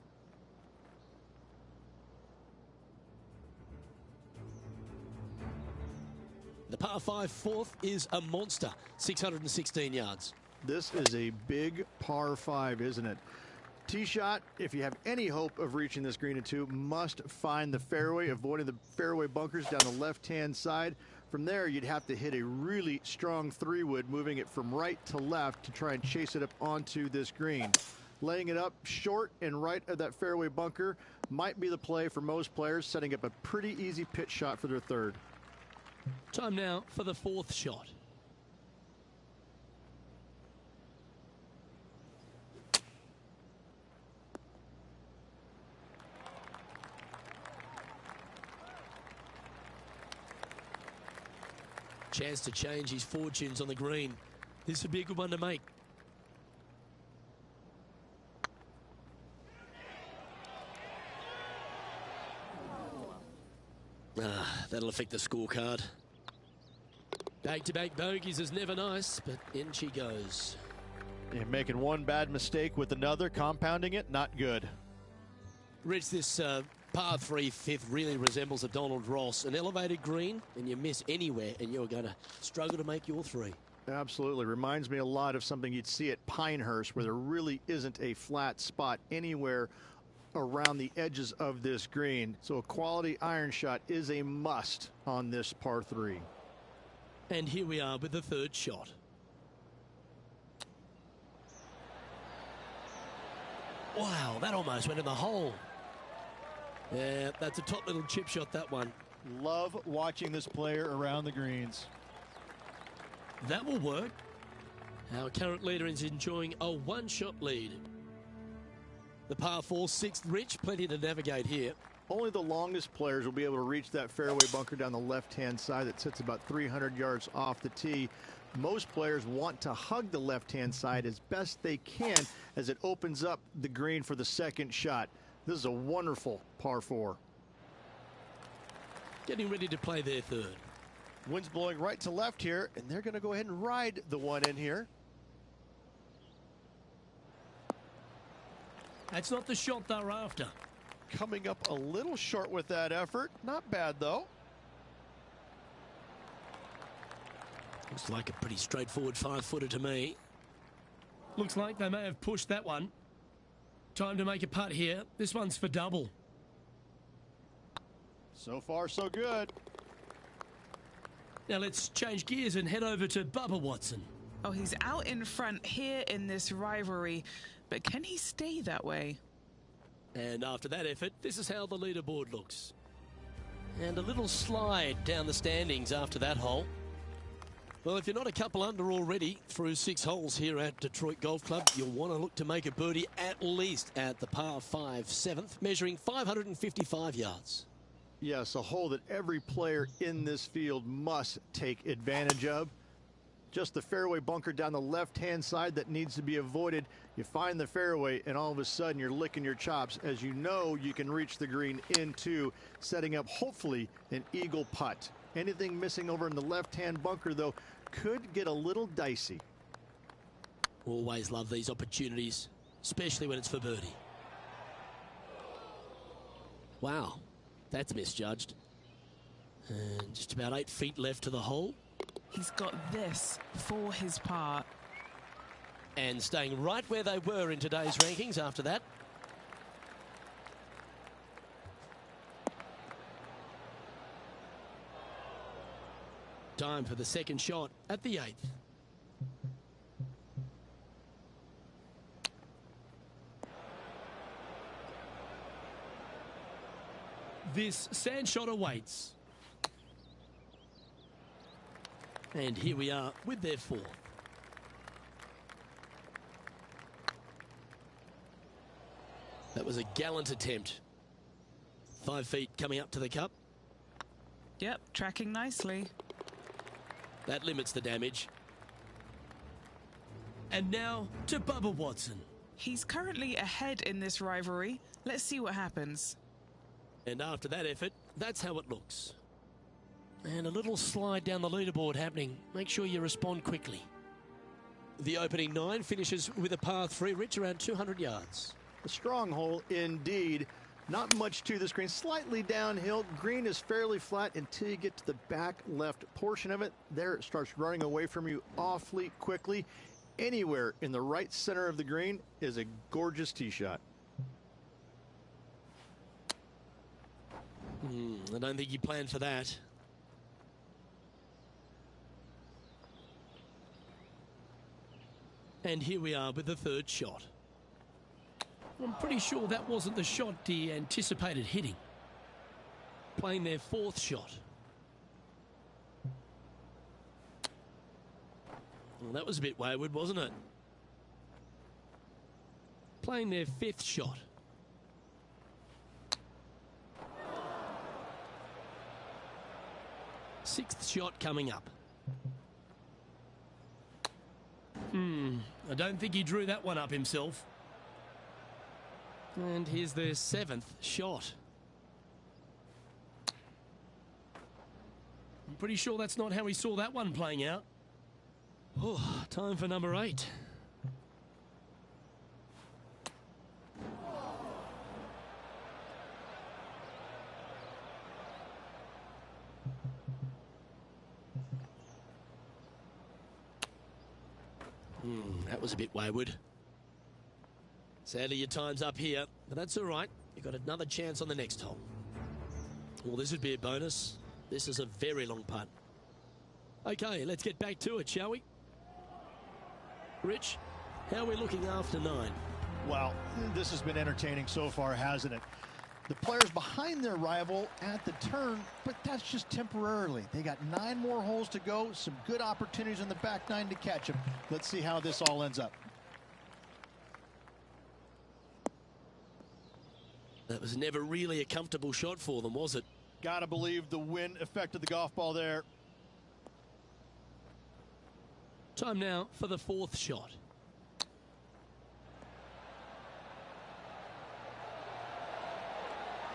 The par 5 fourth is a monster, 616 yards. This is a big par 5, isn't it? Tee shot, if you have any hope of reaching this green in 2, must find the fairway, avoiding the fairway bunkers down the left-hand side. From there, you'd have to hit a really strong 3-wood, moving it from right to left to try and chase it up onto this green. Laying it up short and right of that fairway bunker might be the play for most players, setting up a pretty easy pitch shot for their third. Time now for the fourth shot. Chance to change his fortunes on the green. This would be a good one to make. That'll affect the scorecard. Back-to-back bogeys is never nice, but in she goes. You're making one bad mistake with another, compounding it, not good. Rich, this par 3 fifth really resembles a Donald Ross, an elevated green, and you miss anywhere, and you're going to struggle to make your 3. Absolutely. Reminds me a lot of something you'd see at Pinehurst, where there really isn't a flat spot anywhere around the edges of this green. So a quality iron shot is a must on this par 3. And here we are with the third shot. Wow, that almost went in the hole. Yeah, that's a top little chip shot, that one. Love watching this player around the greens. That will work. Our current leader is enjoying a one-shot lead. The par 4 sixth, Rich, plenty to navigate here. Only the longest players will be able to reach that fairway bunker down the left-hand side that sits about 300 yards off the tee. Most players want to hug the left-hand side as best they can as it opens up the green for the second shot. This is a wonderful par 4. Getting ready to play their third. Wind's blowing right to left here, and they're going to go ahead and ride the one in here. That's not the shot they're after. Coming up a little short with that effort. Not bad, though. Looks like a pretty straightforward 5-footer to me. Looks like they may have pushed that one. Time to make a putt here. This one's for double. So far, so good. Now let's change gears and head over to Bubba Watson. Oh, he's out in front here in this rivalry, but can he stay that way? And after that effort, this is how the leaderboard looks. And a little slide down the standings after that hole. Well, if you're not a couple under already through 6 holes here at Detroit Golf Club, you'll want to look to make a birdie at least at the par 5 7th, measuring 555 yards. Yes, a hole that every player in this field must take advantage of. Just the fairway bunker down the left-hand side that needs to be avoided. You find the fairway, and all of a sudden you're licking your chops as you know you can reach the green into setting up, hopefully, an eagle putt. Anything missing over in the left-hand bunker, though, could get a little dicey. Always love these opportunities, especially when it's for birdie. Wow, that's misjudged. And just about 8 feet left to the hole. He's got this for his part. And staying right where they were in today's rankings after that. Time for the second shot at the 8th. This sand shot awaits. And here we are with their 4th. That was a gallant attempt. 5 feet coming up to the cup. Yep, tracking nicely. That limits the damage. And now to Bubba Watson. He's currently ahead in this rivalry. Let's see what happens. And after that effort, that's how it looks. And a little slide down the leaderboard happening. Make sure you respond quickly. The opening 9 finishes with a par 3, Rich, around 200 yards. A strong hole indeed. Not much to this green. Slightly downhill. Green is fairly flat until you get to the back left portion of it. There it starts running away from you awfully quickly. Anywhere in the right center of the green is a gorgeous tee shot. I don't think you planned for that. And here we are with the 3rd shot. I'm pretty sure that wasn't the shot he anticipated hitting. Playing their 4th shot. Well, that was a bit wayward, wasn't it? Playing their 5th shot. Sixth shot coming up. I don't think he drew that one up himself. And here's their 7th shot. I'm pretty sure that's not how he saw that one playing out. Oh, time for number 8. That was a bit wayward. Sadly, your time's up here, but that's all right. You've got another chance on the next hole. Well, this would be a bonus. This is a very long putt. Okay, let's get back to it, shall we? Rich, how are we looking after 9? Well, this has been entertaining so far, hasn't it? The players behind their rival at the turn, but that's just temporarily. They got 9 more holes to go, some good opportunities in the back 9 to catch them. Let's see how this all ends up. That was never really a comfortable shot for them, was it? Gotta believe the wind affected the golf ball there. Time now for the 4th shot.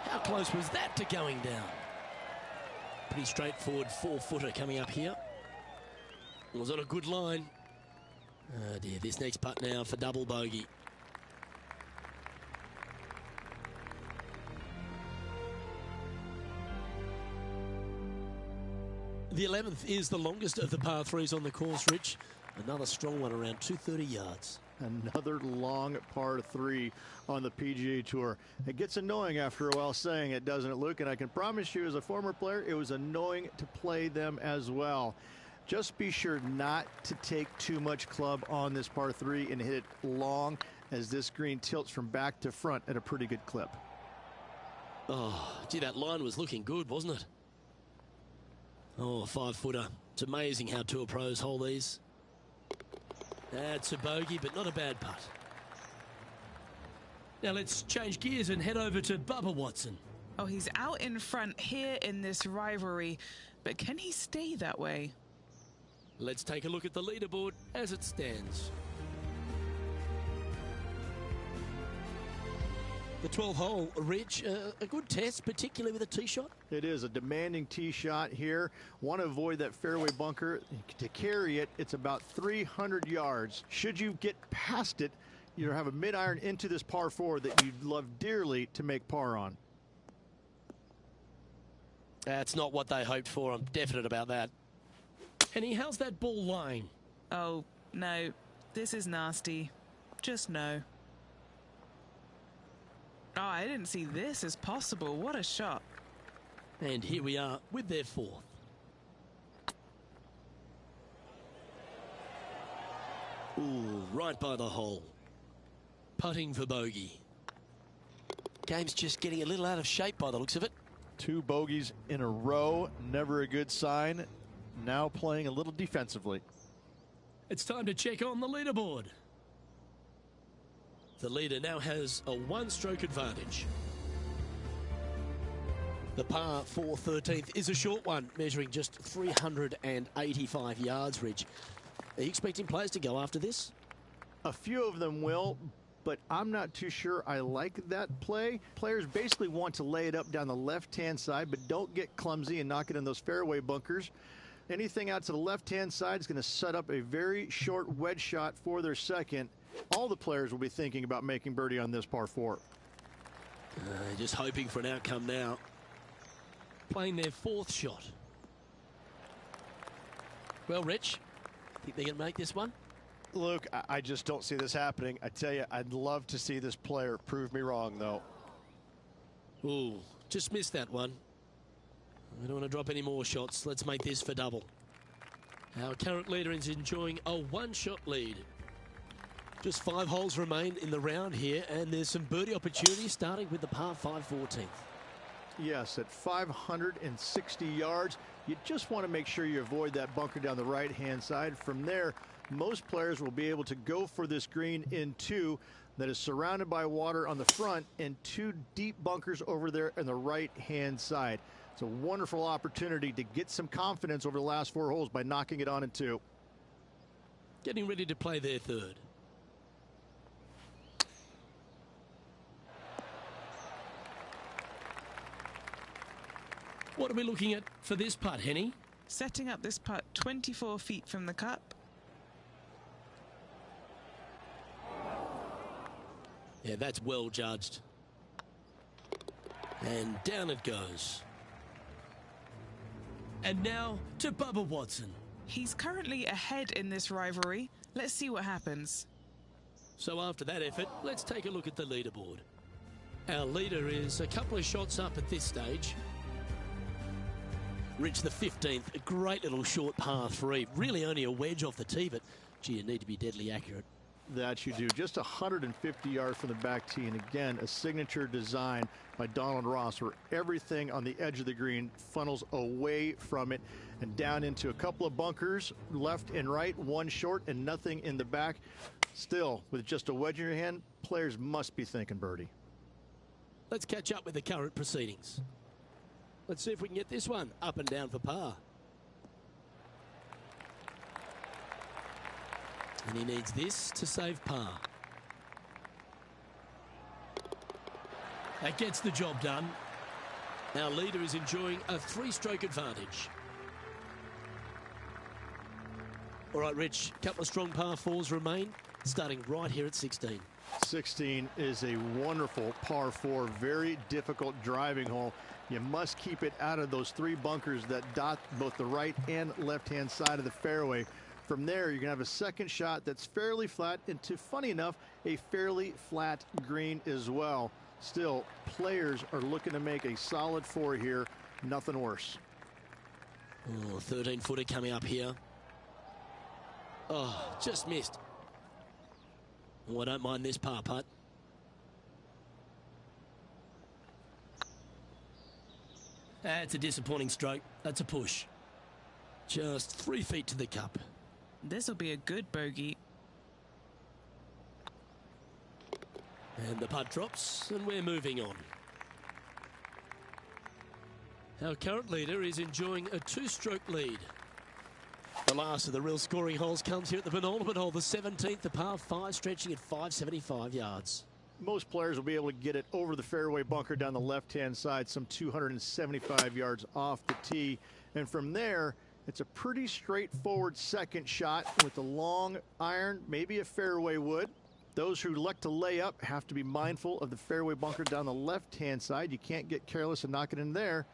How close was that to going down? Pretty straightforward 4-footer coming up here. It was on a good line. Oh dear, this next putt now for double bogey. The 11th is the longest of the par 3s on the course, Rich. Another strong one around 230 yards. Another long par 3 on the PGA Tour. It gets annoying after a while saying it, doesn't it, Luke? And I can promise you, as a former player, it was annoying to play them as well. Just be sure not to take too much club on this par 3 and hit it long, as this green tilts from back to front at a pretty good clip. Oh, gee, that line was looking good, wasn't it? Oh, 5-footer. It's amazing how tour pros hold these. That's a bogey, but not a bad putt. Now let's change gears and head over to Bubba Watson. Oh, he's out in front here in this rivalry, but can he stay that way? Let's take a look at the leaderboard as it stands. The 12th hole, Rich, a good test, particularly with a tee shot. It is a demanding tee shot here. Want to avoid that fairway bunker. To carry it, it's about 300 yards. Should you get past it, you'll have a mid-iron into this par 4 that you'd love dearly to make par on. That's not what they hoped for. I'm definite about that. Henny, how's that ball lying? Oh, no. This is nasty. Just no. Oh, I didn't see this as possible. What a shot. And here we are with their 4th. Ooh, right by the hole. Putting for bogey. Game's just getting a little out of shape by the looks of it. 2 bogeys in a row, never a good sign. Now playing a little defensively. It's time to check on the leaderboard. The leader now has a 1-stroke advantage. The par 4 13th is a short one, measuring just 385 yards, Rich. Are you expecting players to go after this? A few of them will, but I'm not too sure I like that play. Players basically want to lay it up down the left-hand side, but don't get clumsy and knock it in those fairway bunkers. Anything out to the left-hand side is going to set up a very short wedge shot for their second. All the players will be thinking about making birdie on this par 4. Just hoping for an outcome now. Playing their 4th shot. Well, Rich, think they can make this one? Luke, I just don't see this happening. I tell you, I'd love to see this player prove me wrong, though. Ooh, just missed that one. We don't want to drop any more shots. Let's make this for double. Our current leader is enjoying a 1-shot lead. Just 5 holes remain in the round here, and there's some birdie opportunities starting with the par 5 14th. Yes, at 560 yards, you just want to make sure you avoid that bunker down the right-hand side. From there, most players will be able to go for this green in 2 that is surrounded by water on the front and 2 deep bunkers over there on the right-hand side. It's a wonderful opportunity to get some confidence over the last 4 holes by knocking it on in 2. Getting ready to play their 3rd. What are we looking at for this putt, Henny? Setting up this putt 24 feet from the cup. Yeah, that's well judged. And down it goes. And now to Bubba Watson. He's currently ahead in this rivalry. Let's see what happens. So after that effort, let's take a look at the leaderboard. Our leader is a couple of shots up at this stage. Rich, the 15th, a great little short par 3. Really only a wedge off the tee, but gee, you need to be deadly accurate. That you do. Just 150 yards from the back tee, and again, a signature design by Donald Ross, where everything on the edge of the green funnels away from it and down into a couple of bunkers, left and right, 1 short and nothing in the back. Still, with just a wedge in your hand, players must be thinking birdie. Let's catch up with the current proceedings. Let's see if we can get this one up and down for par. And he needs this to save par. That gets the job done. Our leader is enjoying a 3-stroke advantage. All right, Rich, a couple of strong par 4s remain, starting right here at 16. 16 is a wonderful par 4, very difficult driving hole. You must keep it out of those 3 bunkers that dot both the right and left-hand side of the fairway From there, you're going to have a second shot that's fairly flat into, funny enough, a fairly flat green as well. Still, players are looking to make a solid 4 here. Nothing worse. Oh, 13-footer coming up here. Oh, just missed. Oh, I don't mind this par putt. That's a disappointing stroke. That's a push. Just 3 feet to the cup. This will be a good bogey. And the putt drops, and we're moving on. Our current leader is enjoying a 2-stroke lead. The last of the real scoring holes comes here at the penultimate hole, the 17th, the par 5, stretching at 575 yards. Most players will be able to get it over the fairway bunker down the left-hand side, some 275 yards off the tee. And from there, it's a pretty straightforward second shot with a long iron, maybe a fairway wood. Those who like to lay up have to be mindful of the fairway bunker down the left-hand side. You can't get careless and knock it in there.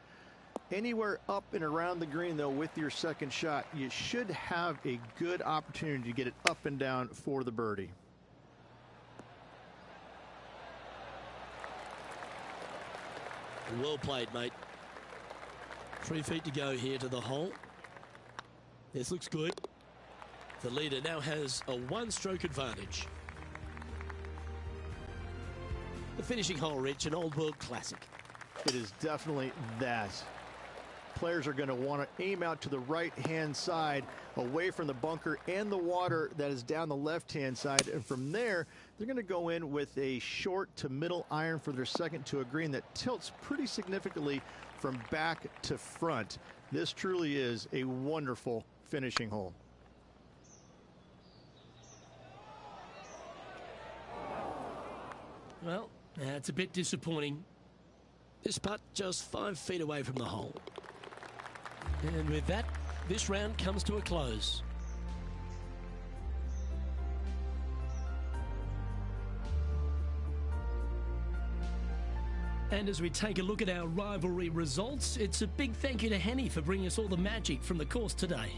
Anywhere up and around the green, though, with your second shot, you should have a good opportunity to get it up and down for the birdie. Well played, mate. 3 feet to go here to the hole. This looks good. The leader now has a 1-stroke advantage. The finishing hole, Rich, an old world classic. It is definitely that. Players are going to want to aim out to the right-hand side, away from the bunker and the water that is down the left-hand side. And from there, they're going to go in with a short to middle iron for their second to a green that tilts pretty significantly from back to front. This truly is a wonderful finishing hole. Well, that's a bit disappointing. This putt just 5 feet away from the hole. And with that, this round comes to a close. And as we take a look at our rivalry results, it's a big thank you to Henny for bringing us all the magic from the course today.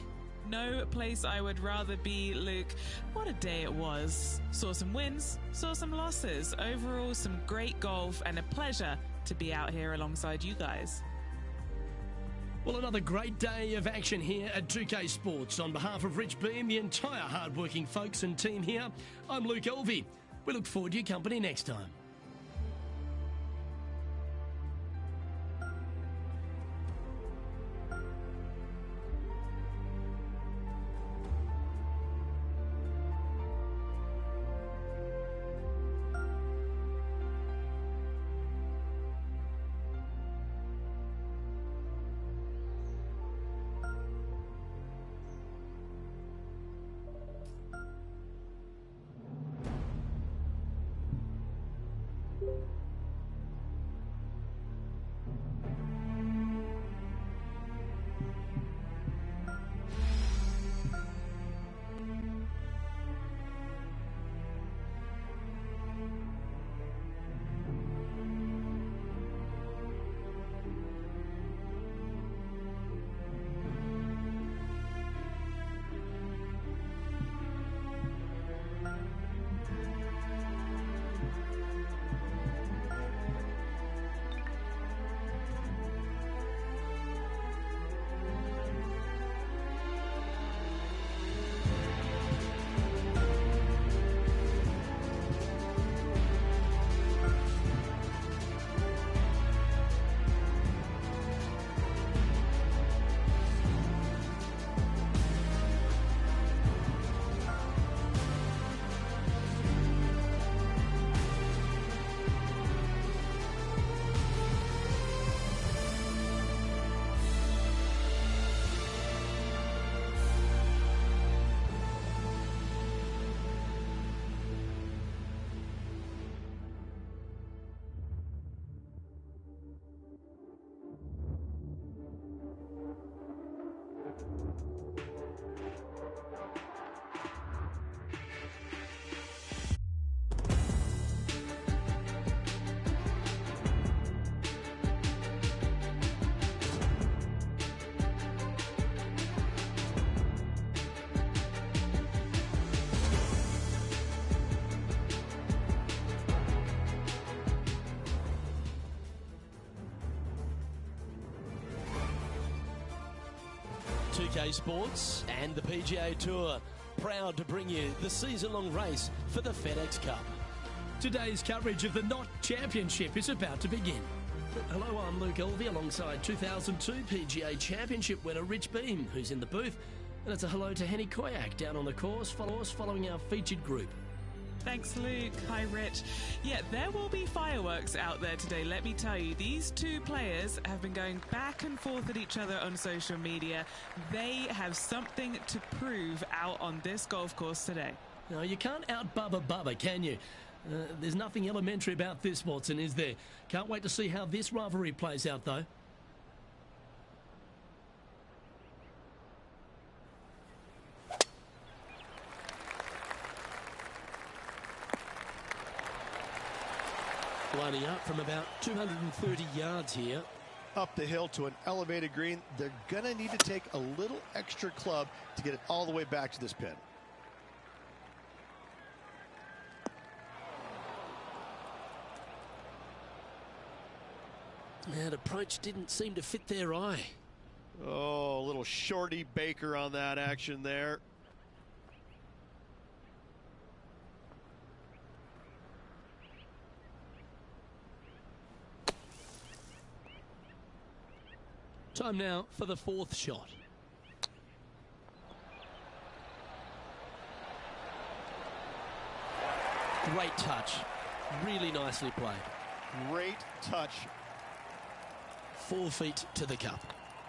No place I would rather be, Luke. What a day it was. Saw some wins, saw some losses. Overall, some great golf and a pleasure to be out here alongside you guys. Well, another great day of action here at 2K Sports. On behalf of Rich B and the entire hard-working folks and team here, I'm Luke Elvey. We look forward to your company next time. 2K Sports and the PGA Tour, proud to bring you the season-long race for the FedEx Cup. Today's coverage of the Knot Championship is about to begin. Hello, I'm Luke Elvey alongside 2002 PGA Championship winner Rich Beam, who's in the booth. And it's a hello to Henny Koyak down on the course. Follow us following our featured group. Thanks, Luke. Hi, Rich. Yeah, there will be fireworks out there today, let me tell you. These two players have been going back and forth at each other on social media. They have something to prove out on this golf course today. No, you can't out-Bubba Bubba, can you? There's nothing elementary about this, Watson, is there? Can't wait to see how this rivalry plays out, though. Lining up from about 230 yards here. Up the hill to an elevated green. They're going to need to take a little extra club to get it all the way back to this pin. That approach didn't seem to fit their eye. Oh, a little shorty Baker on that action there. Time now for the fourth shot. Great touch. Really nicely played. Great touch. 4 feet to the cup.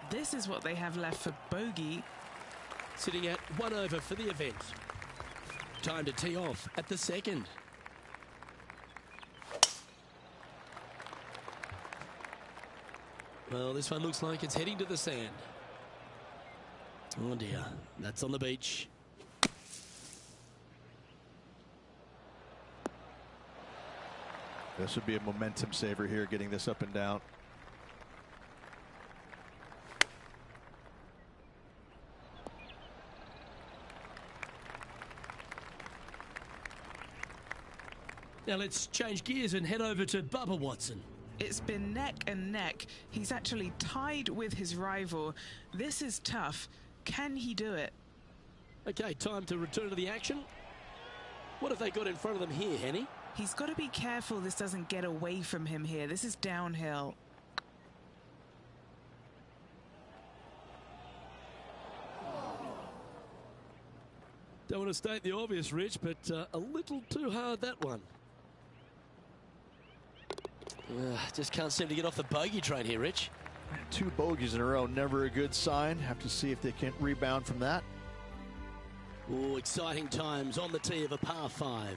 This is what they have left for bogey. Sitting at 1 over for the event. Time to tee off at the second. Well, this one looks like it's heading to the sand. Oh dear, that's on the beach. This would be a momentum saver here, getting this up and down. Now let's change gears and head over to Bubba Watson. It's been neck and neck. He's actually tied with his rival. This is tough. Can he do it? Okay, time to return to the action. What have they got in front of them here, Henny? He's got to be careful this doesn't get away from him here. This is downhill. Don't want to state the obvious, Rich, but a little too hard, that one. Just can't seem to get off the bogey train here, Rich. 2 bogeys in a row, never a good sign. Have to see if they can rebound from that. Oh, exciting times on the tee of a par 5.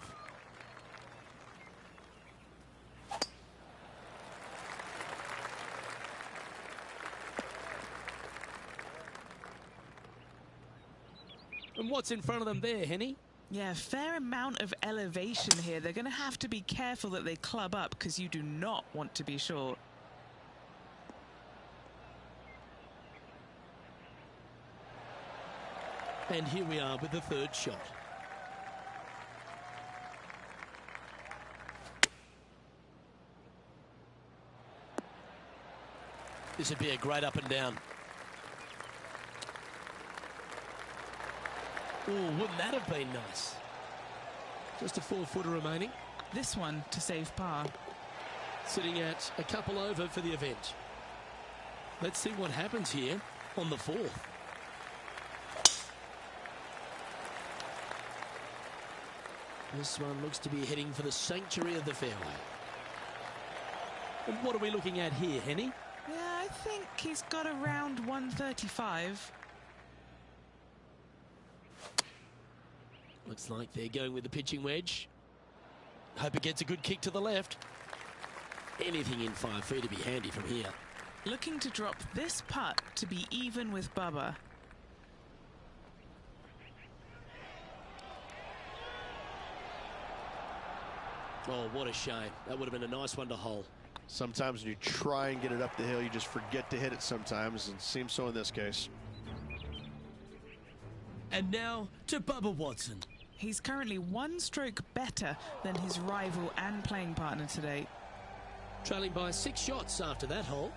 And what's in front of them there, Henny? Yeah, fair amount of elevation here. They're going to have to be careful that they club up because you do not want to be short. And here we are with the third shot. This would be a great up and down. Oh, wouldn't that have been nice? Just a 4-footer remaining. This one to save par. Sitting at a couple over for the event. Let's see what happens here on the 4th. This one looks to be heading for the sanctuary of the fairway. And what are we looking at here, Henny? Yeah, I think he's got around 135. Looks like they're going with the pitching wedge. Hope it gets a good kick to the left. Anything in 5 feet to be handy from here. Looking to drop this putt to be even with Bubba. Oh, what a shame. That would have been a nice one to hole. Sometimes when you try and get it up the hill, you just forget to hit it sometimes, and it seems so in this case. And now to Bubba Watson. He's currently 1 stroke better than his rival and playing partner today. Trailing by 6 shots after that hole.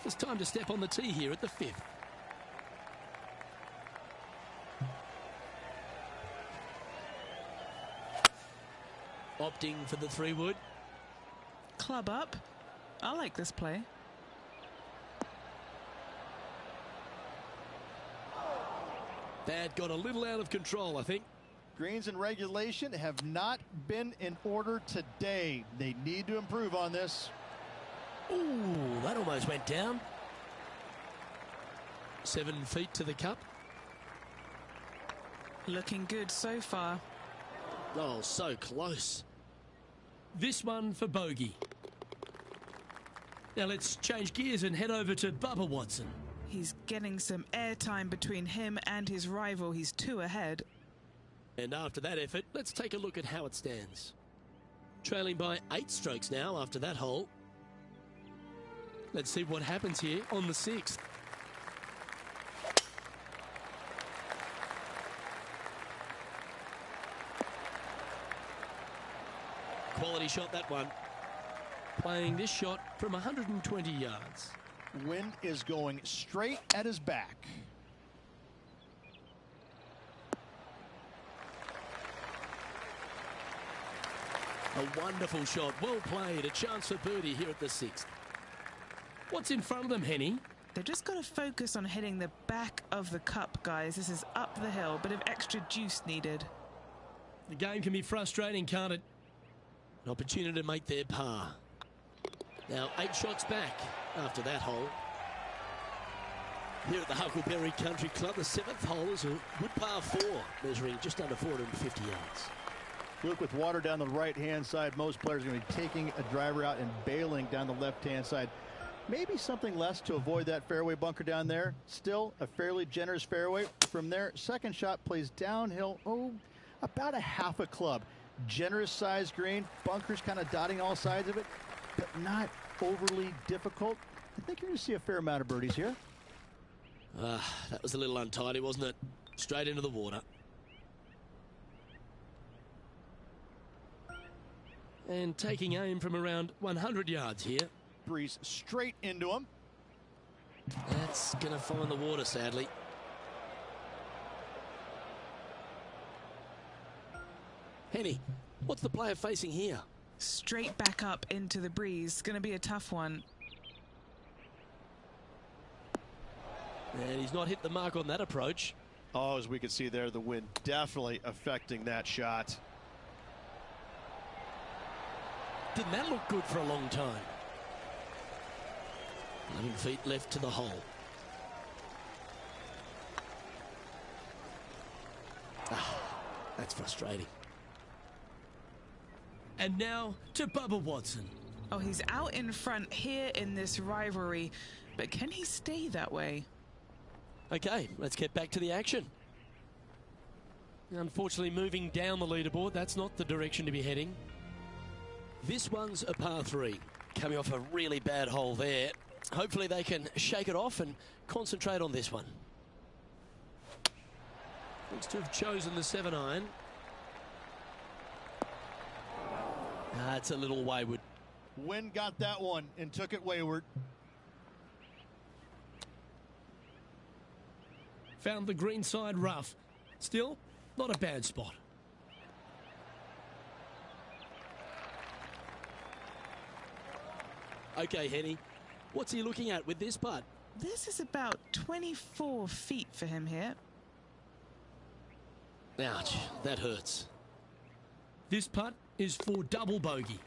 It's time to step on the tee here at the 5th. Opting for the 3-wood. Club up. I like this play. That got a little out of control, I think. Greens and regulation have not been in order today. They need to improve on this. Ooh, that almost went down. 7 feet to the cup. Looking good so far. Oh, so close. This one for bogey. Now let's change gears and head over to Bubba Watson. He's getting some airtime between him and his rival. He's 2 ahead. And after that effort, let's take a look at how it stands. Trailing by 8 strokes now after that hole. Let's see what happens here on the 6th. Quality shot, that one. Playing this shot from 120 yards. Wind is going straight at his back. A wonderful shot, well played, a chance for birdie here at the 6th. What's in front of them, Henny? They've just got to focus on hitting the back of the cup, guys. This is up the hill, bit of extra juice needed. The game can be frustrating, can't it? An opportunity to make their par. Now 8 shots back after that hole. Here at the Huckleberry Country Club, the 7th hole is a good par 4, measuring just under 450 yards. Luke, with water down the right-hand side, most players are going to be taking a driver out and bailing down the left-hand side. Maybe something less to avoid that fairway bunker down there. Still a fairly generous fairway. From there, second shot plays downhill, about a half a club. Generous sized green, bunkers kind of dotting all sides of it, but not overly difficult. I think you're going to see a fair amount of birdies here. That was a little untidy, wasn't it? Straight into the water. And taking aim from around 100 yards here. Breeze straight into him. That's going to find the water, sadly. Henny, what's the player facing here? Straight back up into the breeze. Going to be a tough one. And he's not hit the mark on that approach. Oh, as we can see there, the wind definitely affecting that shot. Didn't that look good for a long time? 11 feet left to the hole. That's frustrating. And now to Bubba Watson. Oh, he's out in front here in this rivalry, but can he stay that way? Okay, let's get back to the action. Unfortunately, moving down the leaderboard, that's not the direction to be heading. This one's a par 3. Coming off a really bad hole there. Hopefully they can shake it off and concentrate on this one. Looks to have chosen the 7-iron. It's a little wayward. Wind got that one and took it wayward. Found the green side rough. Still, not a bad spot. Okay, Henny, what's he looking at with this putt? This is about 24 feet for him here. Ouch, that hurts. This putt is for double bogey.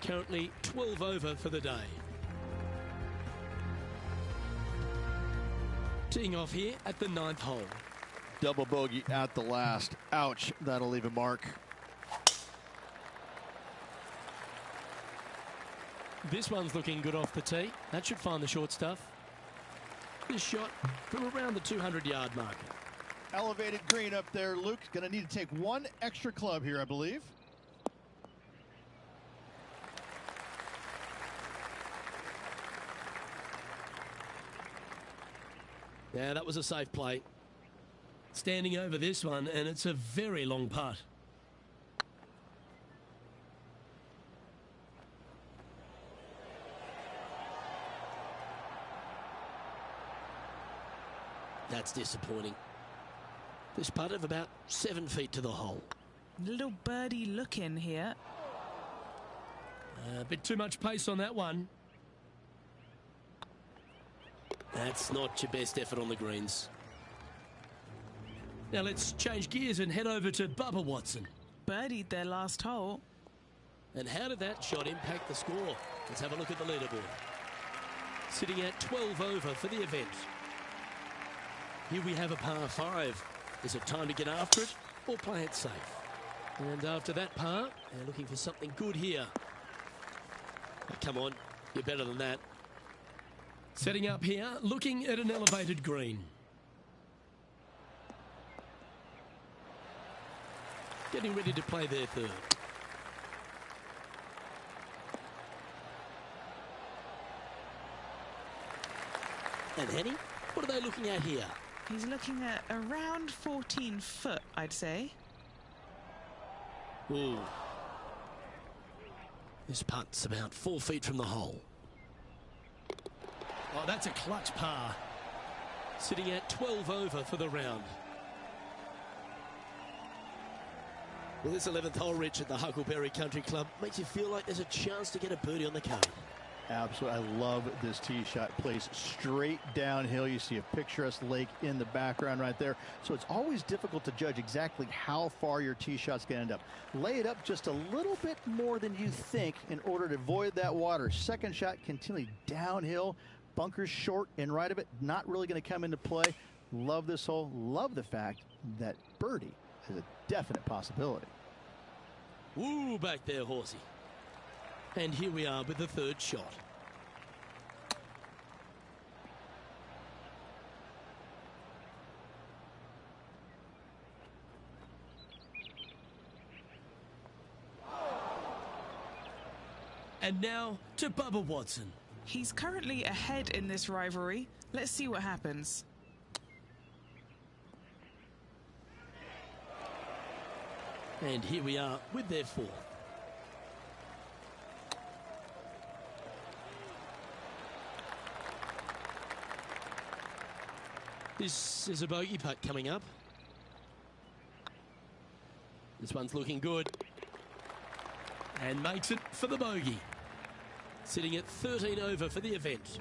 Currently 12 over for the day. Teeing off here at the 9th hole. Double bogey at the last. Ouch, that'll leave a mark. This one's looking good off the tee. That should find the short stuff. This shot from around the 200-yard mark. Elevated green up there, Luke. Going to need to take one extra club here, I believe. Yeah, that was a safe play. Standing over this one, and it's a very long putt. That's disappointing. This putt of about 7 feet to the hole. Little birdie look in here. A bit too much pace on that one. That's not your best effort on the greens. Now let's change gears and head over to Bubba Watson. Birdied their last hole. And how did that shot impact the score? Let's have a look at the leaderboard. Sitting at 12 over for the event. Here we have a par 5. Is it time to get after it or play it safe? And after that par, they're looking for something good here. Oh, come on, you're better than that. Setting up here, looking at an elevated green. Getting ready to play their third. And Henny, what are they looking at here? He's looking at around 14 foot, I'd say. Ooh. This putt's about 4 feet from the hole. Oh, that's a clutch par. Sitting at 12 over for the round. Well, this 11th hole, Rich, at the Huckleberry Country Club makes you feel like there's a chance to get a birdie on the card. Absolutely. I love this tee shot. Plays straight downhill. You see a picturesque lake in the background right there. So it's always difficult to judge exactly how far your tee shot's going to end up. Lay it up just a little bit more than you think in order to avoid that water. Second shot continually downhill. Bunkers short and right of it. Not really going to come into play. Love this hole. Love the fact that birdie is a definite possibility. Woo, back there, horsey. And here we are with the third shot. And now to Bubba Watson. He's currently ahead in this rivalry. Let's see what happens. And here we are with their fourth. This is a bogey putt coming up. This one's looking good. And makes it for the bogey. Sitting at 13 over for the event.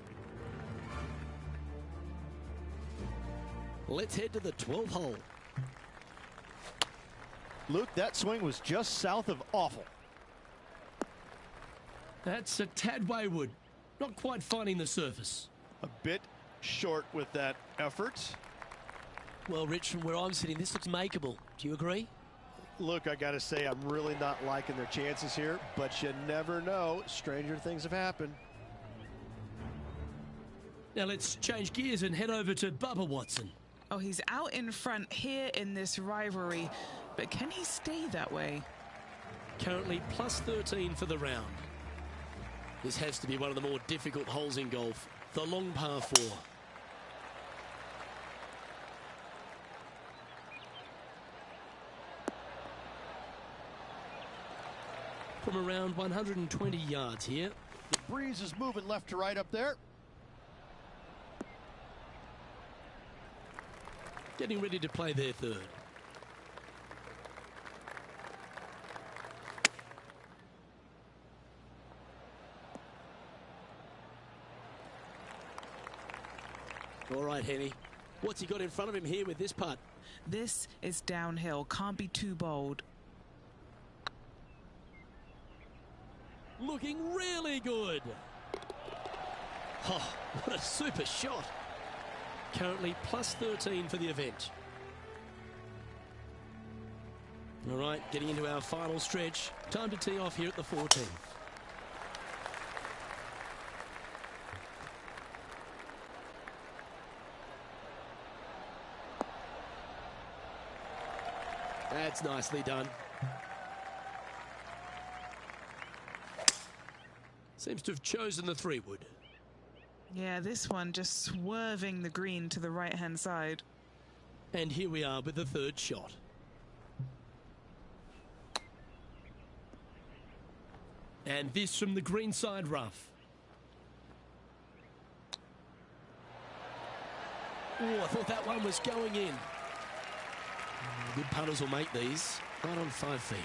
Let's head to the 12th hole. Luke, that swing was just south of awful. That's a tad wayward. Not quite finding the surface. A bit short with that effort. Well, Rich, from where I'm sitting, this looks makeable. Do you agree? Look, I got to say, I'm really not liking their chances here, but you never know. Stranger things have happened. Now let's change gears and head over to Bubba Watson. Oh, he's out in front here in this rivalry, but can he stay that way? Currently plus 13 for the round. This has to be one of the more difficult holes in golf. The long par 4. From around 120 yards here. The breeze is moving left to right up there. Getting ready to play their third. All right, Henny. What's he got in front of him here with this putt? This is downhill. Can't be too bold. Looking really good. Oh, what a super shot. Currently plus 13 for the event. All right, getting into our final stretch. Time to tee off here at the 14th. That's nicely done. Seems to have chosen the 3-wood. Yeah, this one just swerving the green to the right-hand side. And here we are with the third shot. And this from the green side rough. Oh, I thought that one was going in. Good putters will make these. Right on 5 feet.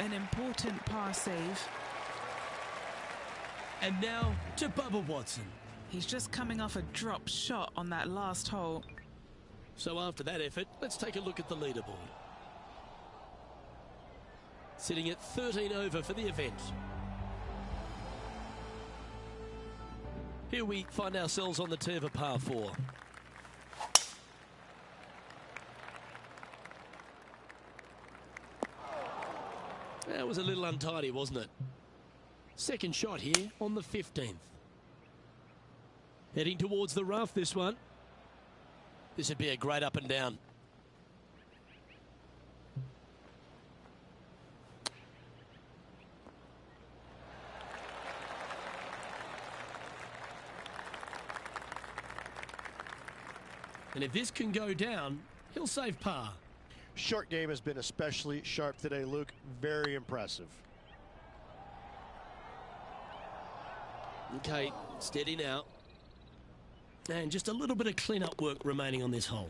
An important par save. And now to Bubba Watson. He's just coming off a drop shot on that last hole. So after that effort, let's take a look at the leaderboard. Sitting at 13 over for the event. Here we find ourselves on the tee of a par 4. That was a little untidy, wasn't it? Second shot here on the 15th. Heading towards the rough, this one. This would be a great up and down. And if this can go down, he'll save par. Short game has been especially sharp today, Luke. Very impressive. Okay, steady now. And just a little bit of clean-up work remaining on this hole.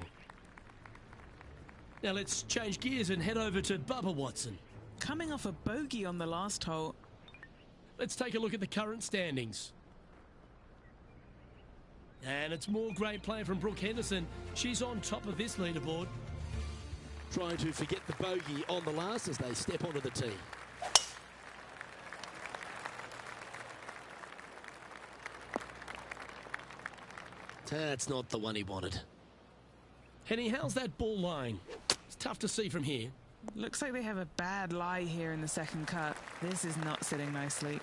Now let's change gears and head over to Bubba Watson. Coming off a bogey on the last hole. Let's take a look at the current standings. And it's more great play from Brooke Henderson. She's on top of this leaderboard. Trying to forget the bogey on the last as they step onto the tee. That's not the one he wanted. Henny, how's that ball lying? It's tough to see from here. Looks like they have a bad lie here in the second cut. This is not sitting nicely.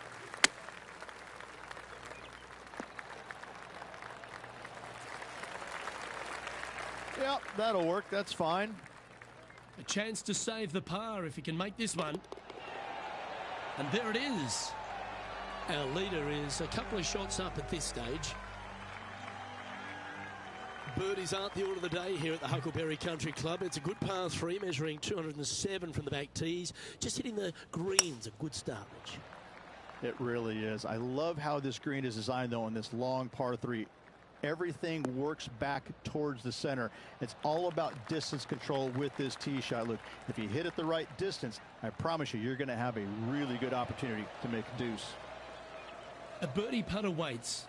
Yep, that'll work. That's fine. A chance to save the par if he can make this one. And there it is. Our leader is a couple of shots up at this stage. Birdies aren't the order of the day here at the Huckleberry Country Club. It's a good par 3, measuring 207 from the back tees. Just hitting the greens, a good start, Rich. It really is. I love how this green is designed, though, on this long par 3. Everything works back towards the center. It's all about distance control with this tee shot. Look, if you hit it the right distance, I promise you, you're going to have a really good opportunity to make a deuce. A birdie putt awaits.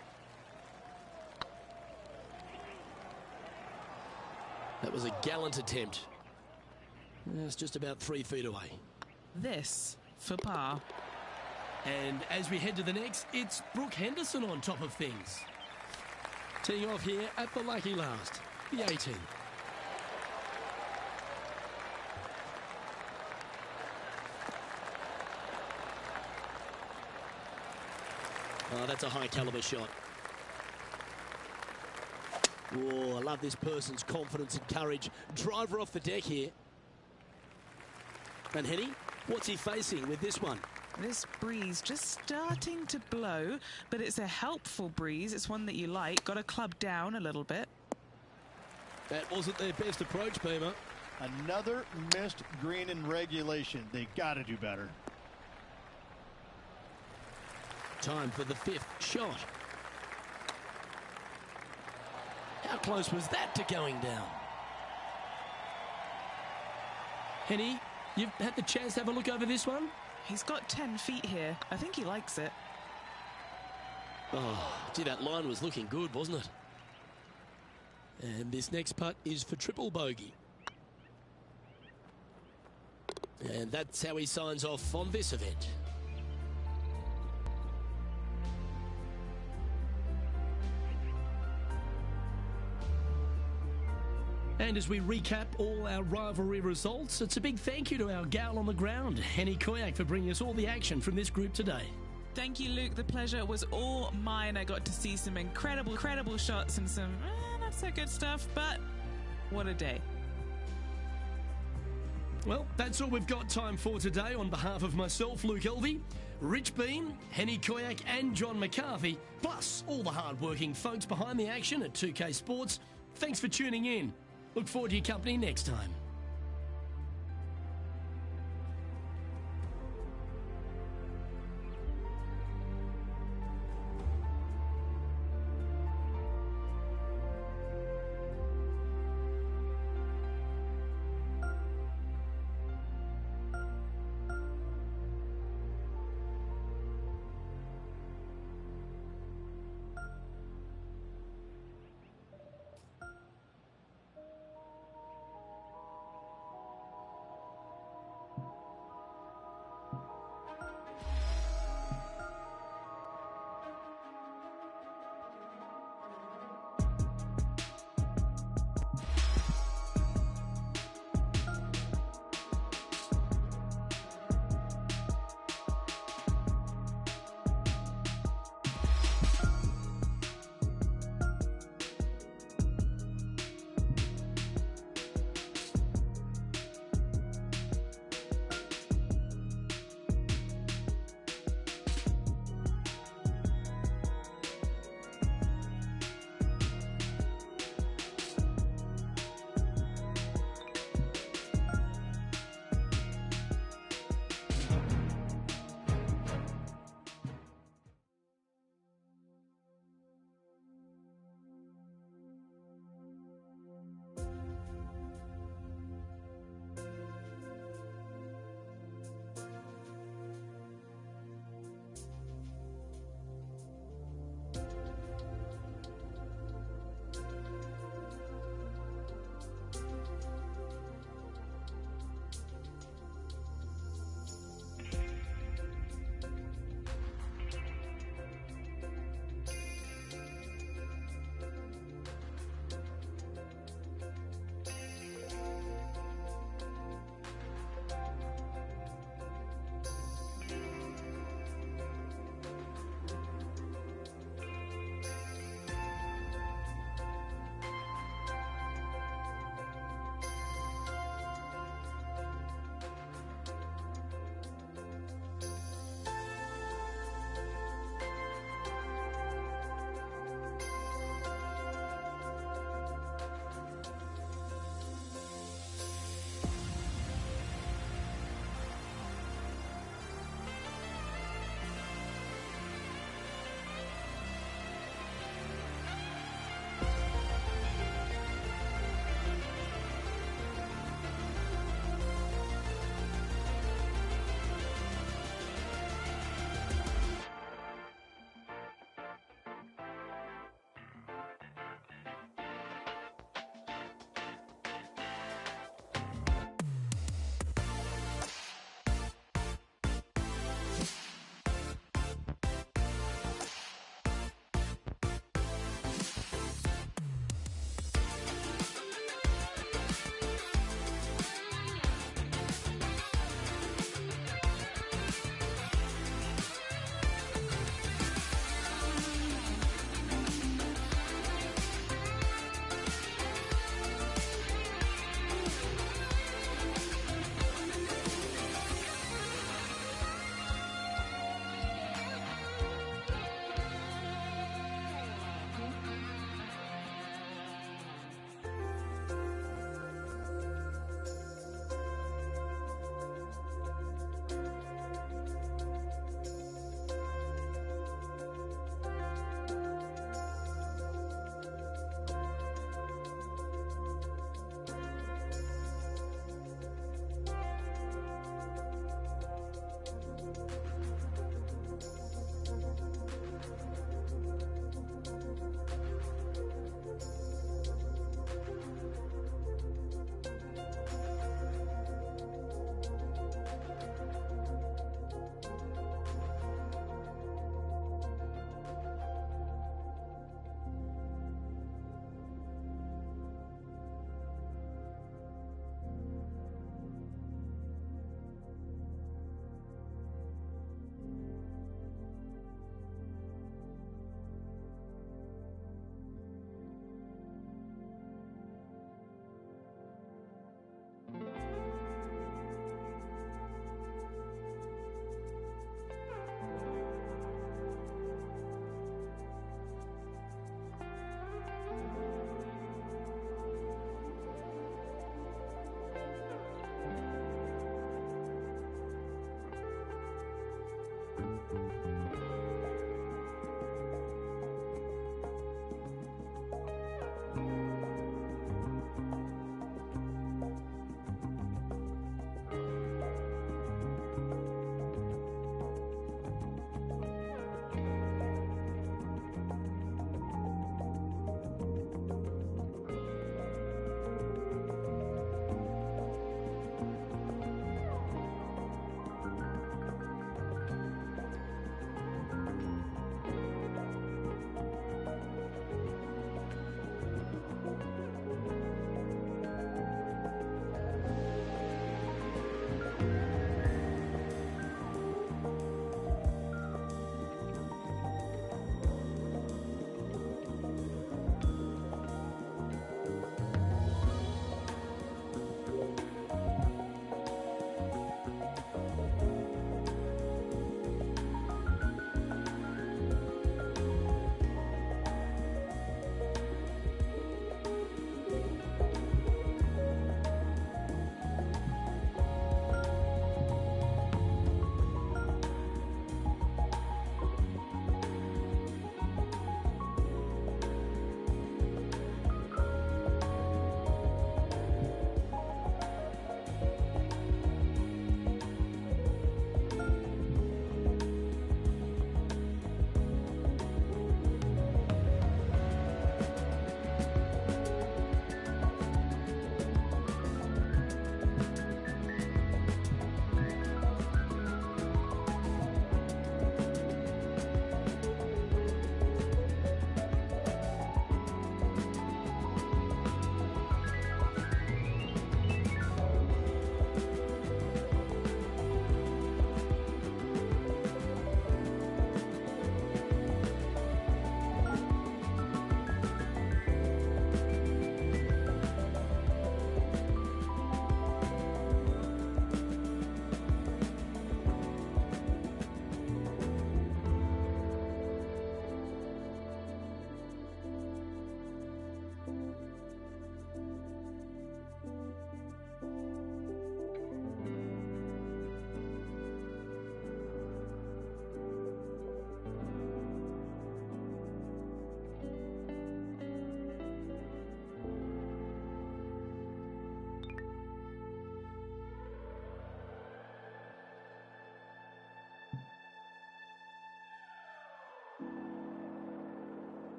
That was a gallant attempt. It's just about 3 feet away. This for par. And as we head to the next, it's Brooke Henderson on top of things. Teeing off here at the lucky last, the 18. Oh, that's a high caliber shot. Oh, I love this person's confidence and courage. Driver off the deck here. And Henny, what's he facing with this one? This breeze just starting to blow, but it's a helpful breeze. It's one that you like. Got to club down a little bit. That wasn't their best approach, Beamer. Another missed green in regulation. They got to do better. Time for the 5th shot. How close was that to going down? Henny, you've had the chance to have a look over this one? He's got 10 feet here. I think he likes it. Oh, gee, that line was looking good, wasn't it? And this next putt is for triple bogey. And that's how he signs off on this event. And as we recap all our rivalry results, it's a big thank you to our gal on the ground, Henny Koyak, for bringing us all the action from this group today. Thank you, Luke. The pleasure was all mine. I got to see some incredible shots and some not so good stuff, but what a day. Well, that's all we've got time for today. On behalf of myself, Luke Elvey, Rich Bean, Henny Koyak and John McCarthy, plus all the hard-working folks behind the action at 2K Sports, thanks for tuning in. Look forward to your company next time.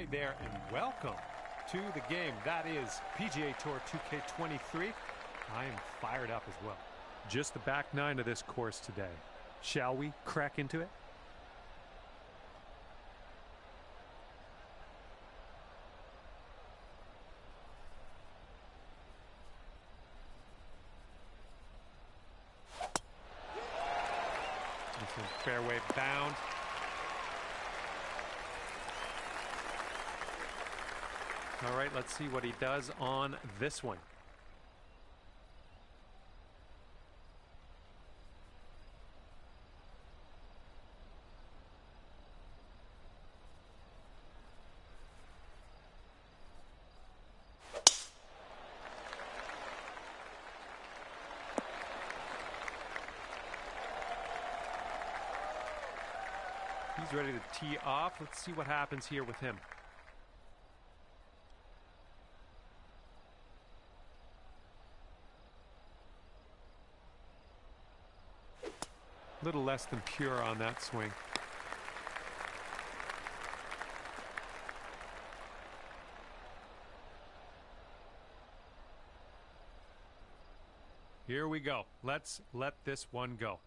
Hi there and welcome to the game. That is PGA Tour 2K23. I am fired up as well. Just the back nine of this course today. Shall we crack into it? Fairway bound. All right, let's see what he does on this one. He's ready to tee off. Let's see what happens here with him. A little less than pure on that swing. Here we go. Let's let this one go.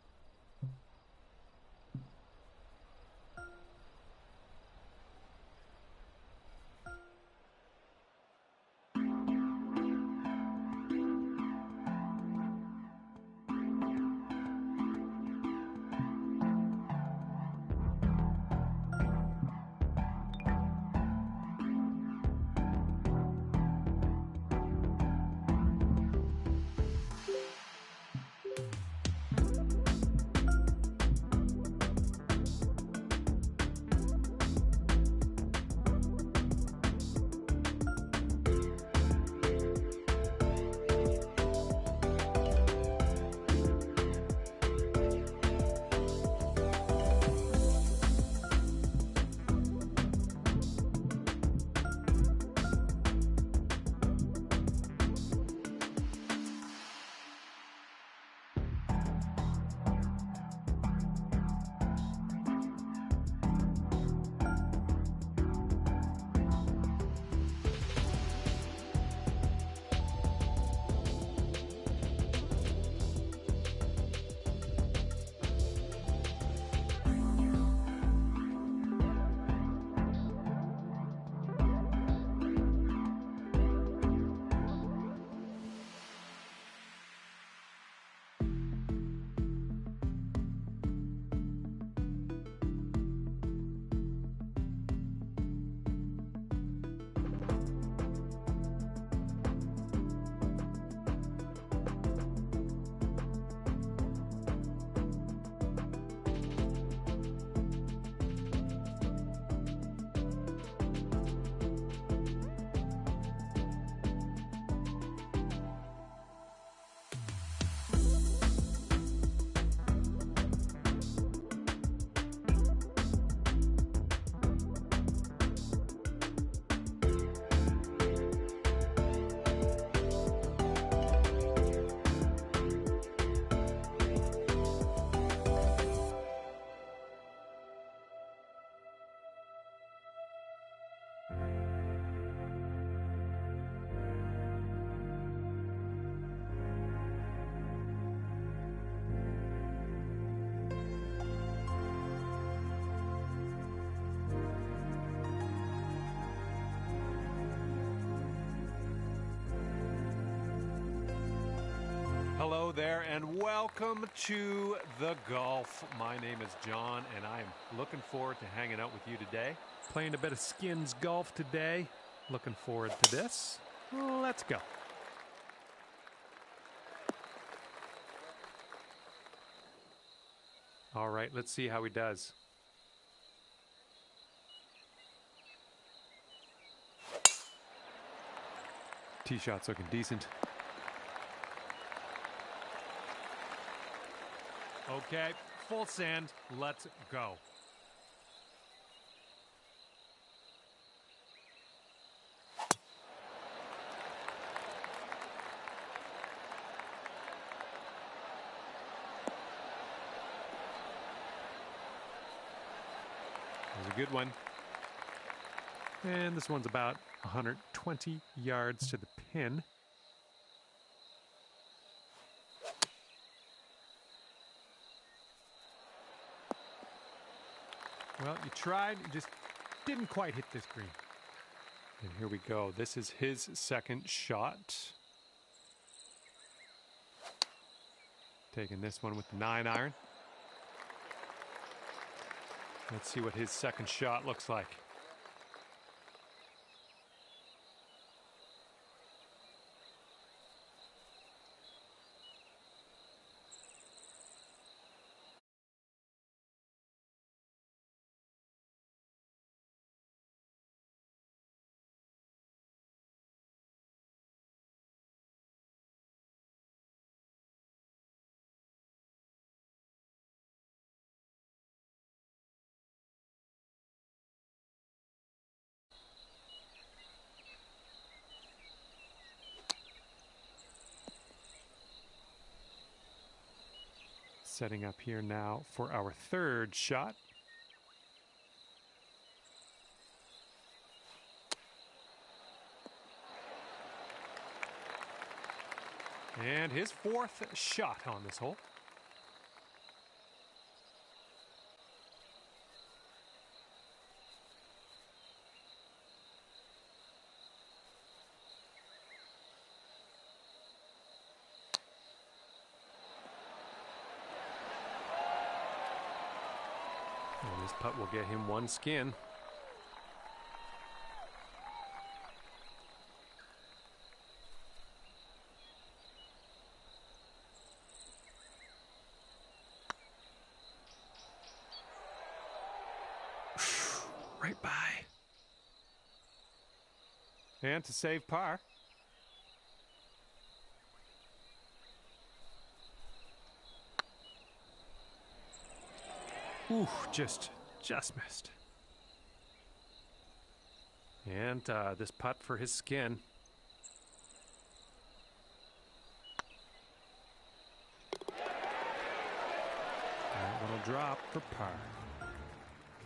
Hello there and welcome to the golf. My name is John and I am looking forward to hanging out with you today. Playing a bit of skins golf today. Looking forward to this. Let's go. All right, let's see how he does. Tee shot's looking decent. Okay, full sand. Let's go. That was a good one. And this one's about 120 yards to the pin. Well, you tried, you just didn't quite hit this green. And here we go. This is his second shot. Taking this one with the 9-iron. Let's see what his second shot looks like. Setting up here now for our third shot. And his fourth shot on this hole. And this putt will get him one skin. Right by. And to save par. Ooh, just missed. And this putt for his skin. That one will drop for par.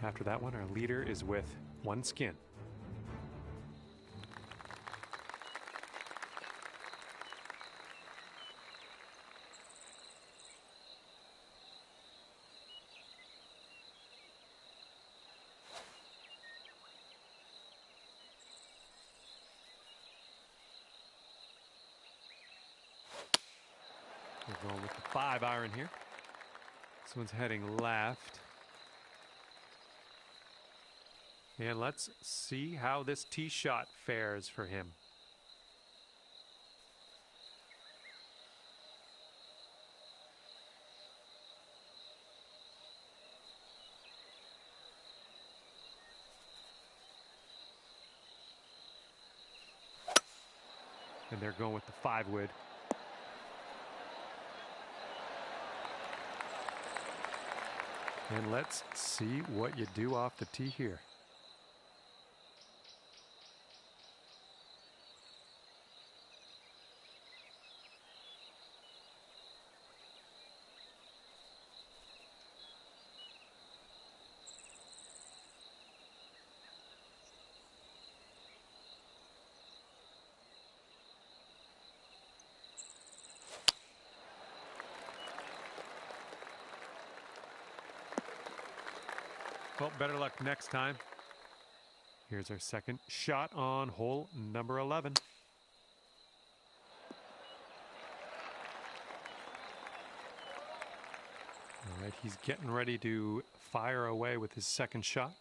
After that one, our leader is with one skin. We're going with the 5-iron here. This one's heading left. And let's see how this tee shot fares for him. And they're going with the 5-wood. And let's see what you do off the tee here. Well, better luck next time. Here's our second shot on hole number 11. All right, he's getting ready to fire away with his second shot.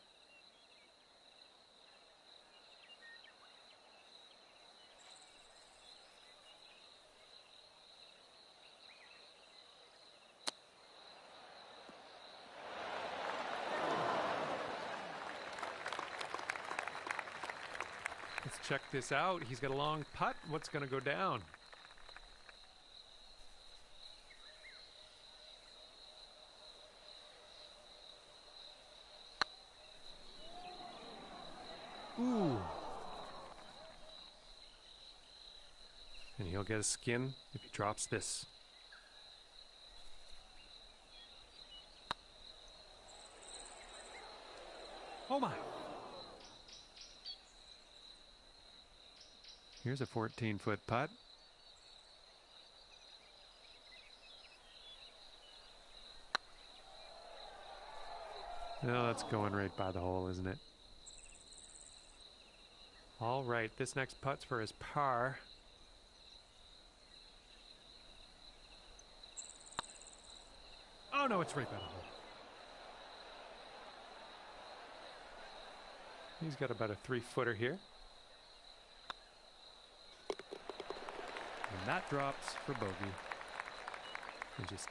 Let's check this out. He's got a long putt. What's going to go down? Ooh. And he'll get a skin if he drops this. Oh my. Here's a 14-foot putt. No, that's going right by the hole, isn't it? All right, this next putt's for his par. Oh no, it's right by the hole. He's got about a 3-footer here. And that drops for bogey. And just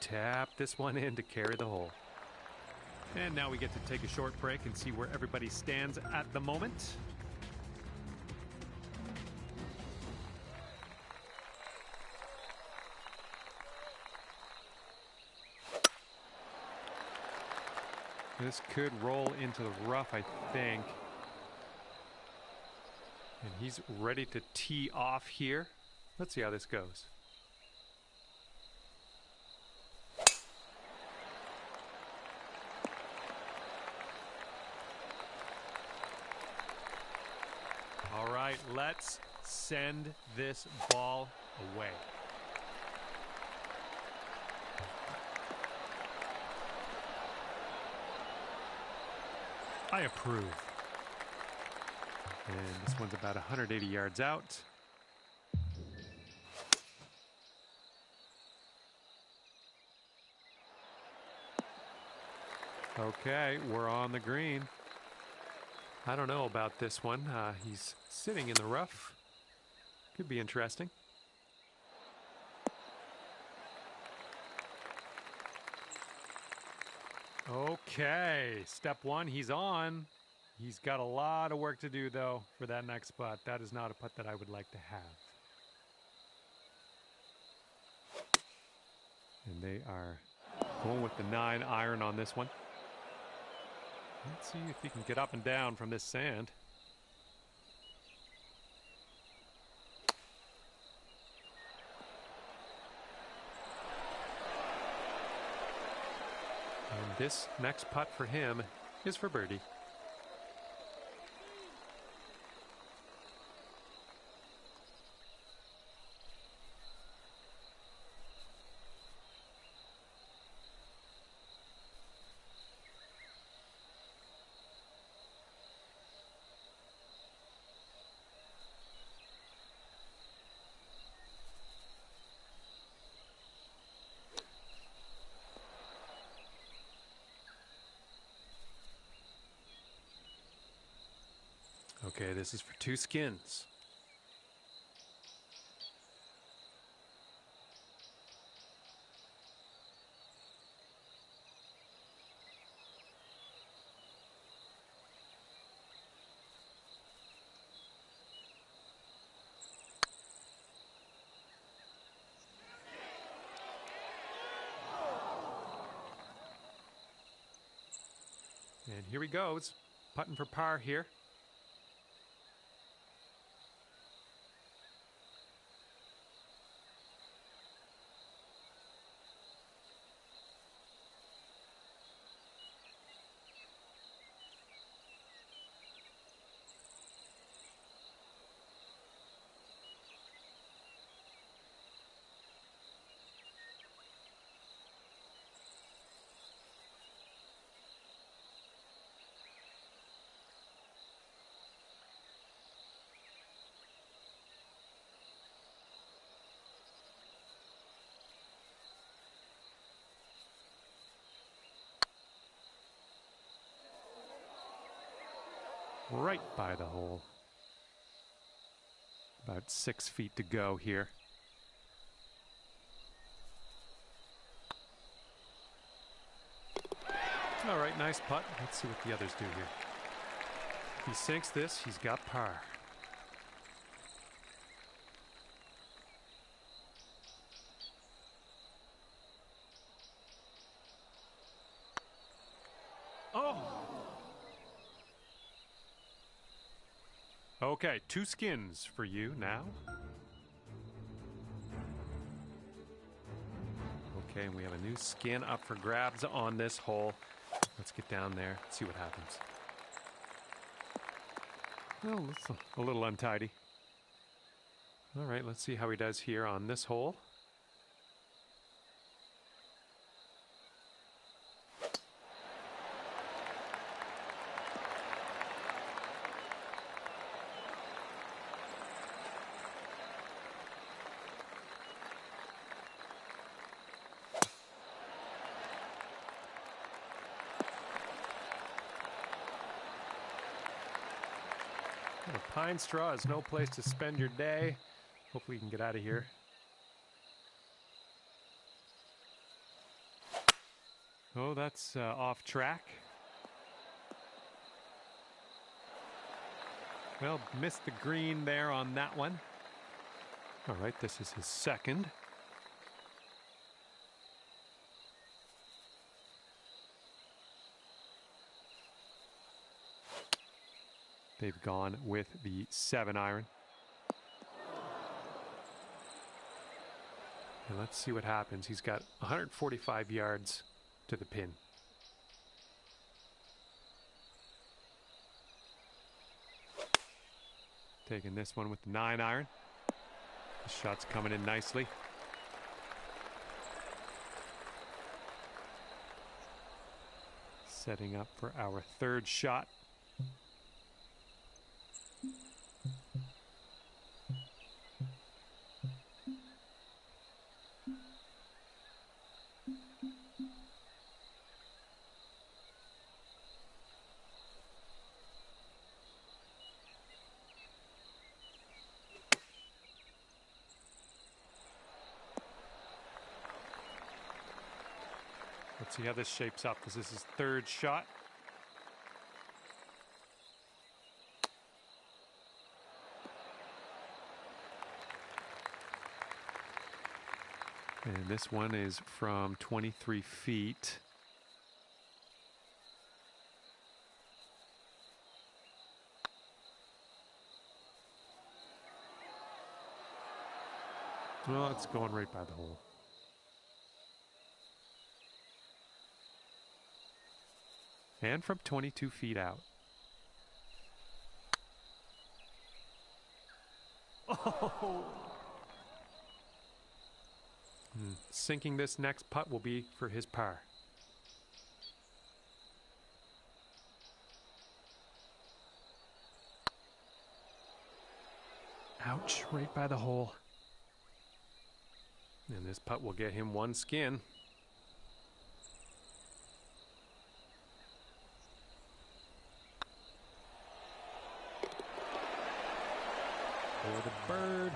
tap this one in to carry the hole. And now we get to take a short break and see where everybody stands at the moment. This could roll into the rough, I think. And he's ready to tee off here. Let's see how this goes. All right, let's send this ball away. I approve. And this one's about 180 yards out. Okay, we're on the green. I don't know about this one. He's sitting in the rough. Could be interesting. Okay, step one, he's on. He's got a lot of work to do, though, for that next putt. That is not a putt that I would like to have. And they are going with the 9-iron on this one. Let's see if he can get up and down from this sand. And this next putt for him is for birdie. Okay, this is for 2 skins. And here he goes, putting for par here. Right by the hole. About 6 feet to go here. All right, nice putt. Let's see what the others do here. If he sinks this, he's got par. Oh! Okay, 2 skins for you now. Okay, and we have a new skin up for grabs on this hole. Let's get down there, see what happens. Well, it's a little untidy. All right, let's see how he does here on this hole. A pine straw is no place to spend your day. Hopefully you can get out of here. Oh, that's off track. Well, missed the green there on that one. All right, this is his second. They've gone with the 7-iron. And let's see what happens. He's got 145 yards to the pin. Taking this one with the 9-iron. The shot's coming in nicely. Setting up for our third shot. Let's see how this shapes up, because this is third shot. And this one is from 23 feet. Well, it's going right by the hole. And from 22 feet out. Oh! Sinking this next putt will be for his par. Ouch, right by the hole. And this putt will get him one skin. For the bird.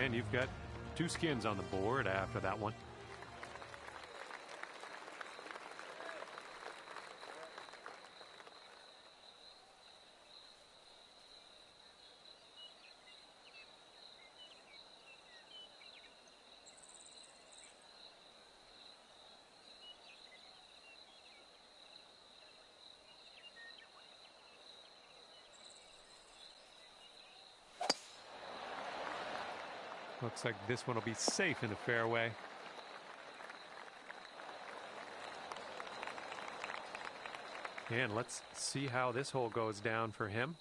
And you've got 2 skins on the board after that one. Looks like this one will be safe in the fairway. And let's see how this hole goes down for him.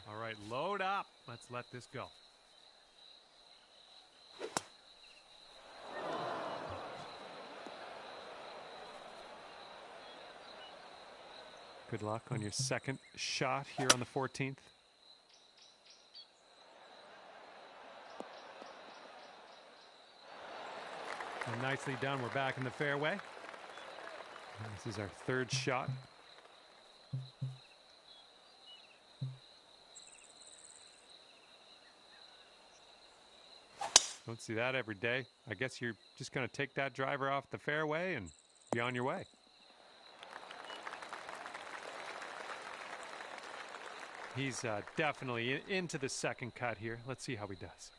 All right, load up. Let's let this go. Good luck on your second shot here on the 14th. And nicely done. We're back in the fairway. And this is our third shot. Don't see that every day. I guess you're just going to take that driver off the fairway and be on your way. He's definitely into the second cut here. Let's see how he does.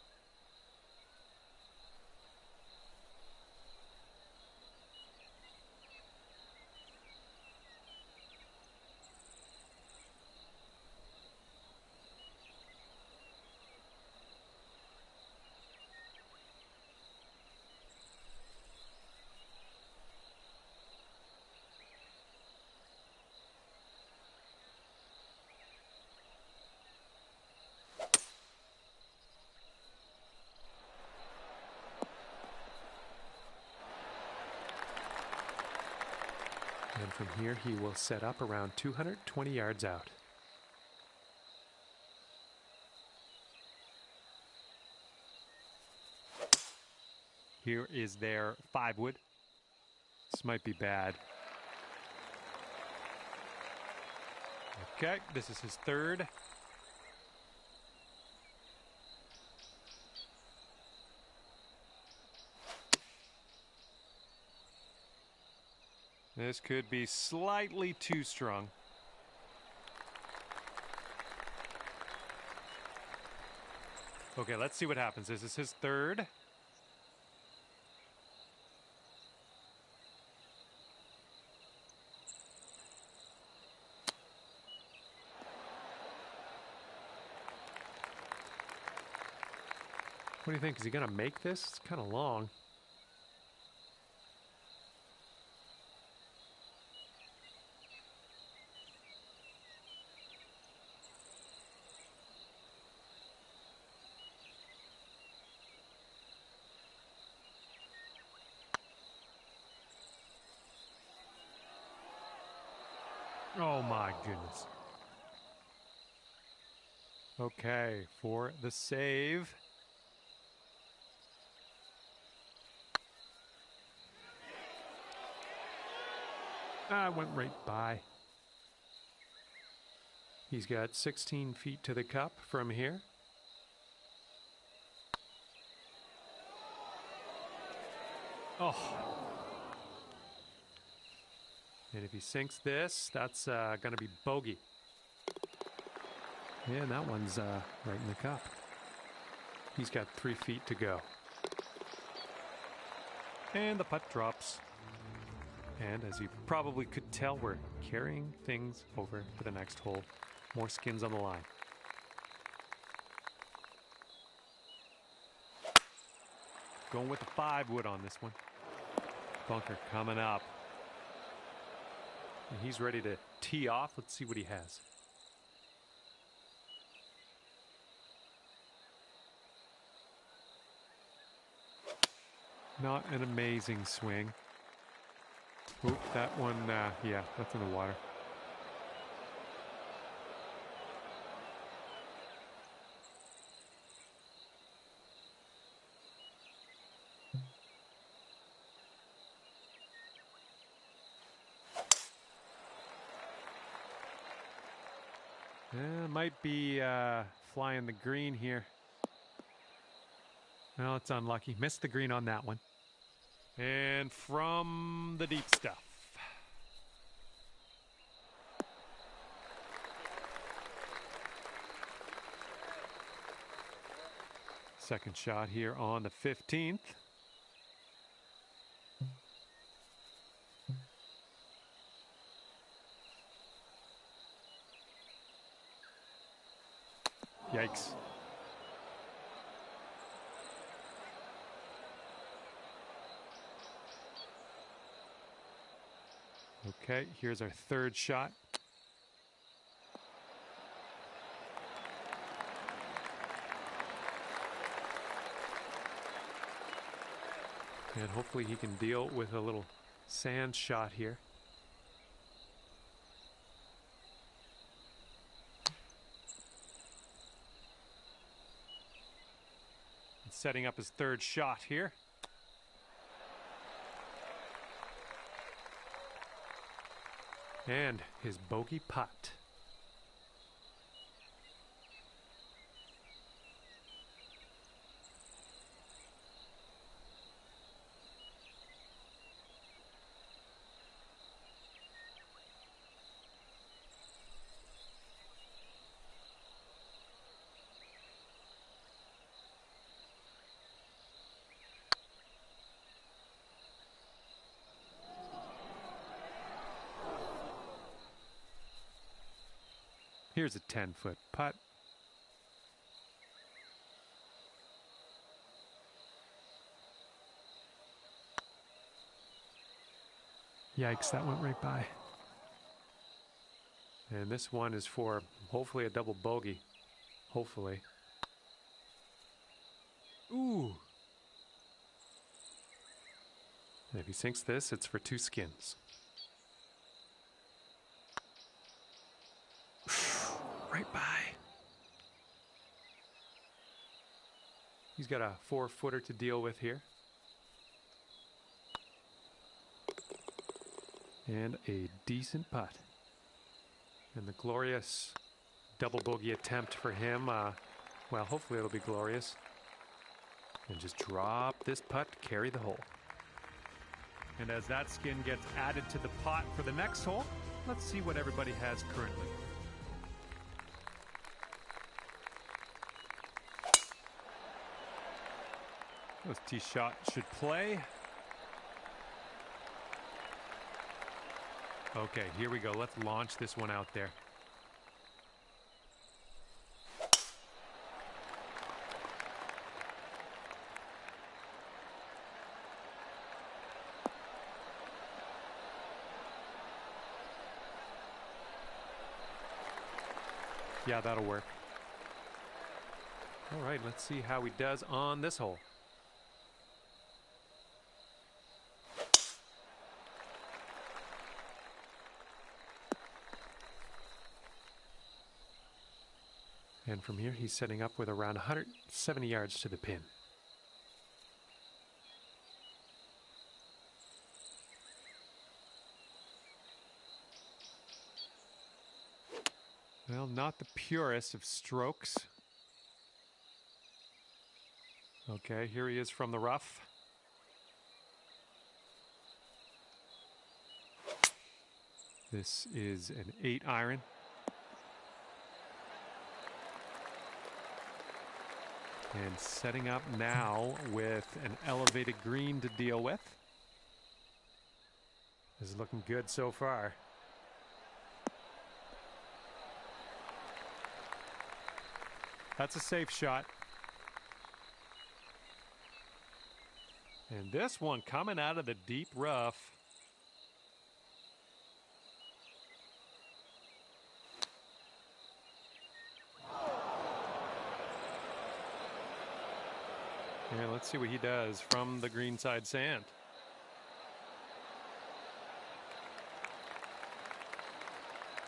from here, he will set up around 220 yards out. Here is their 5-wood. This might be bad. Okay, this is his 3rd. This could be slightly too strong. Okay, let's see what happens. This is his 3rd. What do you think? Is he going to make this? It's kind of long. Oh my goodness. Okay, for the save. Went right by. He's got 16 feet to the cup from here. Oh. And if he sinks this, that's going to be bogey. Yeah, and that one's right in the cup. He's got 3 feet to go. And the putt drops. And as you probably could tell, we're carrying things over to the next hole. More skins on the line. Going with the 5-wood on this one. Bunker coming up. And he's ready to tee off. Let's see what he has. Not an amazing swing. Oop, that one, yeah, that's in the water. Might be flying the green here. Well, it's unlucky. Missed the green on that one. And from the deep stuff. Second shot here on the 15th. Yikes. Okay, here's our 3rd shot. And hopefully he can deal with a little sand shot here. Setting up his 3rd shot here. And his bogey putt. Here's a 10-foot putt. Yikes, that went right by. And this one is for hopefully a double bogey. Hopefully. Ooh. And if he sinks this, it's for 2 skins. right by. He's got a 4-footer to deal with here. And a decent putt. And the glorious double bogey attempt for him. Well, hopefully it'll be glorious. And just drop this putt to carry the hole. And as that skin gets added to the pot for the next hole, let's see what everybody has currently. This tee shot should play. Okay, here we go. Let's launch this one out there. Yeah, that'll work. All right, let's see how he does on this hole. And from here, he's setting up with around 170 yards to the pin. Well, not the purest of strokes. Okay, here he is from the rough. This is an 8-iron. And setting up now with an elevated green to deal with. This is looking good so far. That's a safe shot. And this one coming out of the deep rough. Yeah, let's see what he does from the greenside sand.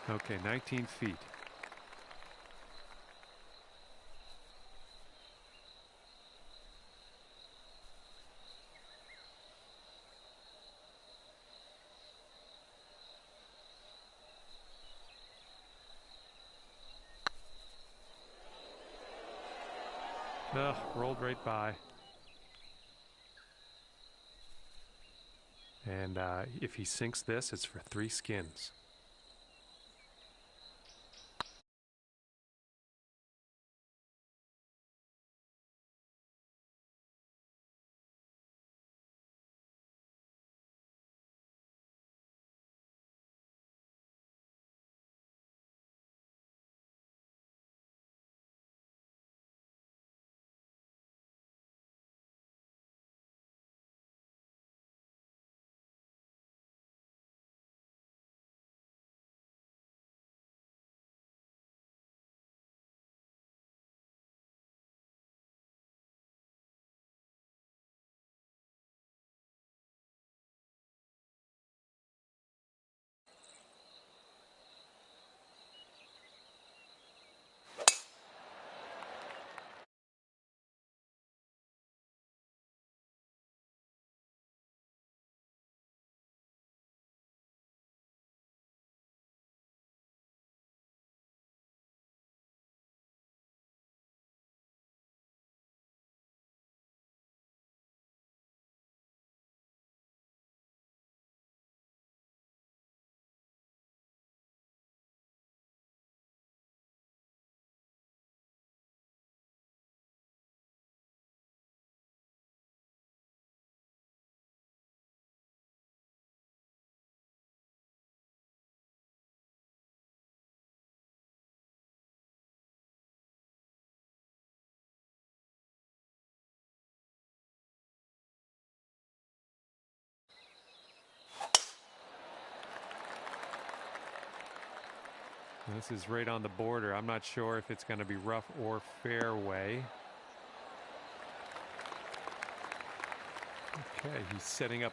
Okay, 19 feet. Ugh, rolled right by. And if he sinks this, it's for 3 skins. This is right on the border. I'm not sure if it's going to be rough or fairway. Okay, he's setting up.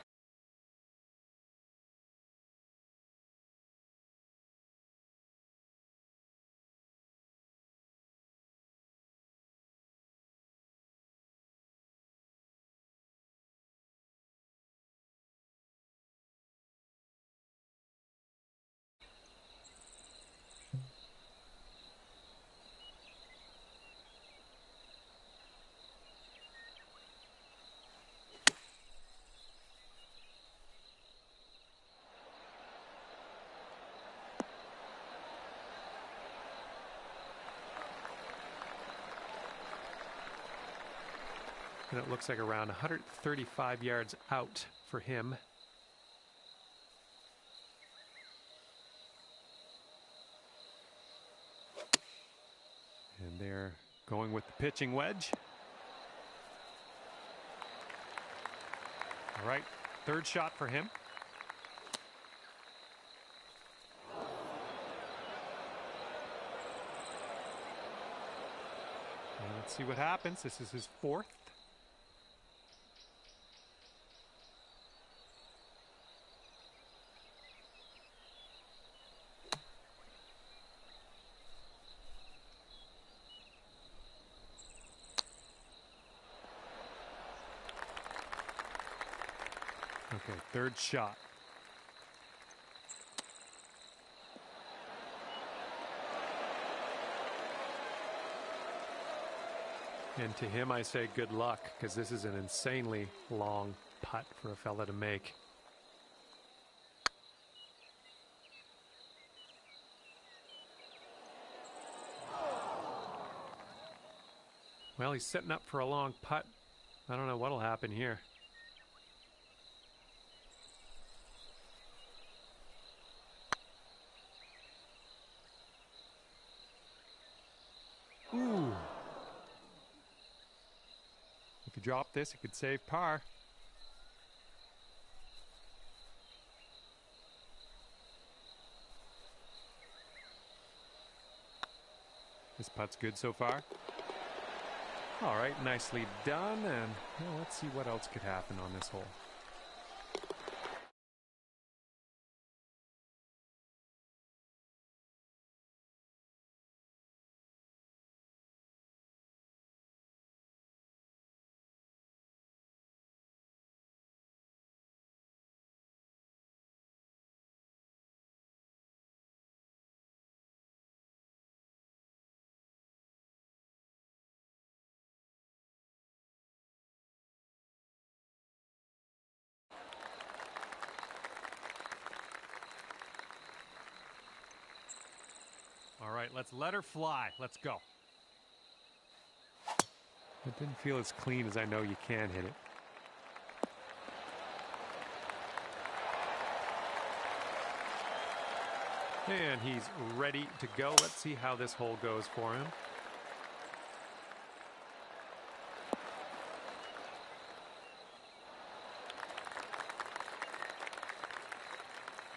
And it looks like around 135 yards out for him. And they're going with the pitching wedge. All right, third shot for him. And let's see what happens. This is his fourth. Okay, third shot. And to him I say good luck, because this is an insanely long putt for a fella to make. Well, he's setting up for a long putt. I don't know what'll happen here. Ooh. If you drop this, it could save par. This putt's good so far. All right, nicely done. And well, let's see what else could happen on this hole. All right, let's let her fly. Let's go. It didn't feel as clean as I know you can hit it. And he's ready to go. Let's see how this hole goes for him.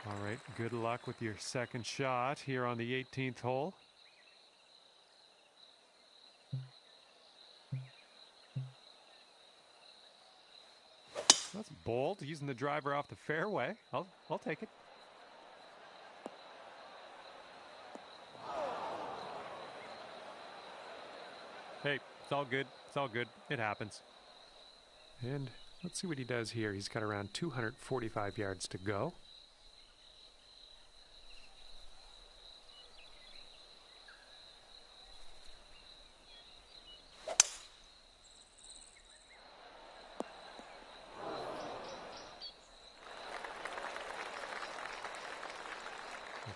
All right, good luck with your second shot here on the 18th hole. That's bold, using the driver off the fairway. I'll take it. Hey, it's all good. It's all good. It happens. And let's see what he does here. He's got around 245 yards to go.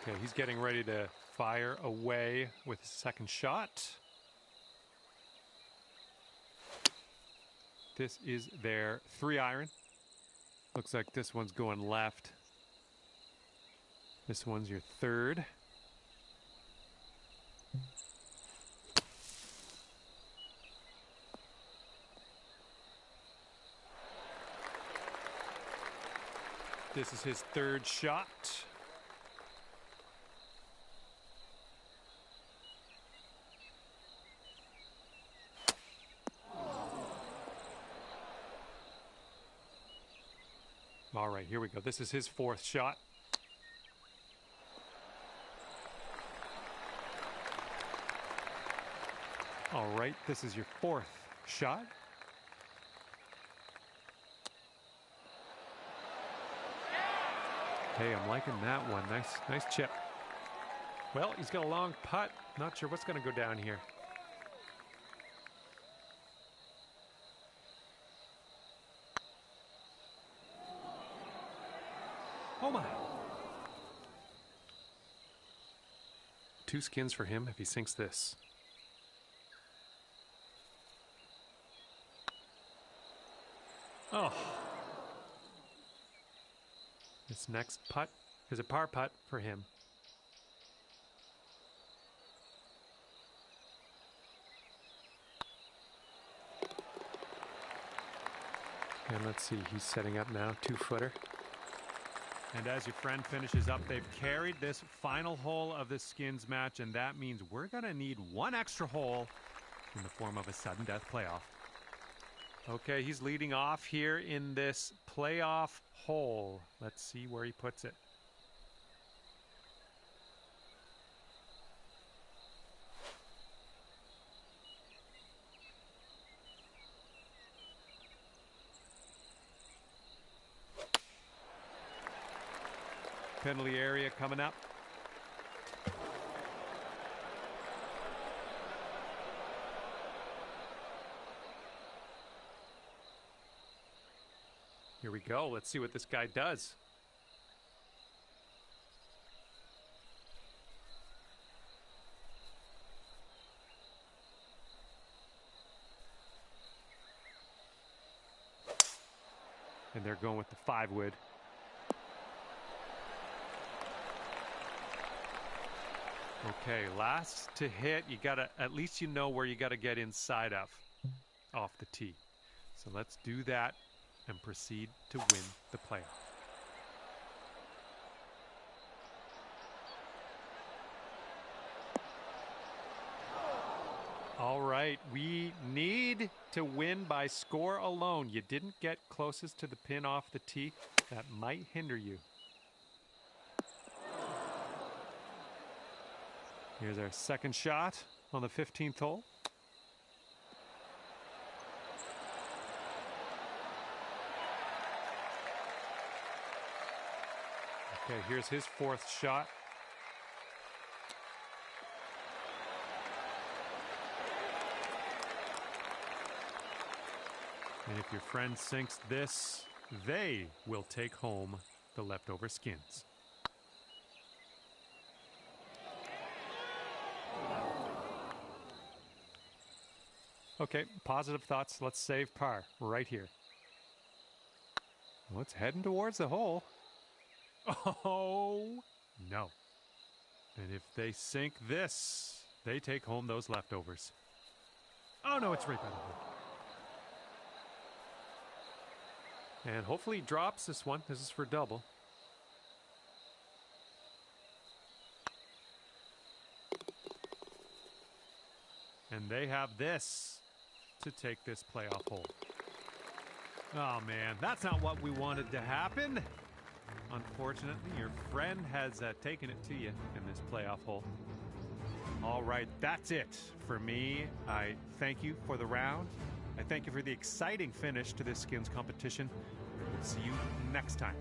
Okay, he's getting ready to fire away with his second shot. This is their 3-iron. Looks like this one's going left. This one's your third. This is his third shot. All right, here we go. This is his fourth shot. All right, this is your fourth shot. Hey, I'm liking that one. Nice chip. Well, he's got a long putt. Not sure what's going to go down here. Oh my. 2 skins for him if he sinks this. Oh. This next putt is a par putt for him. And let's see, he's setting up now, 2-footer. And as your friend finishes up, they've carried this final hole of the skins match, and that means we're going to need one extra hole in the form of a sudden death playoff. Okay, he's leading off here in this playoff hole. Let's see where he puts it. Penalty area coming up. Here we go. Let's see what this guy does. And they're going with the 5-wood. Okay, last to hit, you gotta, at least you know where you gotta get inside of, off the tee. So let's do that and proceed to win the playoff. All right, we need to win by score alone. You didn't get closest to the pin off the tee. That might hinder you. Here's our second shot on the 15th hole. Okay, here's his fourth shot. And if your friend sinks this, they will take home the leftover skins. Okay, positive thoughts. Let's save par right here. Well, it's heading towards the hole. Oh, no. And if they sink this, they take home those leftovers. Oh, no, it's right by the hole. And hopefully he drops this one. This is for double. And they have this to take this playoff hole. Oh, man, that's not what we wanted to happen. Unfortunately, your friend has taken it to you in this playoff hole. All right, that's it for me. I thank you for the round. I thank you for the exciting finish to this skins competition. We'll see you next time.